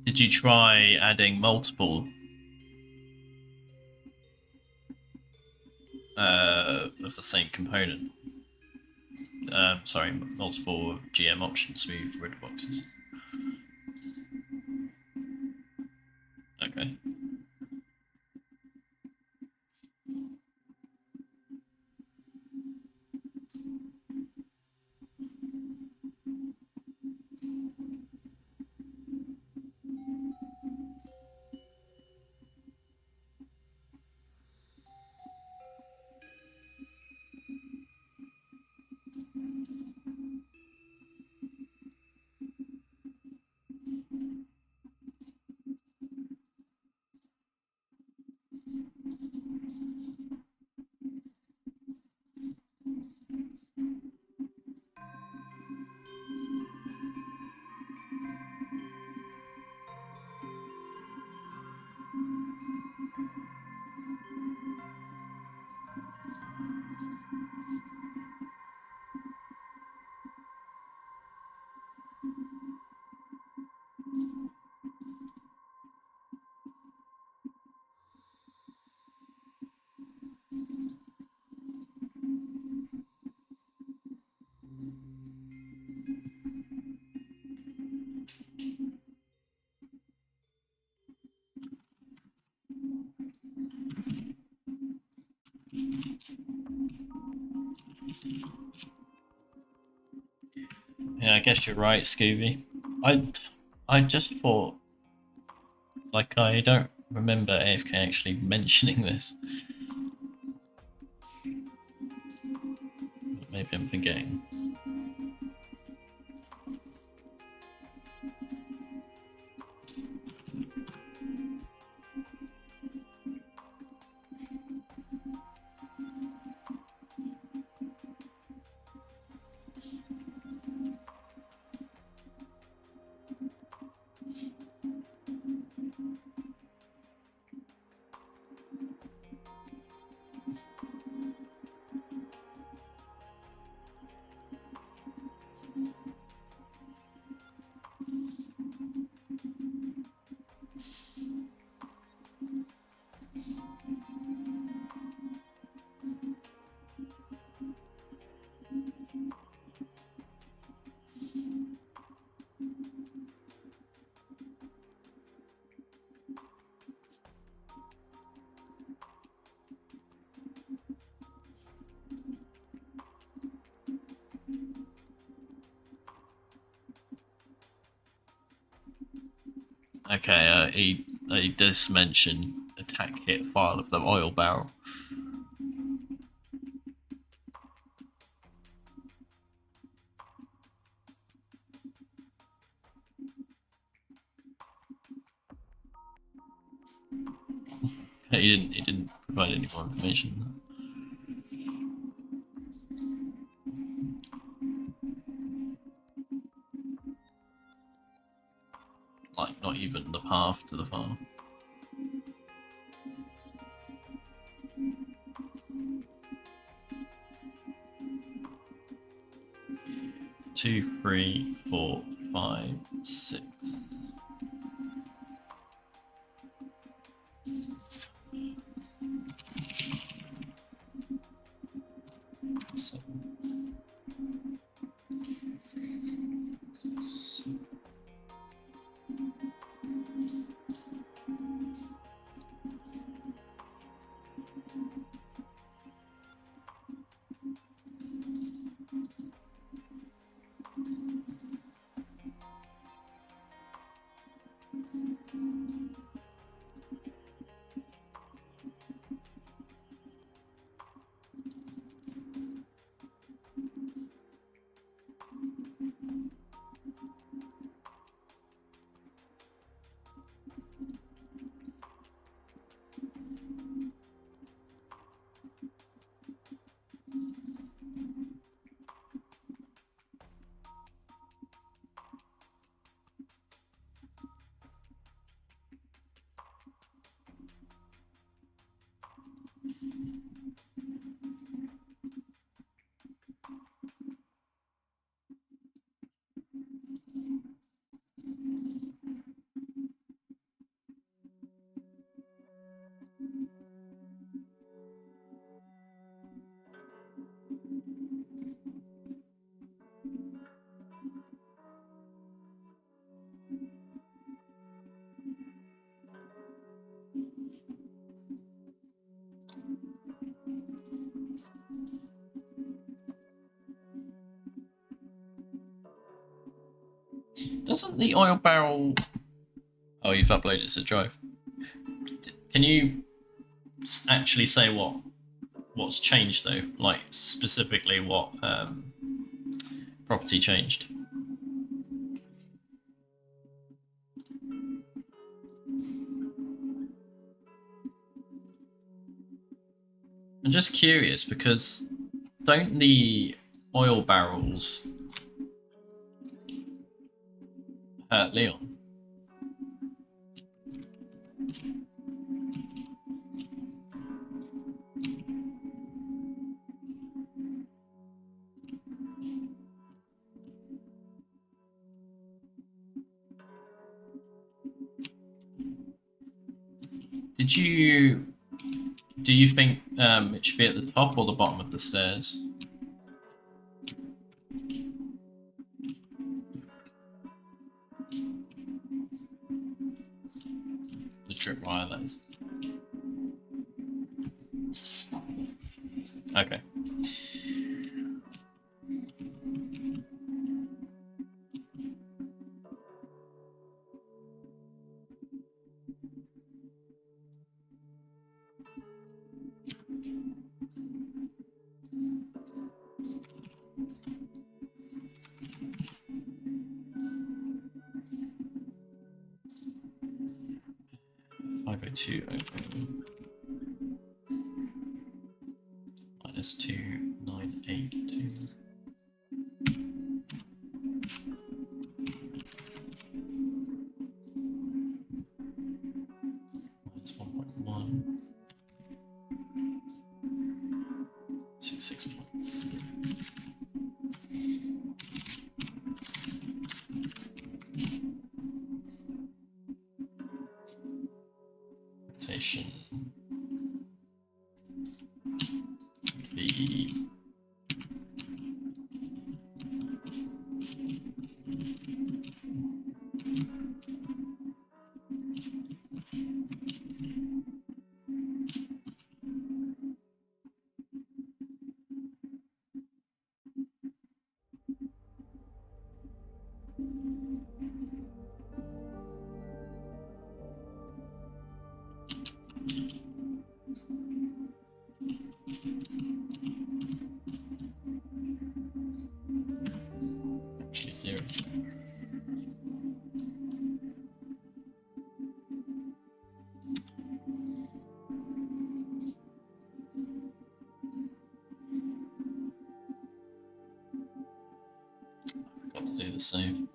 Did you try adding multiple of the same component? Sorry, multiple GM option smooth red boxes. Okay. guess you're right, Scooby. I just thought, like, I don't remember AFK actually mentioning this. Maybe I'm forgetting. Okay, he does mention attack hit file of the oil barrel. He didn't provide any more information. Like, not even the path to the farm. Two, 3, 4, 5, 6. Doesn't the oil barrel... Oh, you've uploaded it to Drive. Can you actually say what's changed though? Like specifically what property changed? I'm just curious because don't the oil barrels hurt Leon? Do you think it should be at the top or the bottom of the stairs? The tripwire, that is. Okay. 020 minus 2982. Minus 1.1. 66.3. Rotation would be actually 0. Got to do the save.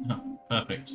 Oh, perfect.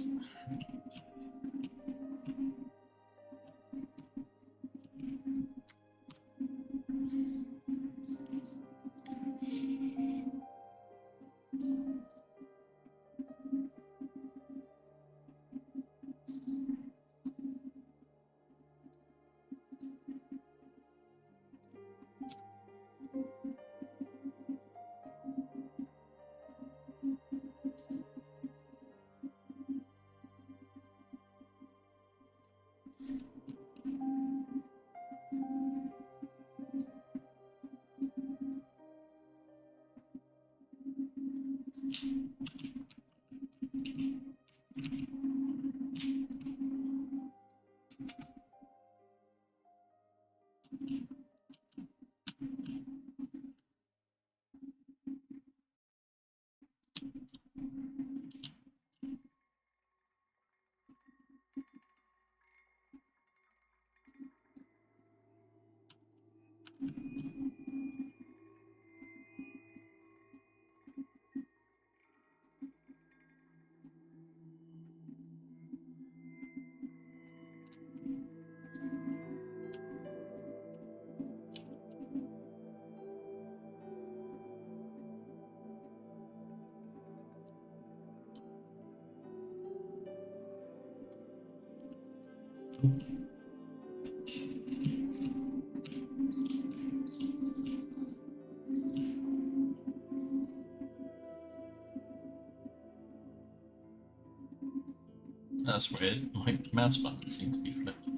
That's weird. My mouse buttons seem to be flipped.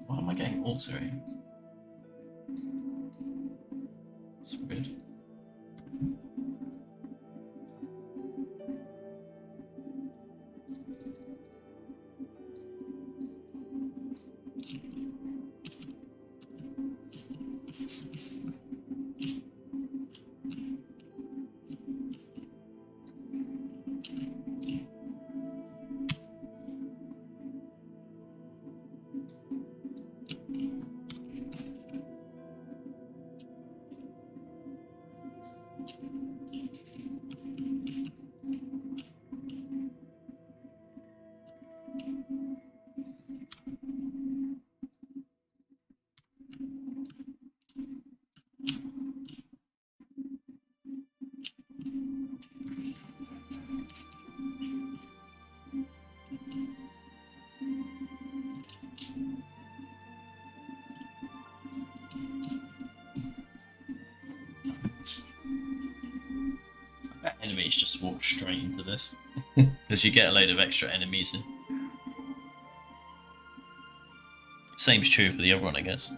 Why am I getting auto aim? That's weird. enemies just walk straight into this. Because you get a load of extra enemies in. Same's true for the other one, I guess.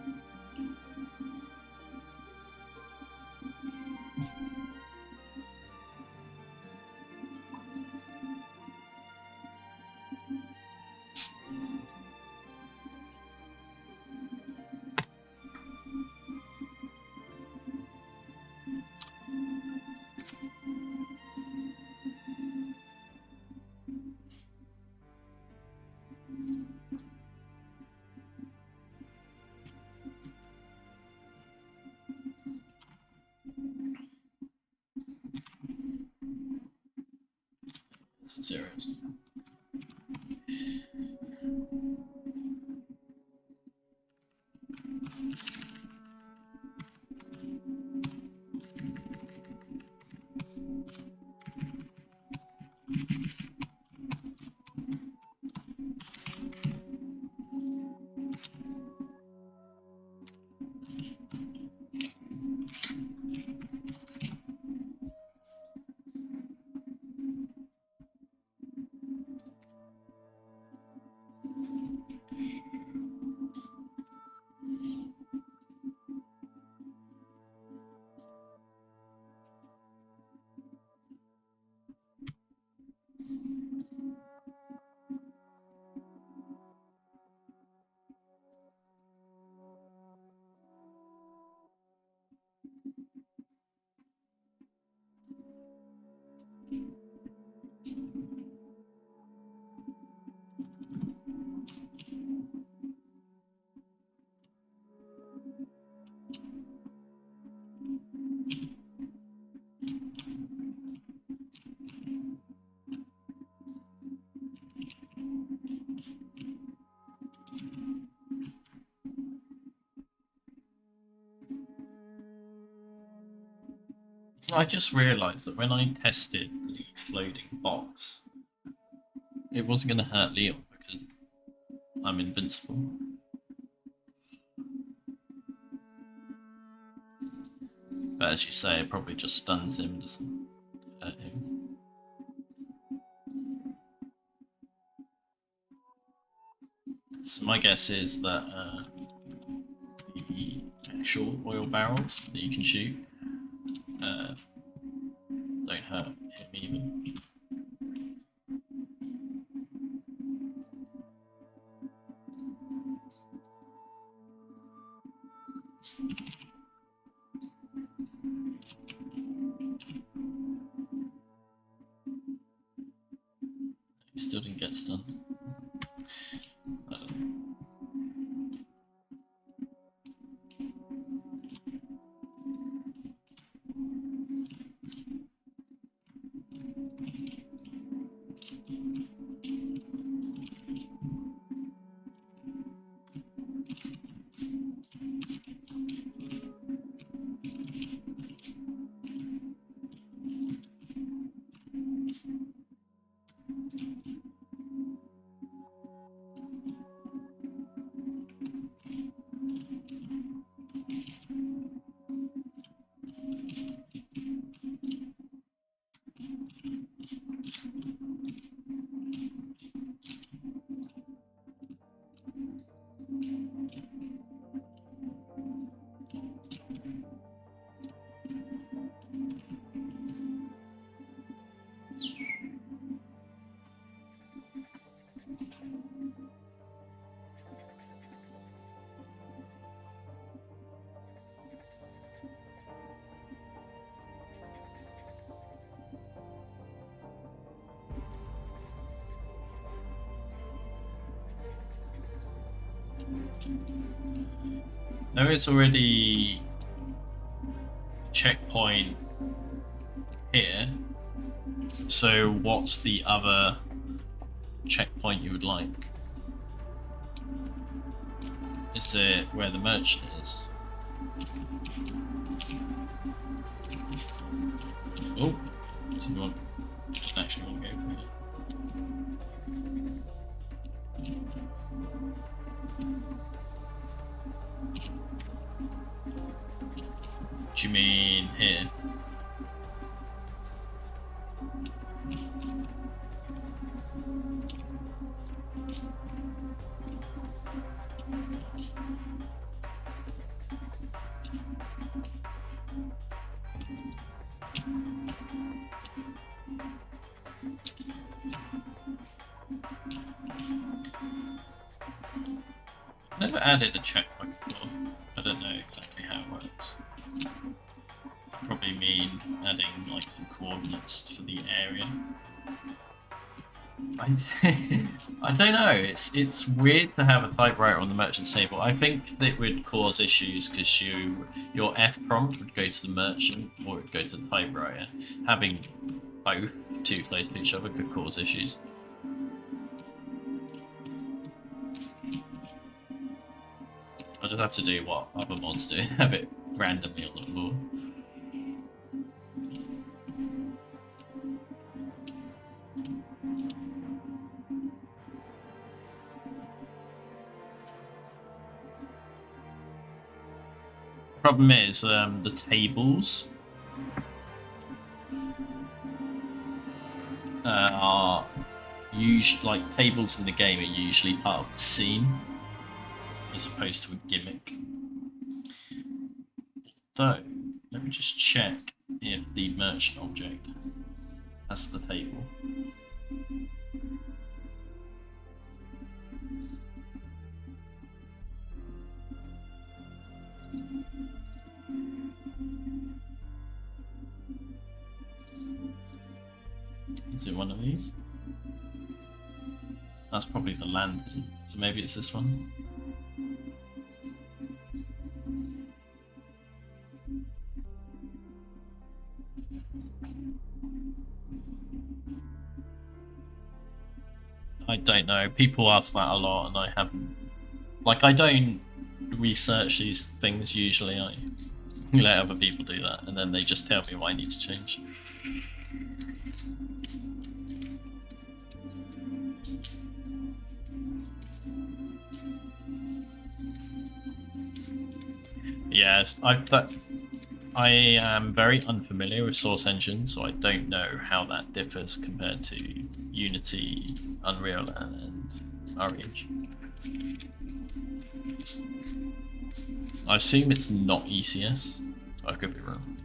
Zeros. I just realised that when I tested the exploding box, it wasn't going to hurt Leon because I'm invincible. But as you say, it probably just stuns him, doesn't hurt him. So my guess is that the actual oil barrels that you can shoot don't hurt him even. He still didn't get stunned. I don't know. There is already a checkpoint here, so what's the other checkpoint you would like? Is it where the merchant is? Oh, so you want, just actually want to go for it. Do you mean here? Never added a checkpoint before. I don't know exactly how it works. Probably mean adding like some coordinates for the area. I don't know. It's weird to have a typewriter on the merchant table. I think that would cause issues because your F prompt would go to the merchant or it would go to the typewriter. Having both too close to each other could cause issues. I'll just have to do what other mods do and have it randomly on the floor. Problem is, the tables are usually, like, tables in the game are usually part of the scene as opposed to a gimmick. So, let me just check if the merchant object has the table. Is it one of these? That's probably the lantern, so maybe it's this one. I don't know. People ask that a lot, and I haven't. Like, I don't research these things usually. I let other people do that, and then they just tell me what I need to change. Yes, I am very unfamiliar with Source Engine, so I don't know how that differs compared to Unity, Unreal, and Orange. I assume it's not ECS, but I could be wrong.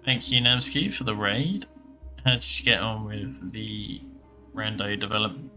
Thank you, Namsky, for the raid. How did you get on with the rando development?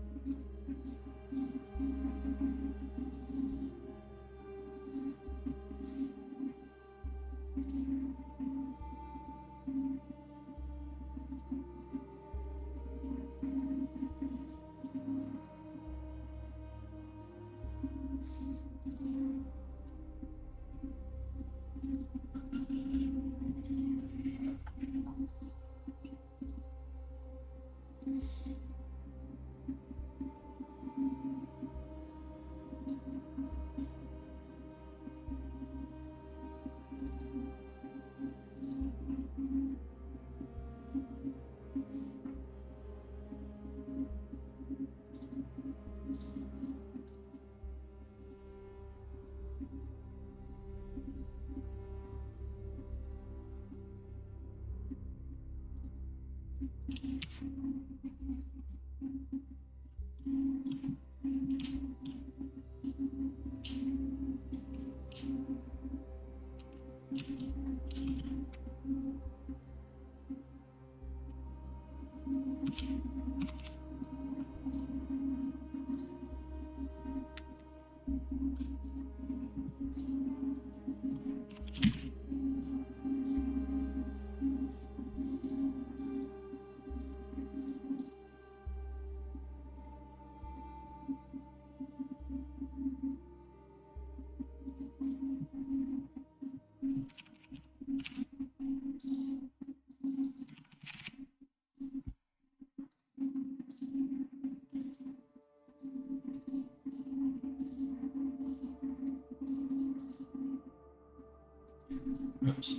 Oops.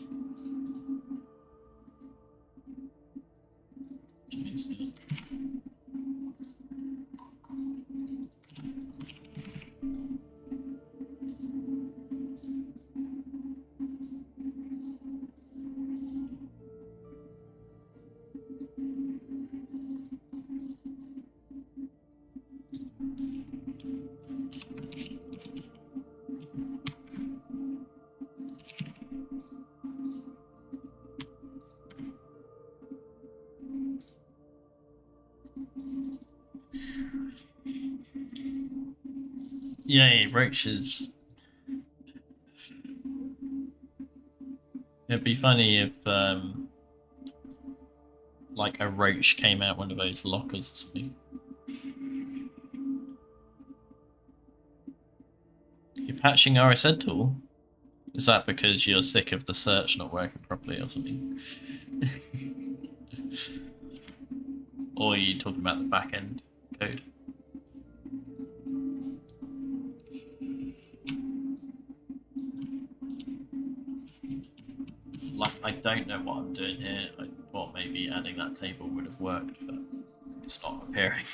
Change that. Yay, roaches. It'd be funny if, like a roach came out one of those lockers or something. You're patching RSN tool? Is that because you're sick of the search not working properly or something? Or are you talking about the back end code? Like, I don't know what I'm doing here. I thought maybe adding that table would have worked, but it's not appearing.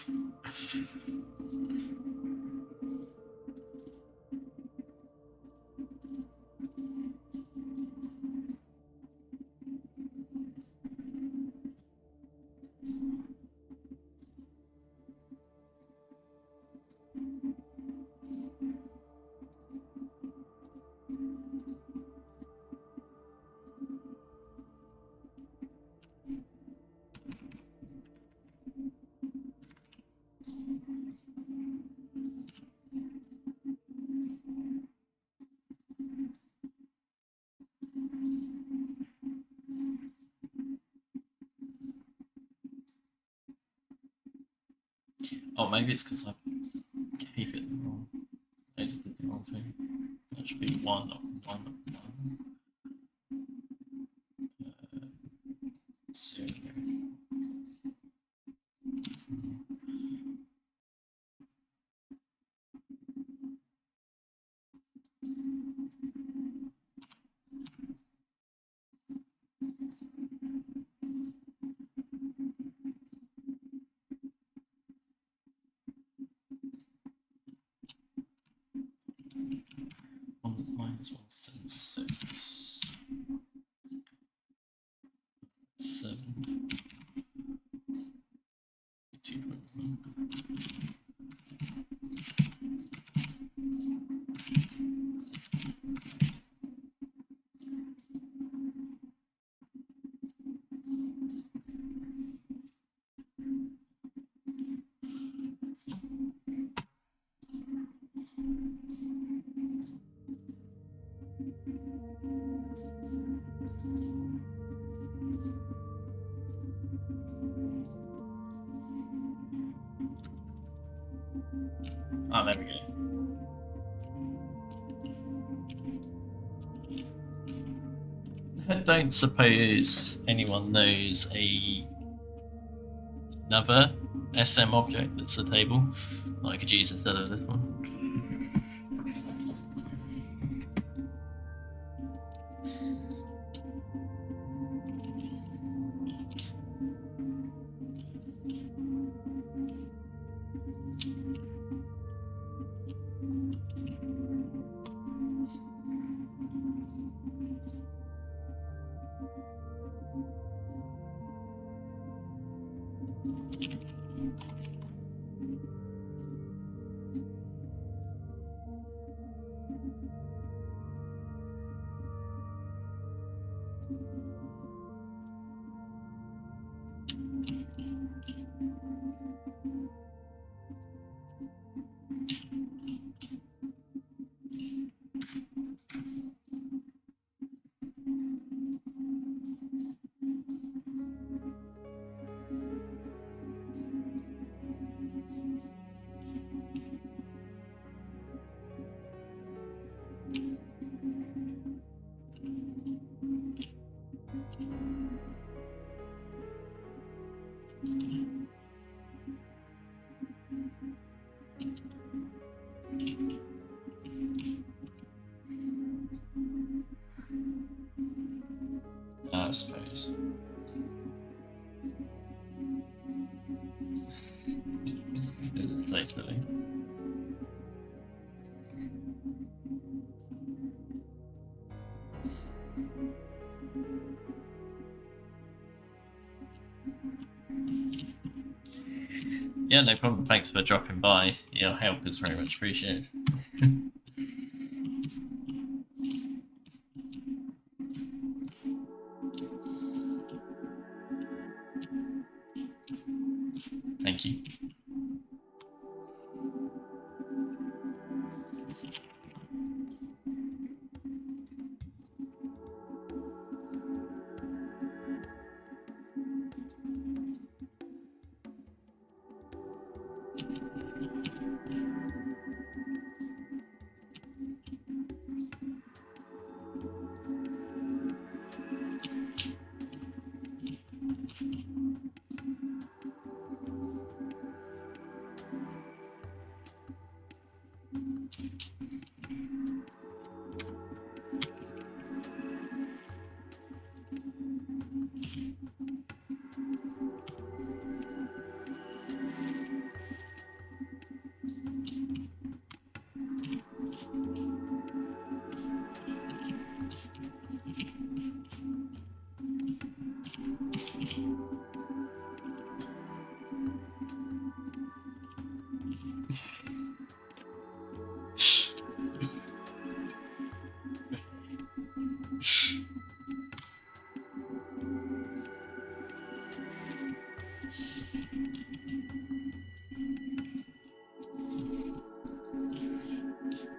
Oh, maybe it's because I gave it the wrong, edited the wrong thing. That should be one, not one. 0. -176 7 2.1. Oh, there we go. I don't suppose anyone knows another SM object that's a table that I could use instead of this one. Yeah, no problem. Thanks for dropping by. Your help is very much appreciated. Thank you.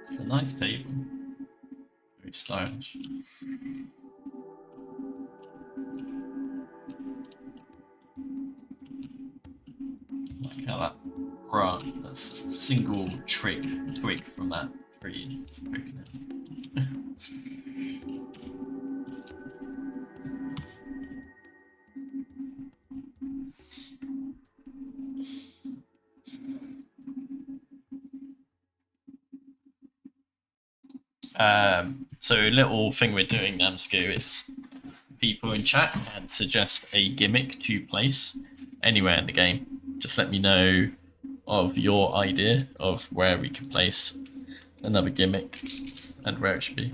It's a nice table. Very stylish. Like how that branch, that's a single twig from that tree is poking it. So a little thing we're doing, Namsku, is people in chat can suggest a gimmick to place anywhere in the game. Just let me know of your idea of where we can place another gimmick and where it should be.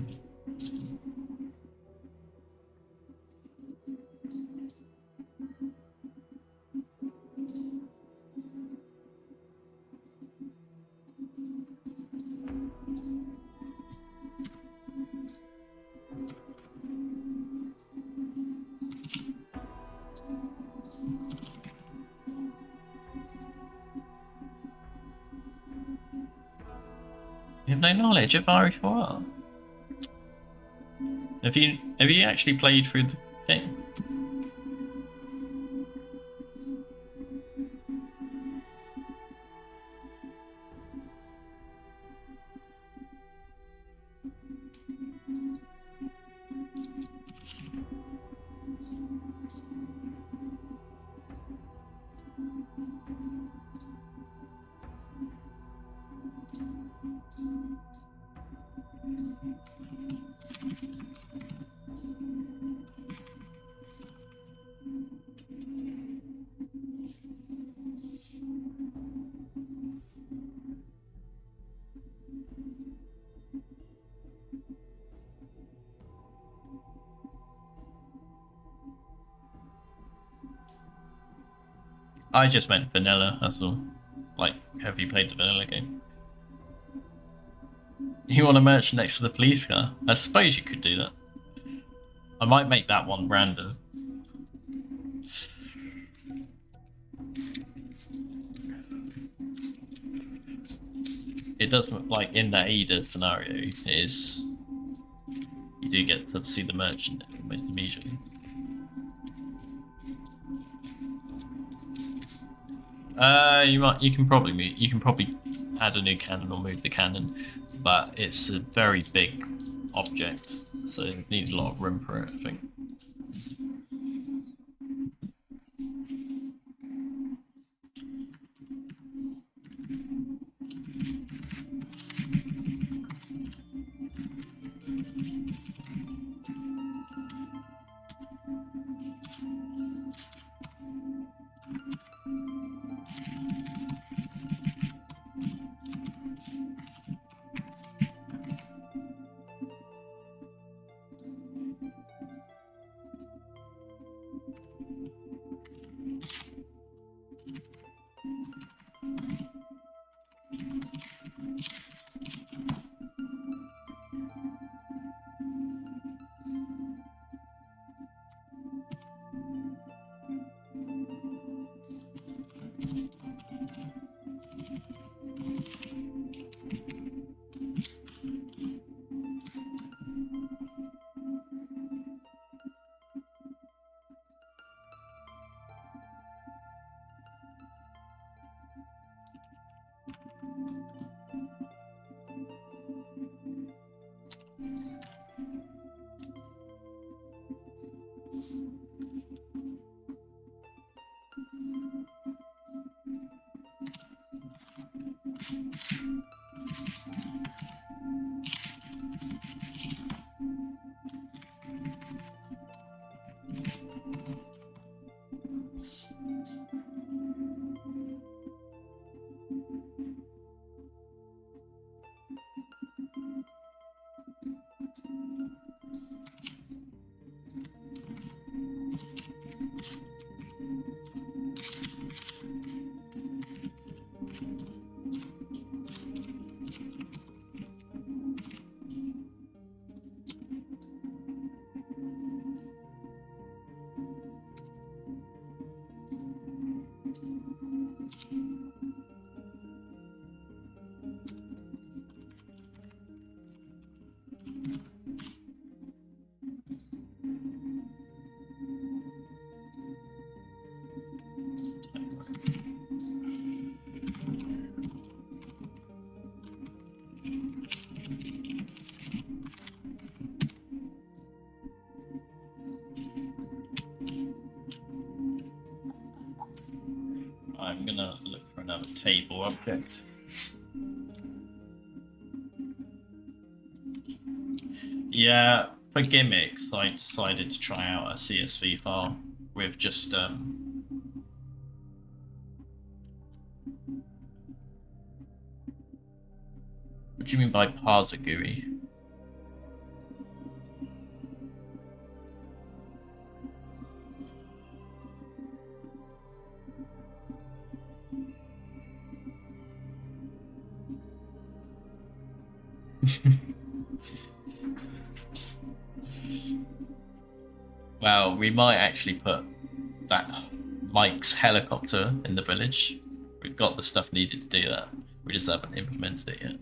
You have no knowledge of re4rr. Have you actually played through the game? I just meant vanilla, that's all. Like, have you played the vanilla game? You want a merch next to the police car? I suppose you could do that. I might make that one random. It does look like in the Ada scenario, you do get to see the merchant almost immediately. You can probably add a new cannon or move the cannon, but it's a very big object, so you need a lot of room for it, I think. a table object. Yeah, for gimmicks, I decided to try out a CSV file with just what do you mean by parser GUI? Well, we might actually put that Mike's helicopter in the village. We've got the stuff needed to do that. We just haven't implemented it yet.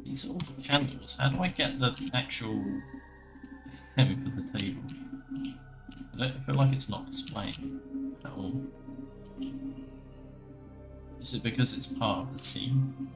These are all candles. How do I get the actual thing for the table? I feel like it's not displaying at all. Is it because it's part of the scene?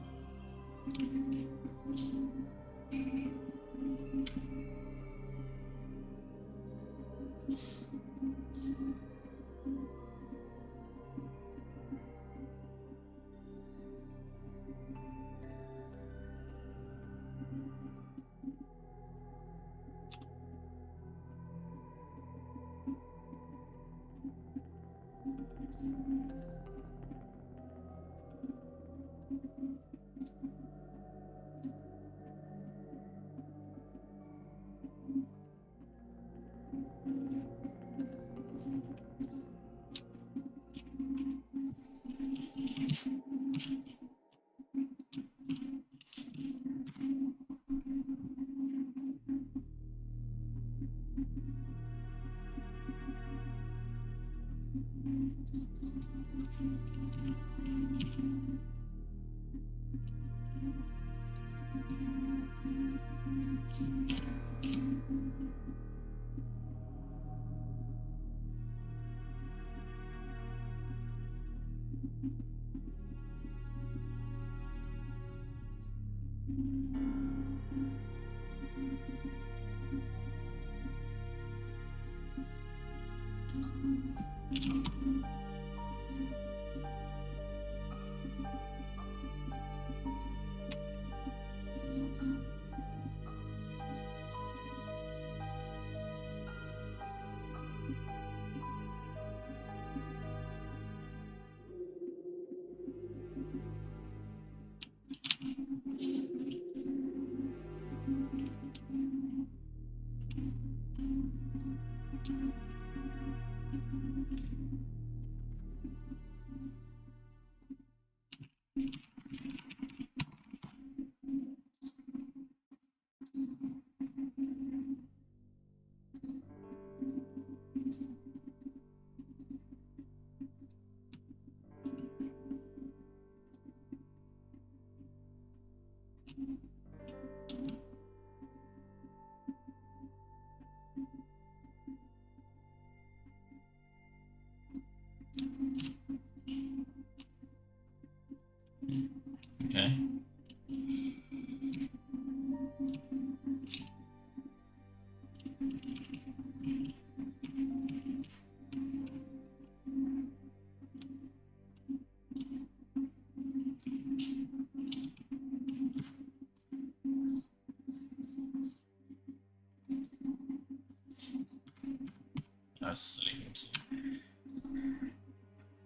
That's silly.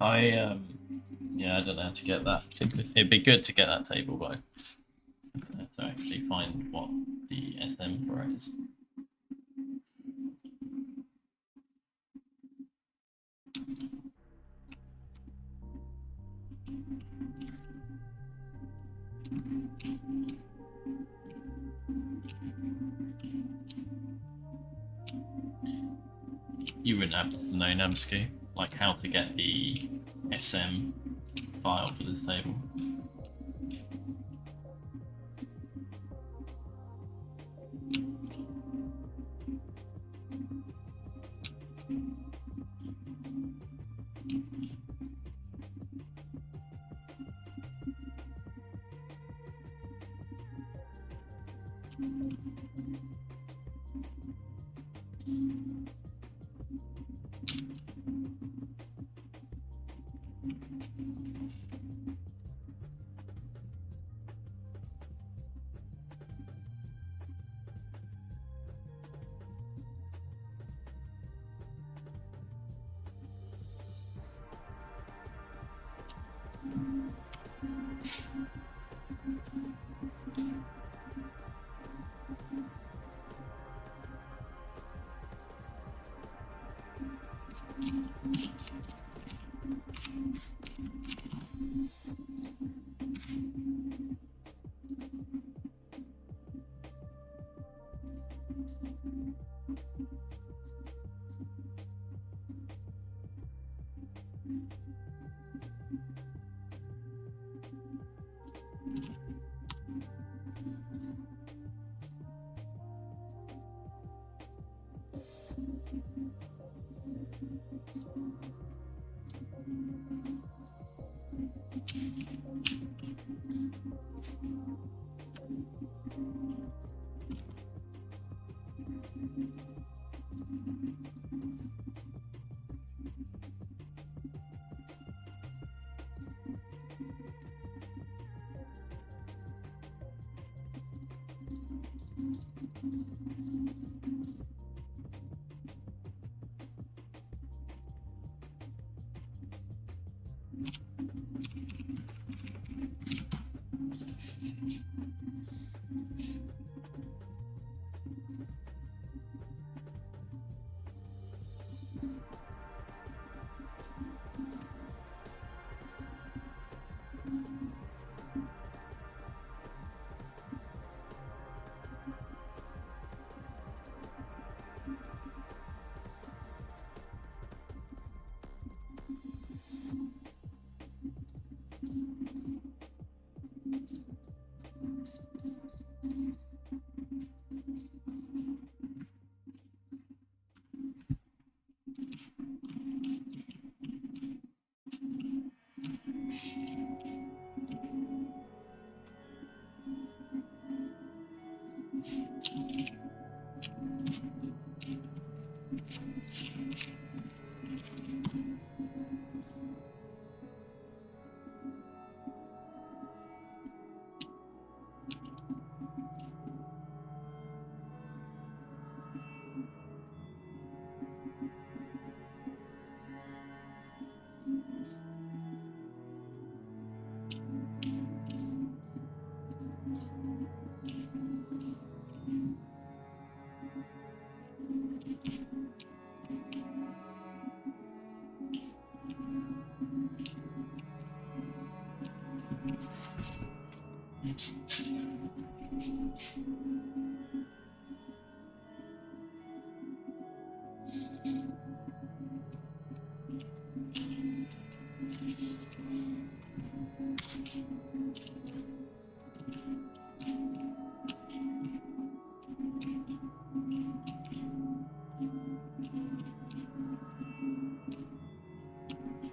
Yeah, I don't know how to get that particularly. It'd be good to get that table, but I have to actually find what the SM for it is. You wouldn't have to know, Namsky, like how to get the SM file for this table.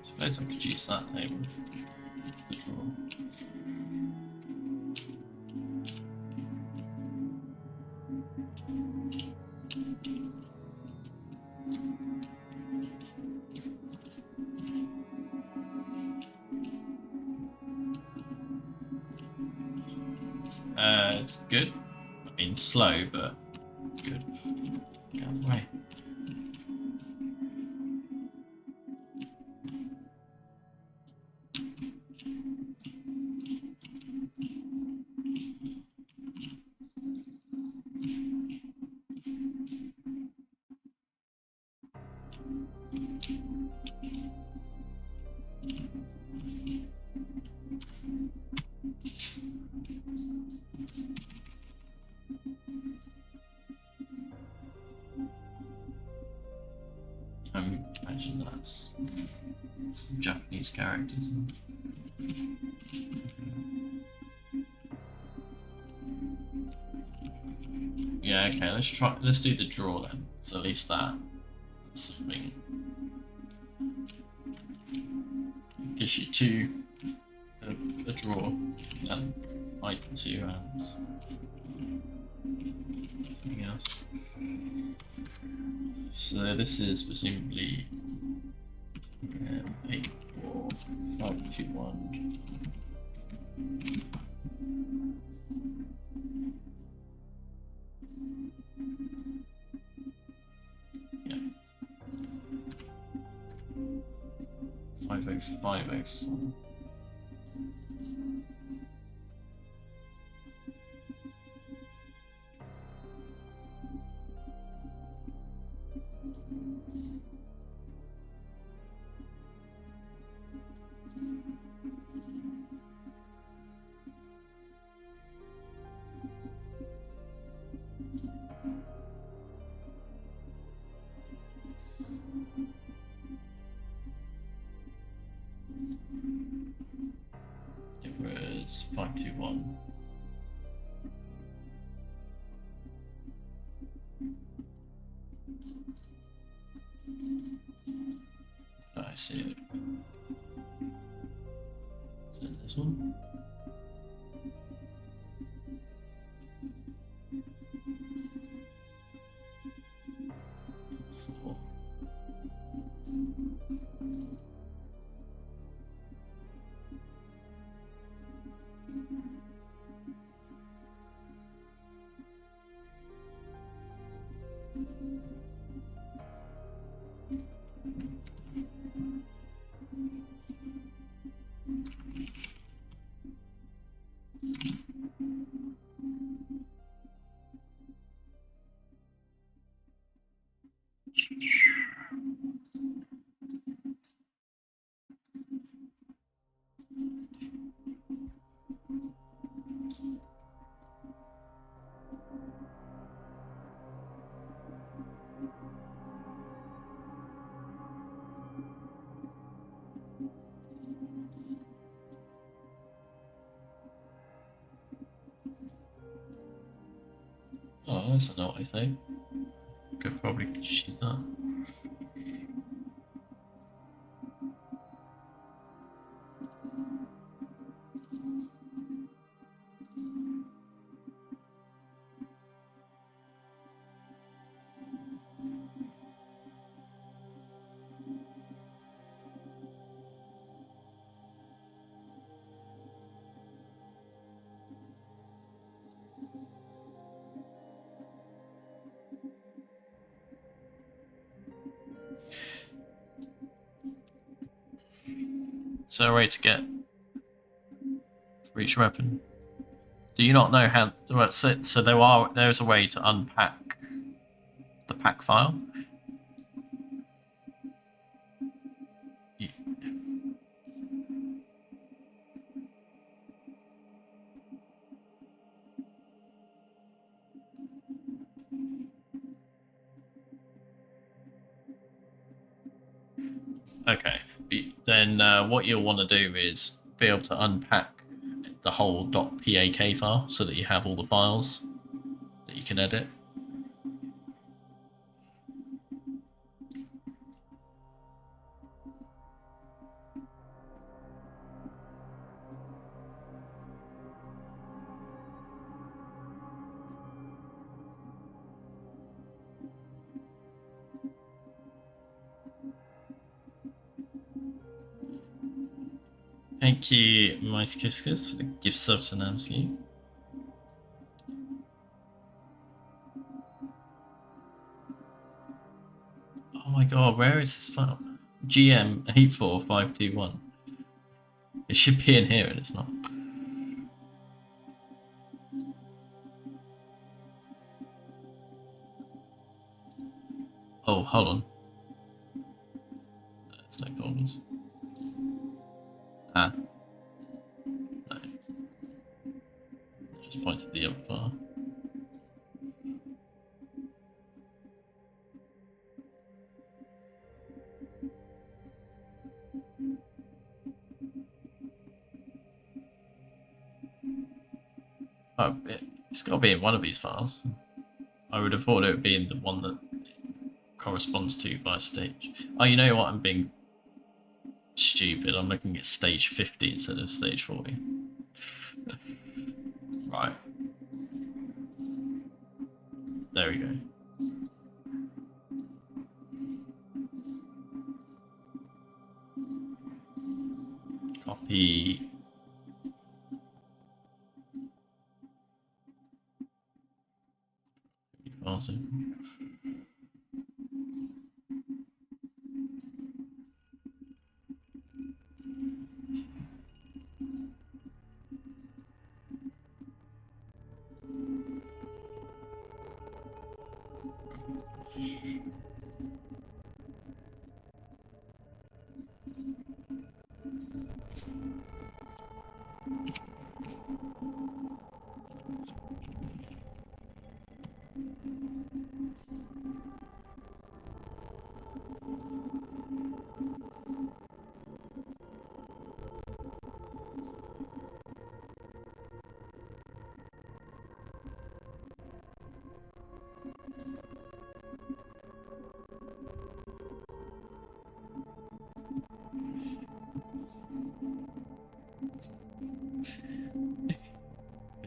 Suppose I could use that table to draw. It's good. I mean, slow, but good. Get out of the way. Imagine that's some Japanese characters. Yeah, okay, let's do the draw then. So at least that's something. Gives you two a draw and fight 2 and nothing else. So this is presumably 8, 4, 5, 2, 1. Yeah. 50504. It was 521. Oh, I see it. Is it this one? Four. Oh, that's not what I say. Could probably choose that. Is there a way to get for each weapon? Do you not know how? Well, so there's a way to unpack the pack file. Okay, then what you'll want to do is be able to unpack the whole .pak file so that you have all the files that you can edit. Thank you, Mighty Kiskus, for the gift sub to Namsky. my god, where is this file? GM 84521. It should be in here and it's not. Oh, hold on. It's no folders. Ah. No. It just points to the other file. Oh, it's got to be in one of these files. I would have thought it would be in the one that corresponds to via stage. Oh, you know what? I'm being stupid. I'm looking at stage 50 instead of stage 40. Right. There we go. Copy. Files in.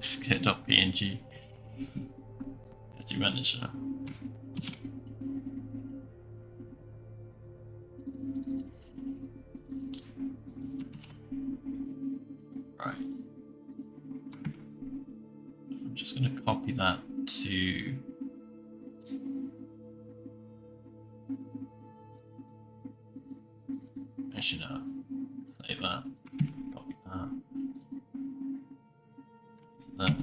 Skit.png. How do you manage that? Right. I'm just going to copy that to... Actually, no. Save that. Copy that. That.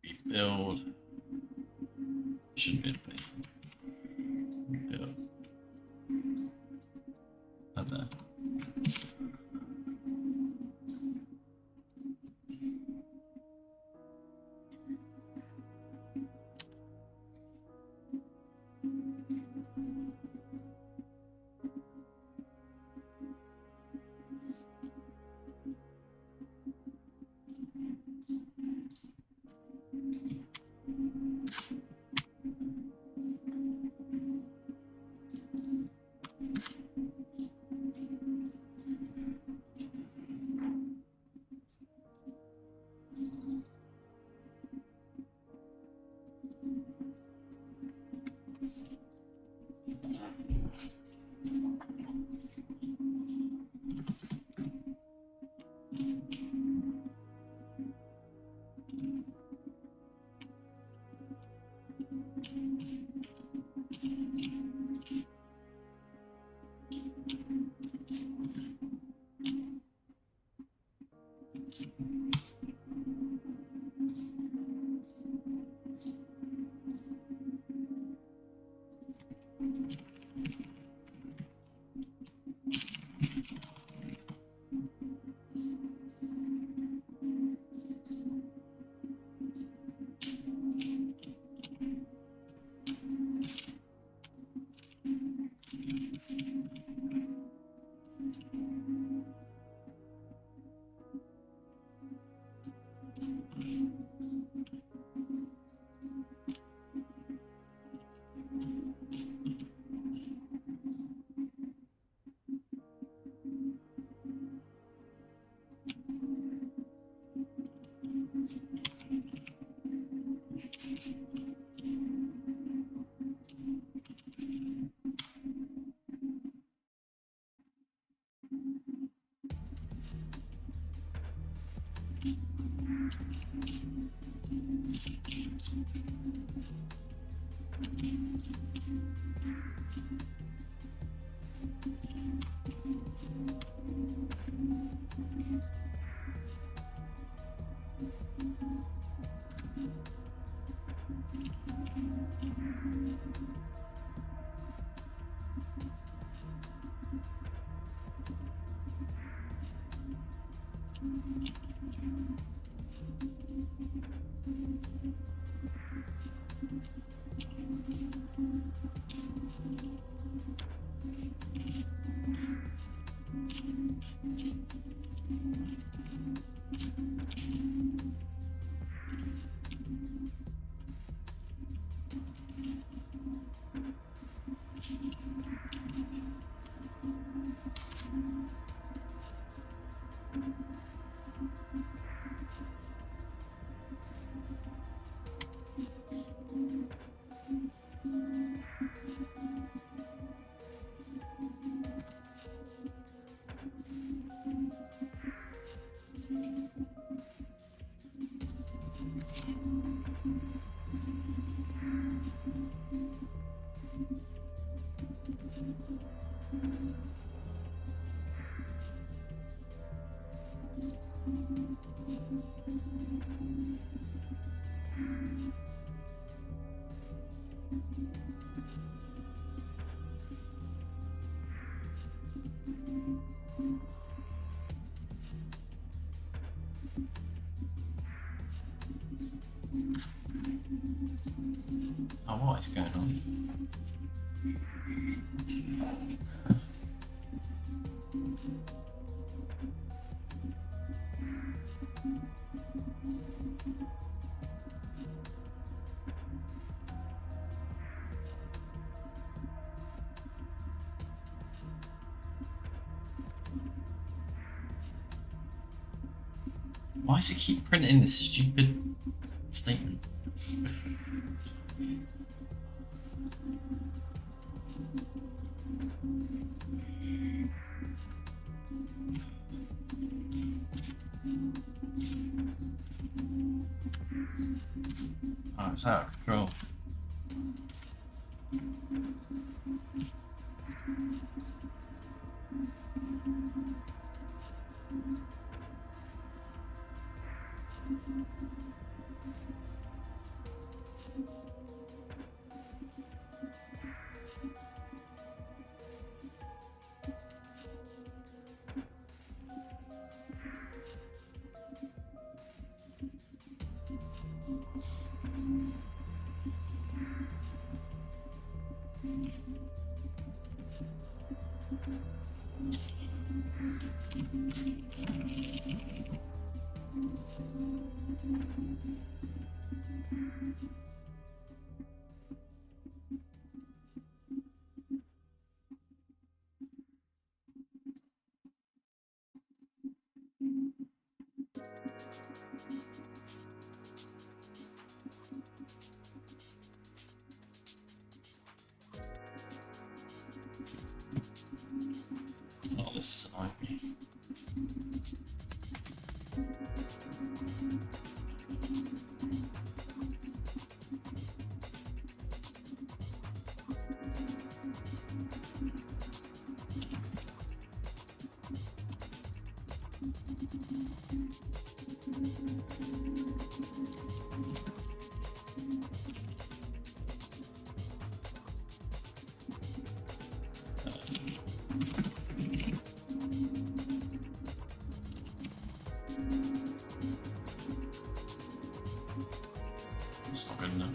Rebuild. Should be a thing. Rebuild. And there. Oh, what is going on? Why does it keep printing this stupid statement? Oh, it's out of control. Oh, this is annoying me. It's not good enough.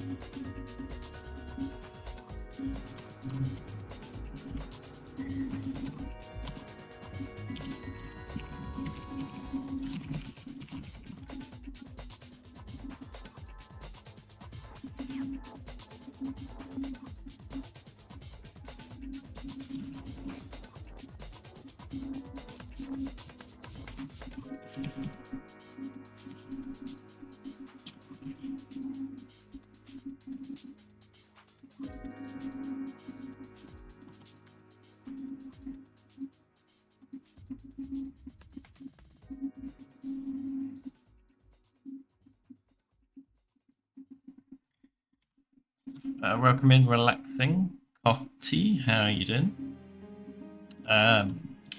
welcome in, relaxing. Cotty, how are you doing?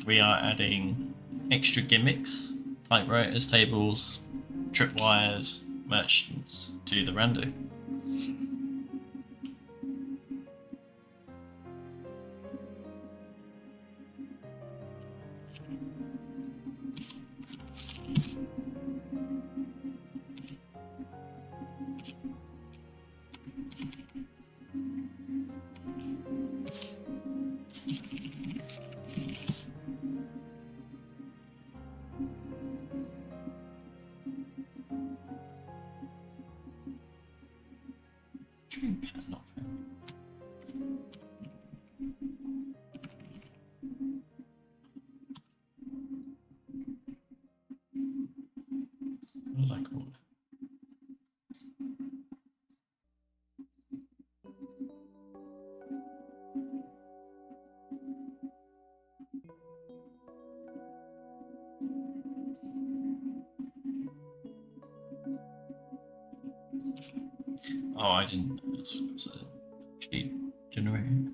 We are adding extra gimmicks, typewriters, tables, tripwires, merchants to the rando. Not found. What did I call it? Oh, I didn't. That's a cheat generator.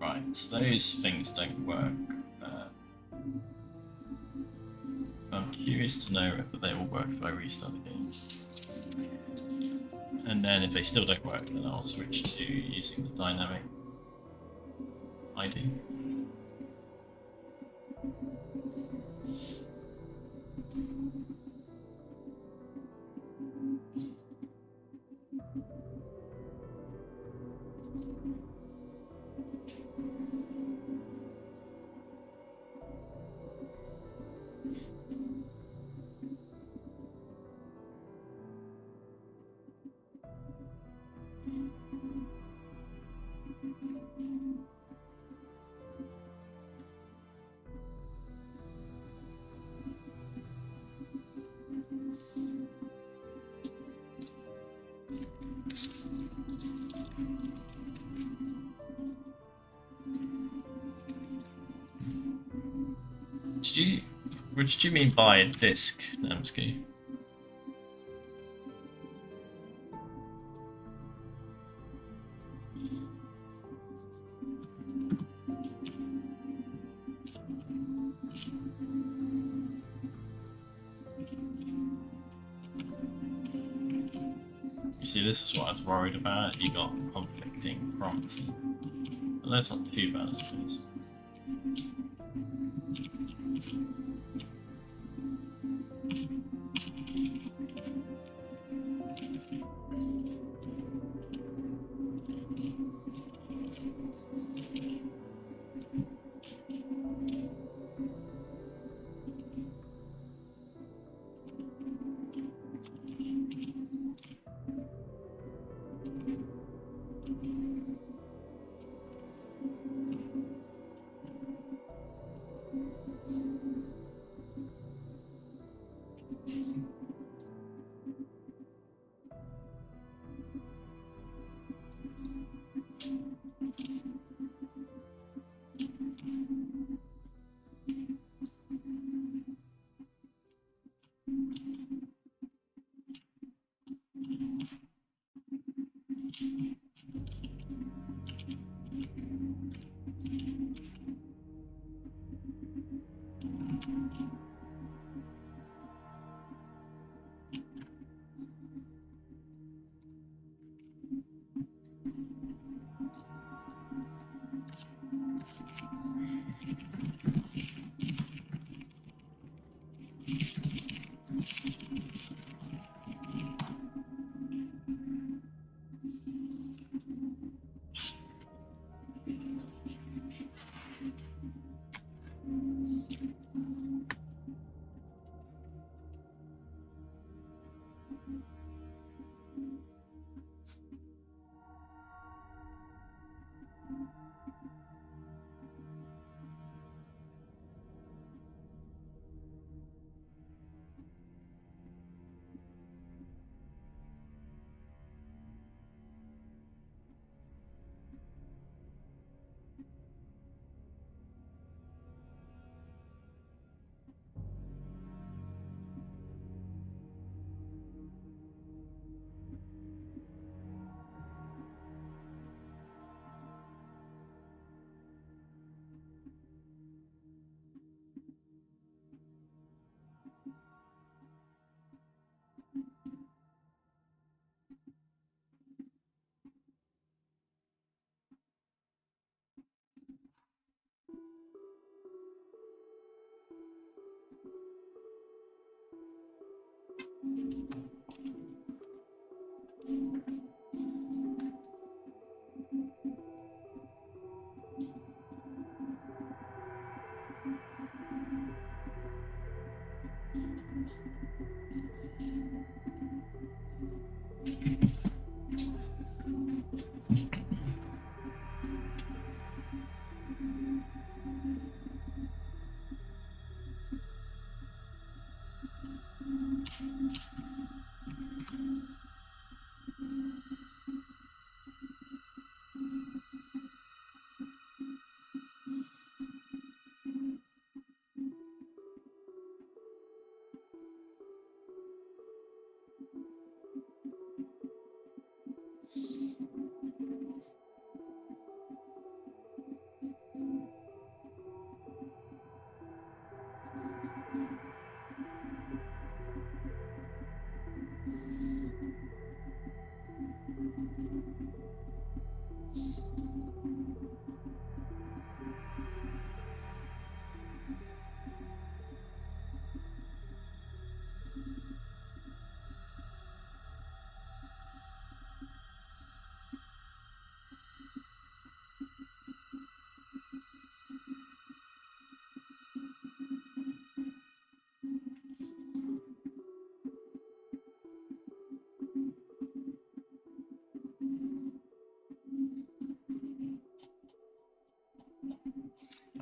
Right, so those things don't work. I'm curious to know if they will work if I restart the game. And then if they still don't work, then I'll switch to using the dynamic ID. What did you mean by disk, Namsky? You see, this is what I was worried about. You got conflicting prompts. Well, that's not too bad, I suppose.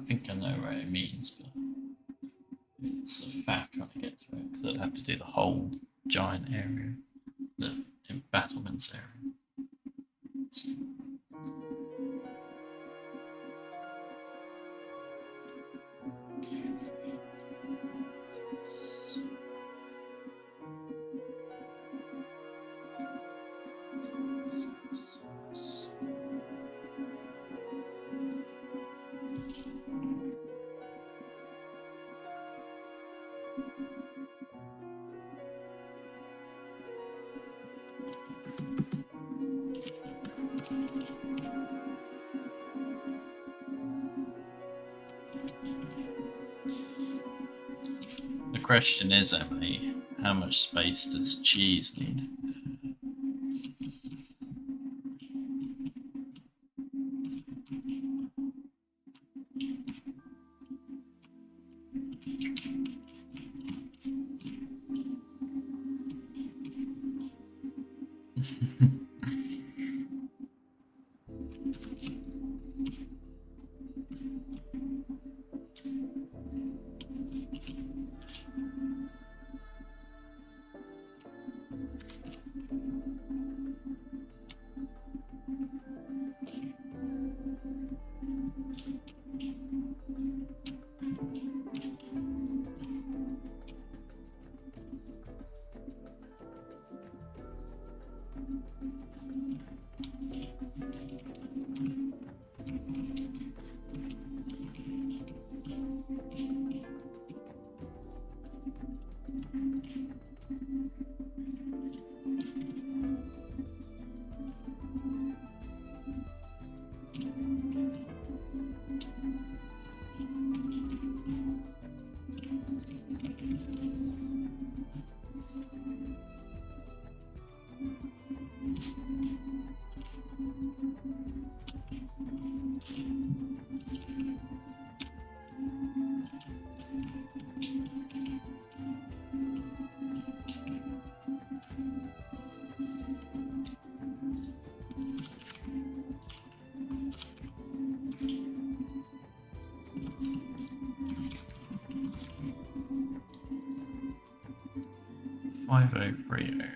think I know what it means, but it's a faff trying to get through it because I'd have to do the whole giant area, the embattlements area. The question is, Emily, how much space does cheese need? $5030.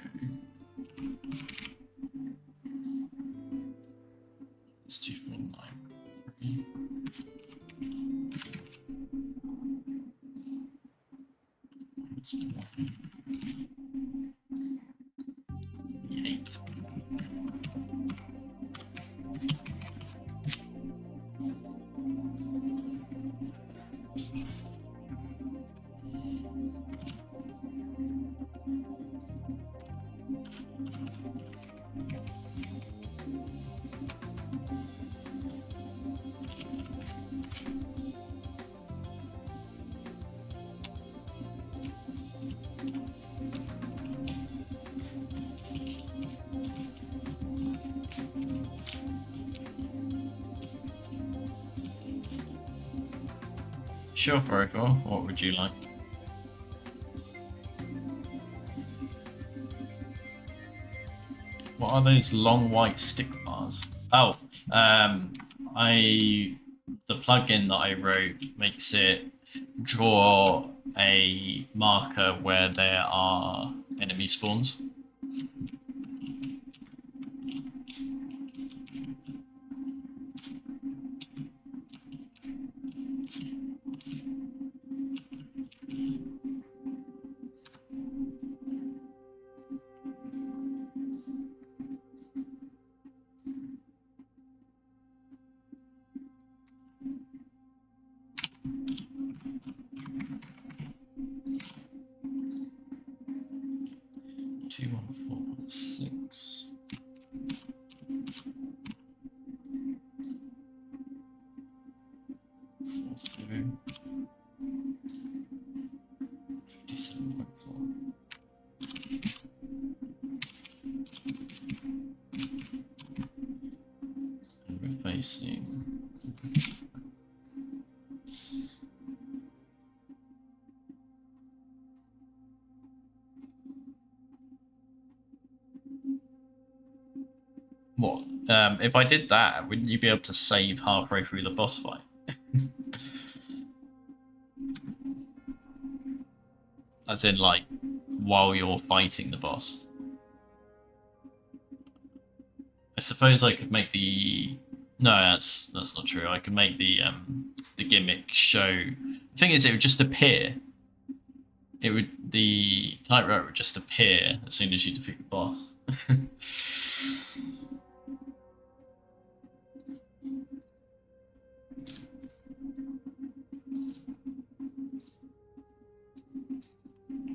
It's 249. It's 8. Sure, re4rr. What would you like? What are those long white stick bars? Oh, the plugin that I wrote makes it draw a marker where there are enemy spawns. What? If I did that, wouldn't you be able to save halfway through the boss fight? As in, like, while you're fighting the boss. I suppose I could make the... No, that's not true. I could make the gimmick show... The thing is, it would just appear. It would... The typewriter would just appear as soon as you defeat the boss.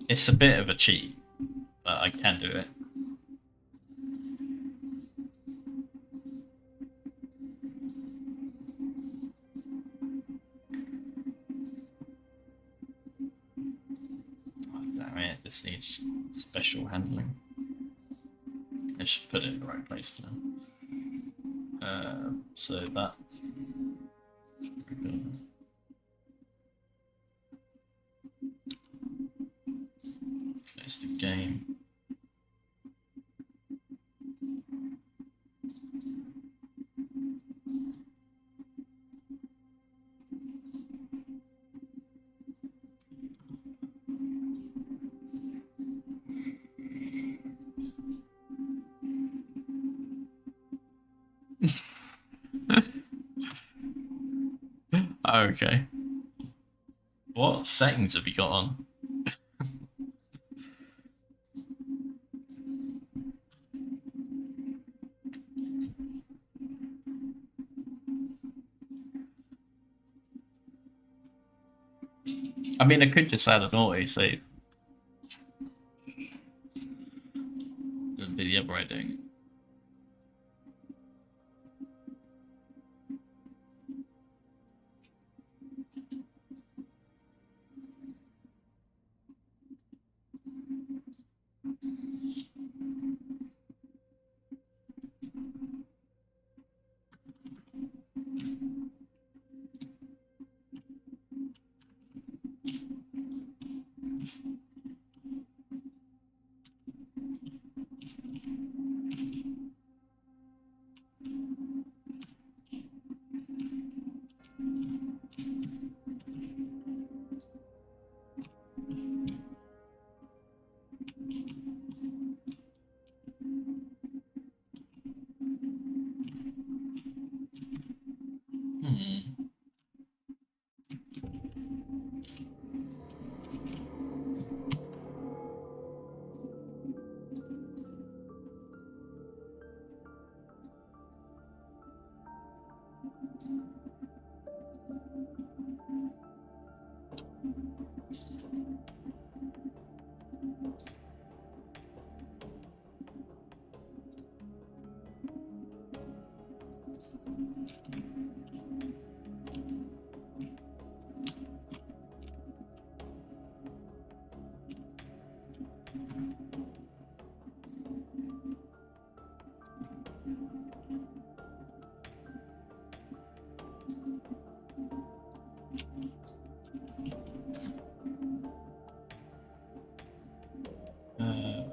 It's a bit of a cheat, but I can do it. Oh, damn it, this needs special handling. I should put it in the right place for now. So that's... There's the game. Okay. What settings have you got on? I mean, I could just add an auto-save. It would be the other way of doing it.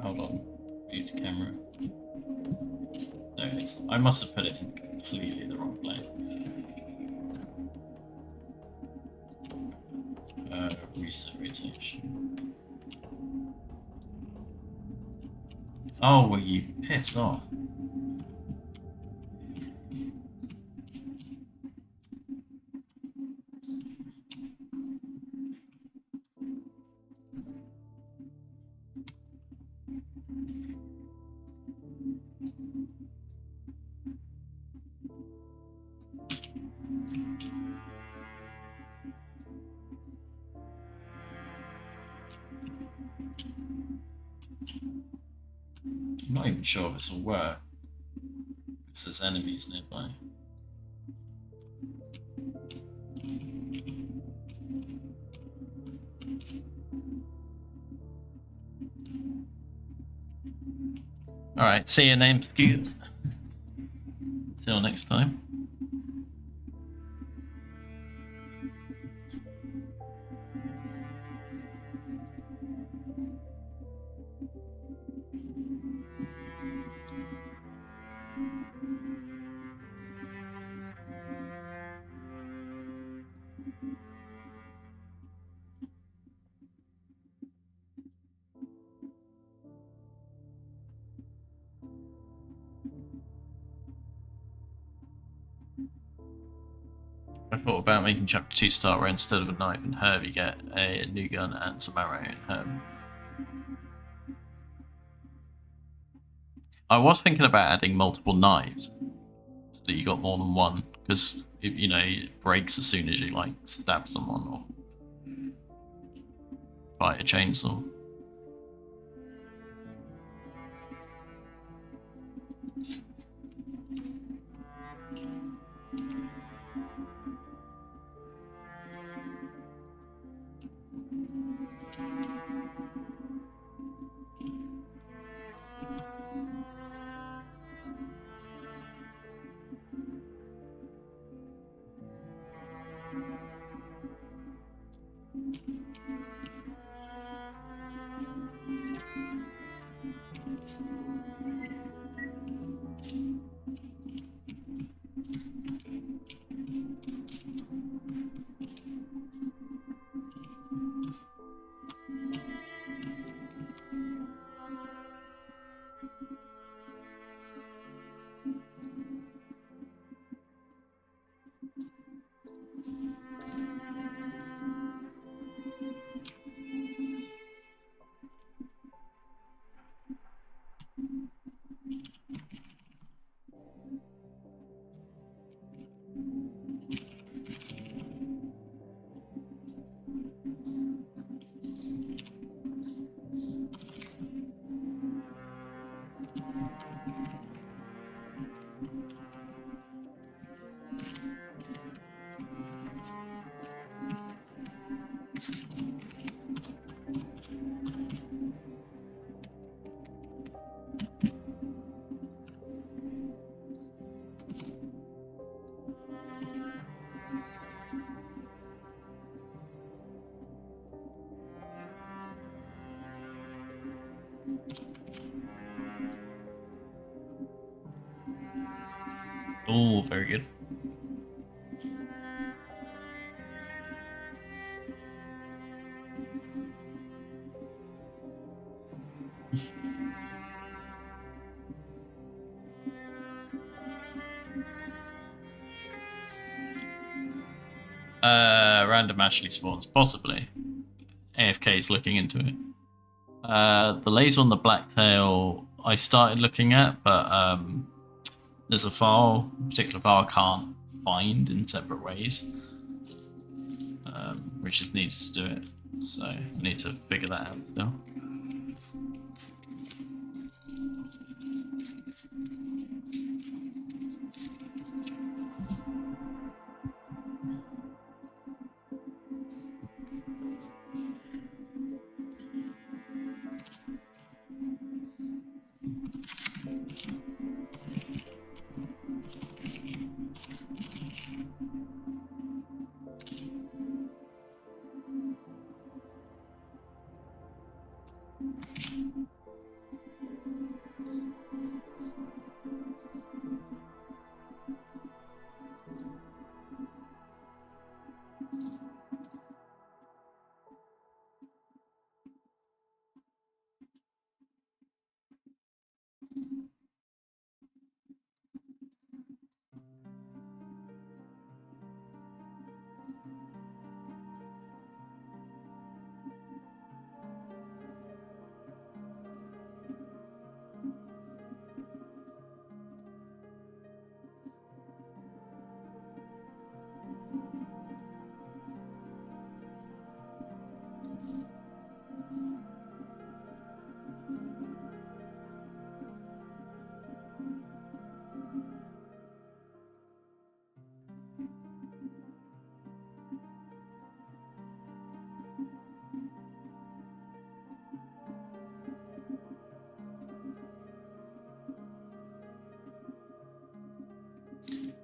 Hold on. Mute camera. There it is. I must have put it in completely the wrong place. Reset rotation. Oh, will you piss off? I'm not even sure if this will work, because there's enemies nearby. Alright, see you, name Scoot. Until next time. I thought about making chapter 2 start where instead of a knife and herb you get a new gun and some arrow and herb. I was thinking about adding multiple knives so that you got more than one, because you know it breaks as soon as you like stab someone or fight a chainsaw. Oh, very good. Random Ashley spawns, possibly. AFK is looking into it. The laser on the blacktail I started looking at, but there's a particular file I can't find in separate ways, which just needs to do it. So I need to figure that out still.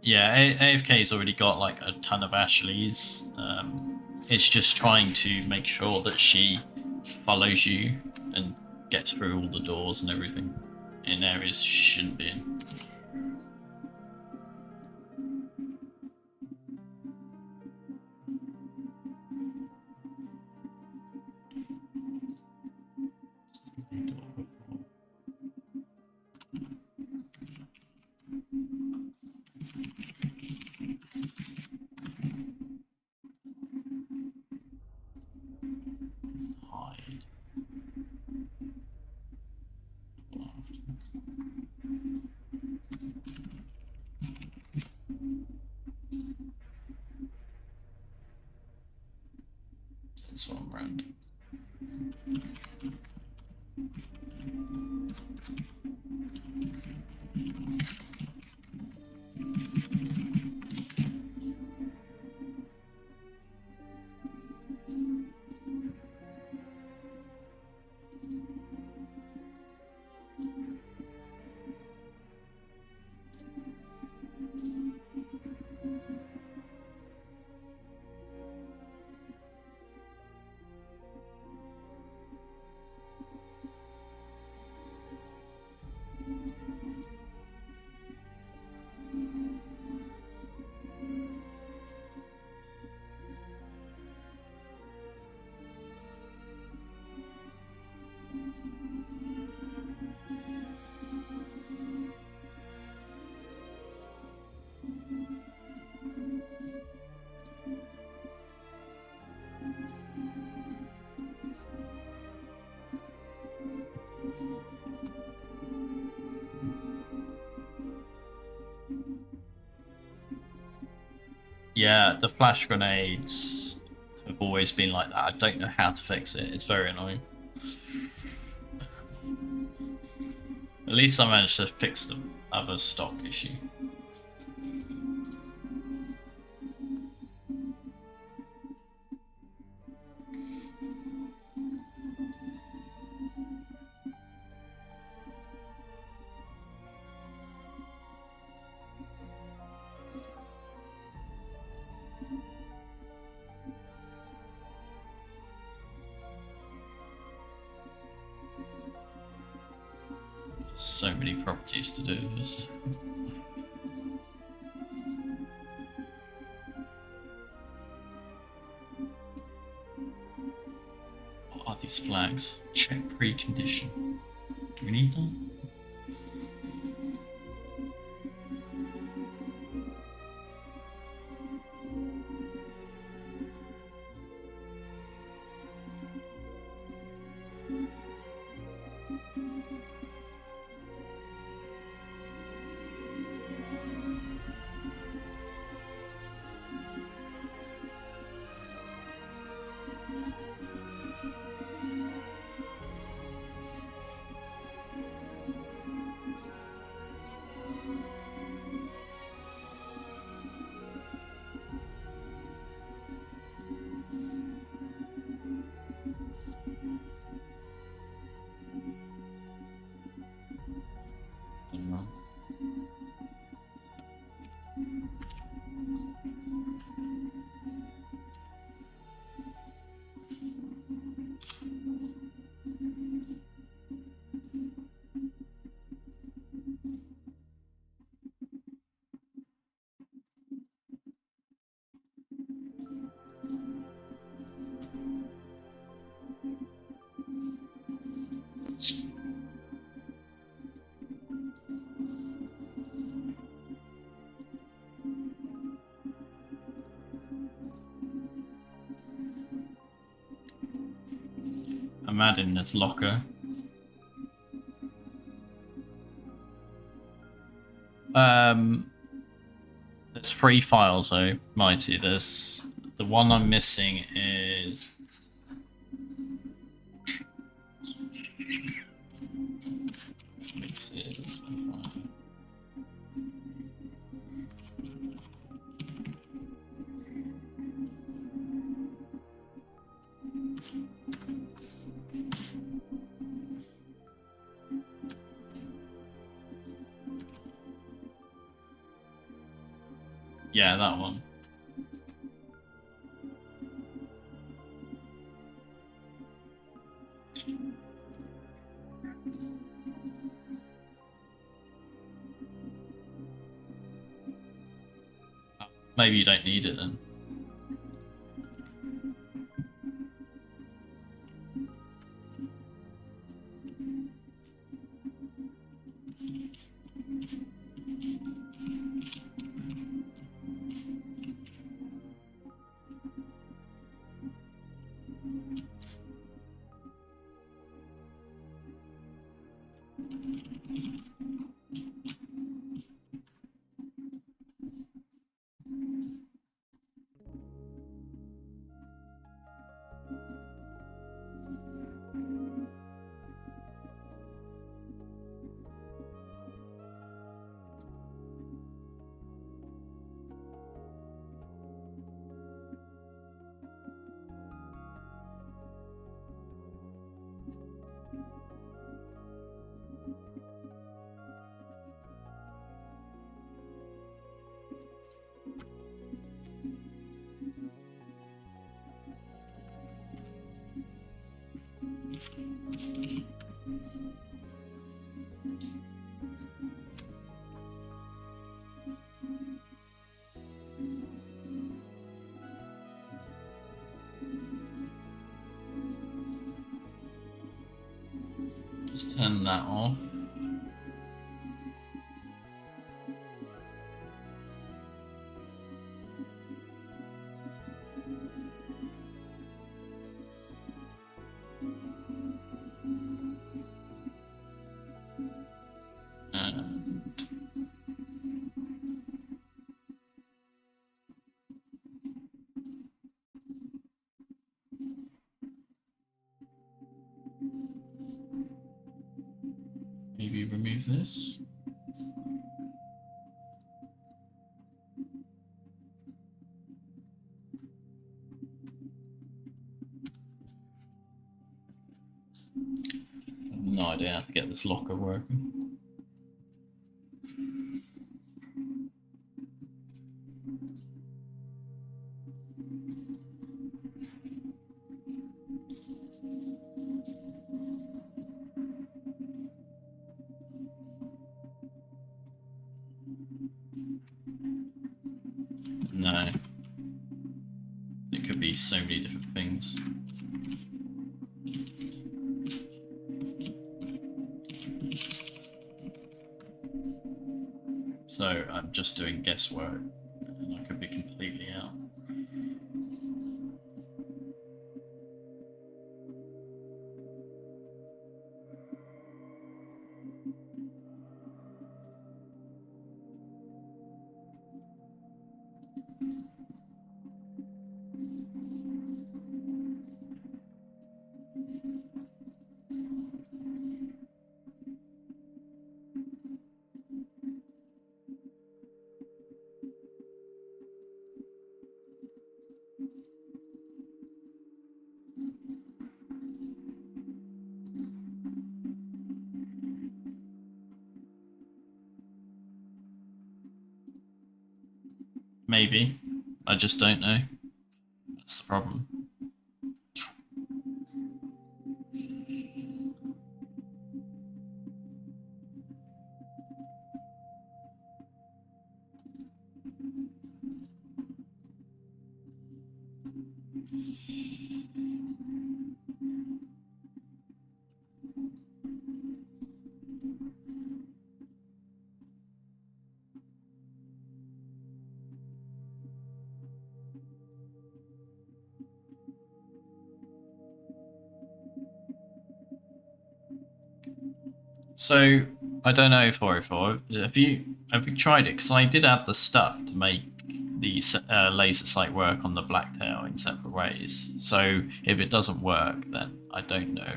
Yeah, AFK's already got like a ton of Ashleys. It's just trying to make sure that she follows you and gets through all the doors and everything in areas she shouldn't be in. This one round. Yeah, the flash grenades have always been like that. I don't know how to fix it. It's very annoying. At least I managed to fix the other stock issue. So many properties to do this. What are these flags? Check precondition. Do we need them? I'm adding this locker. There's 3 files though, Mighty. There's the one I'm missing is mixes. Yeah, that one. Maybe you don't need it then. Just turn that off. And maybe remove this. No idea how to get this locker working. No. It could be so many different things. So I'm just doing guesswork, and I could be completely out. Maybe. I just don't know. That's the problem. So I don't know 404. Have you tried it? Because I did add the stuff to make the laser sight work on the blacktail in separate ways. So if it doesn't work, then I don't know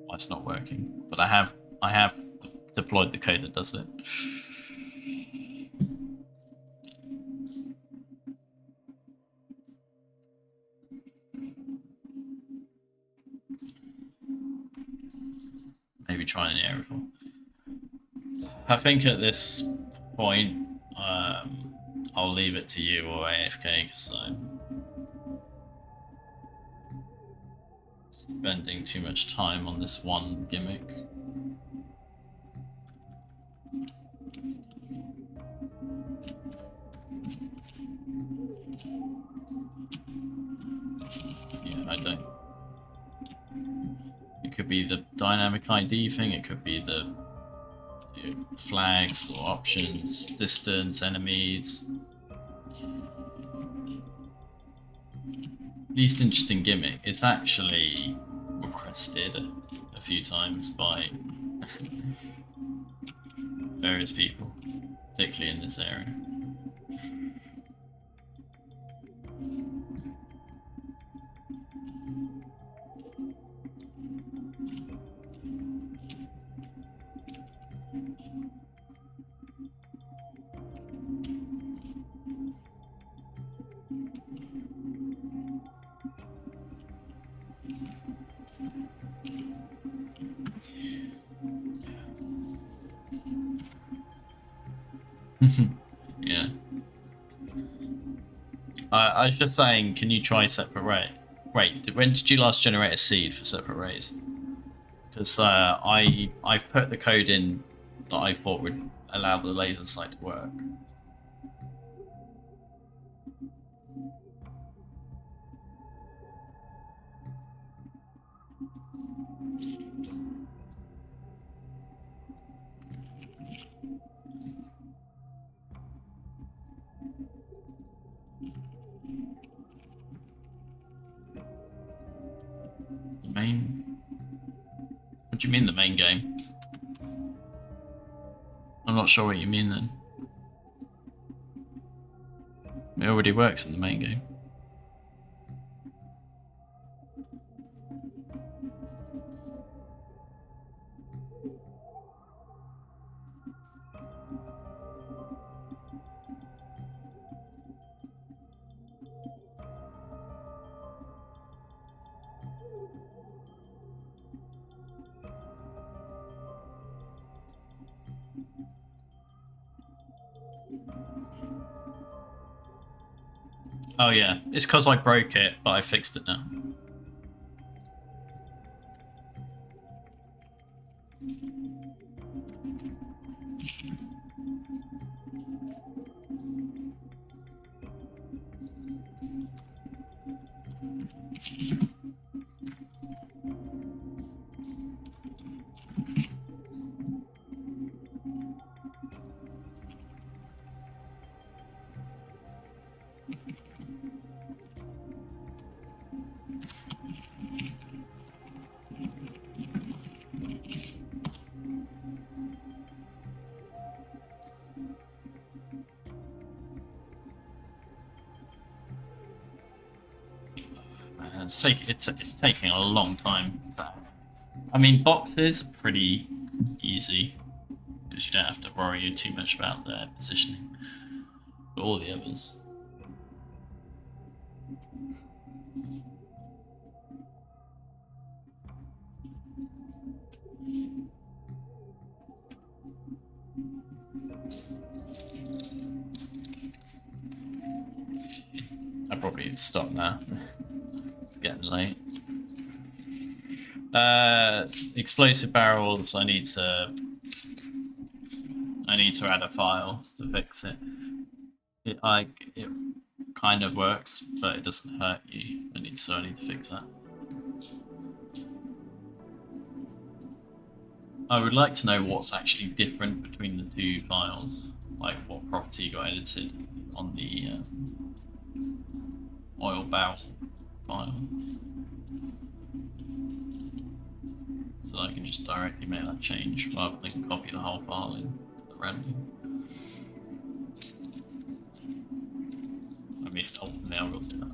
why it's not working. But I have deployed the code that does it. Maybe try an air rifle. I think at this point, I'll leave it to you or AFK because I'm spending too much time on this one gimmick. Yeah, I don't. It could be the dynamic ID thing, it could be the flags or options, distance, enemies. Least interesting gimmick. It's actually requested a few times by various people, particularly in this area. Yeah. I was just saying, can you try separate ray? Wait, when did you last generate a seed for separate rays? Because I've put the code in that I thought would allow the laser sight to work. do you mean the main game? I'm not sure what you mean then. It already works in the main game. Oh yeah, it's because I broke it, but I fixed it now. It's taking a long time. I mean, boxes are pretty easy because you don't have to worry too much about their positioning. But all the others. I probably need to stop now. It's getting late. Explosive barrels. I need to add a file to fix it. It kind of works, but it doesn't hurt you. I need to fix that. I would like to know what's actually different between the two files, like what property got edited on the oil barrel file, so I can just directly make that change rather than copy the whole file in randomly. I mean, ultimately I will do that.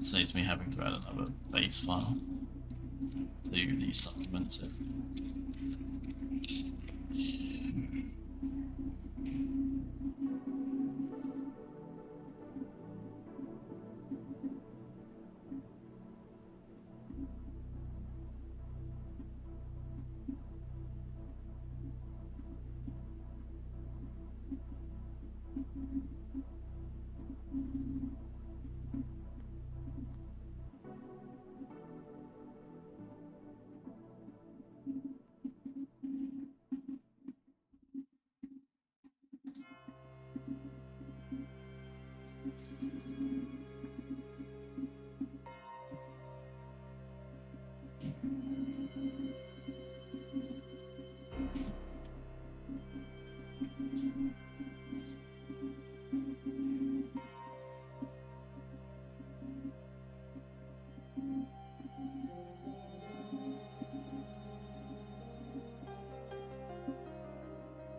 It saves me having to add another base file to these supplements.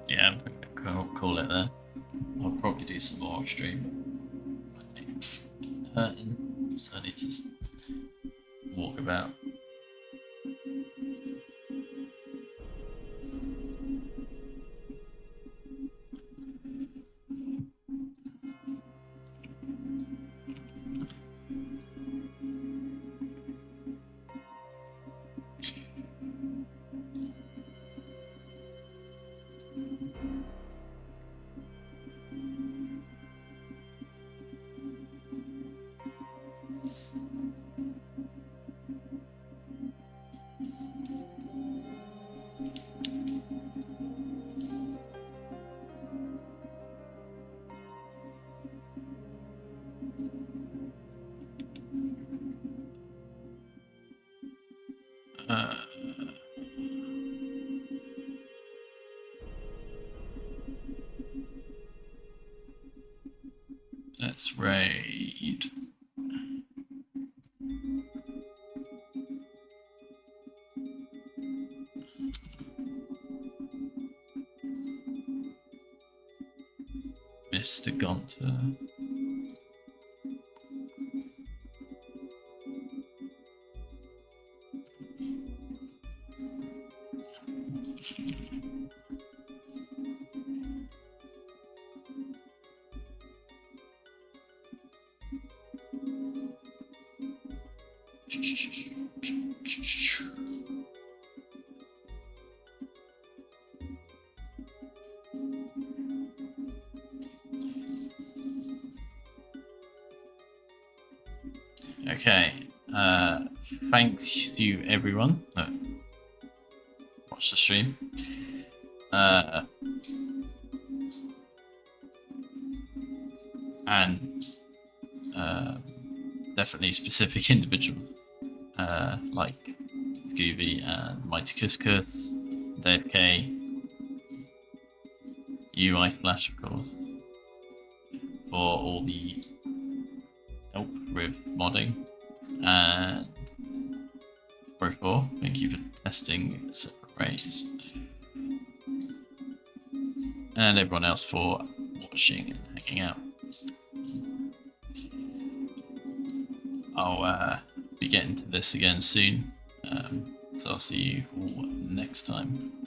Yeah, I'll call it there. I'll probably do some more off stream. My neck's hurting, so I need to walk about. Let's raid. Mr. Gonter. Okay. Thanks to everyone that watched the stream. And definitely specific individuals like Scooby and Mighty Cuscus, Dave K, UI Flash, of course, for all the help with modding, and re4rr, thank you for testing separate rates, and everyone else for watching and hanging out. I'll be getting to this again soon, so I'll see you all next time.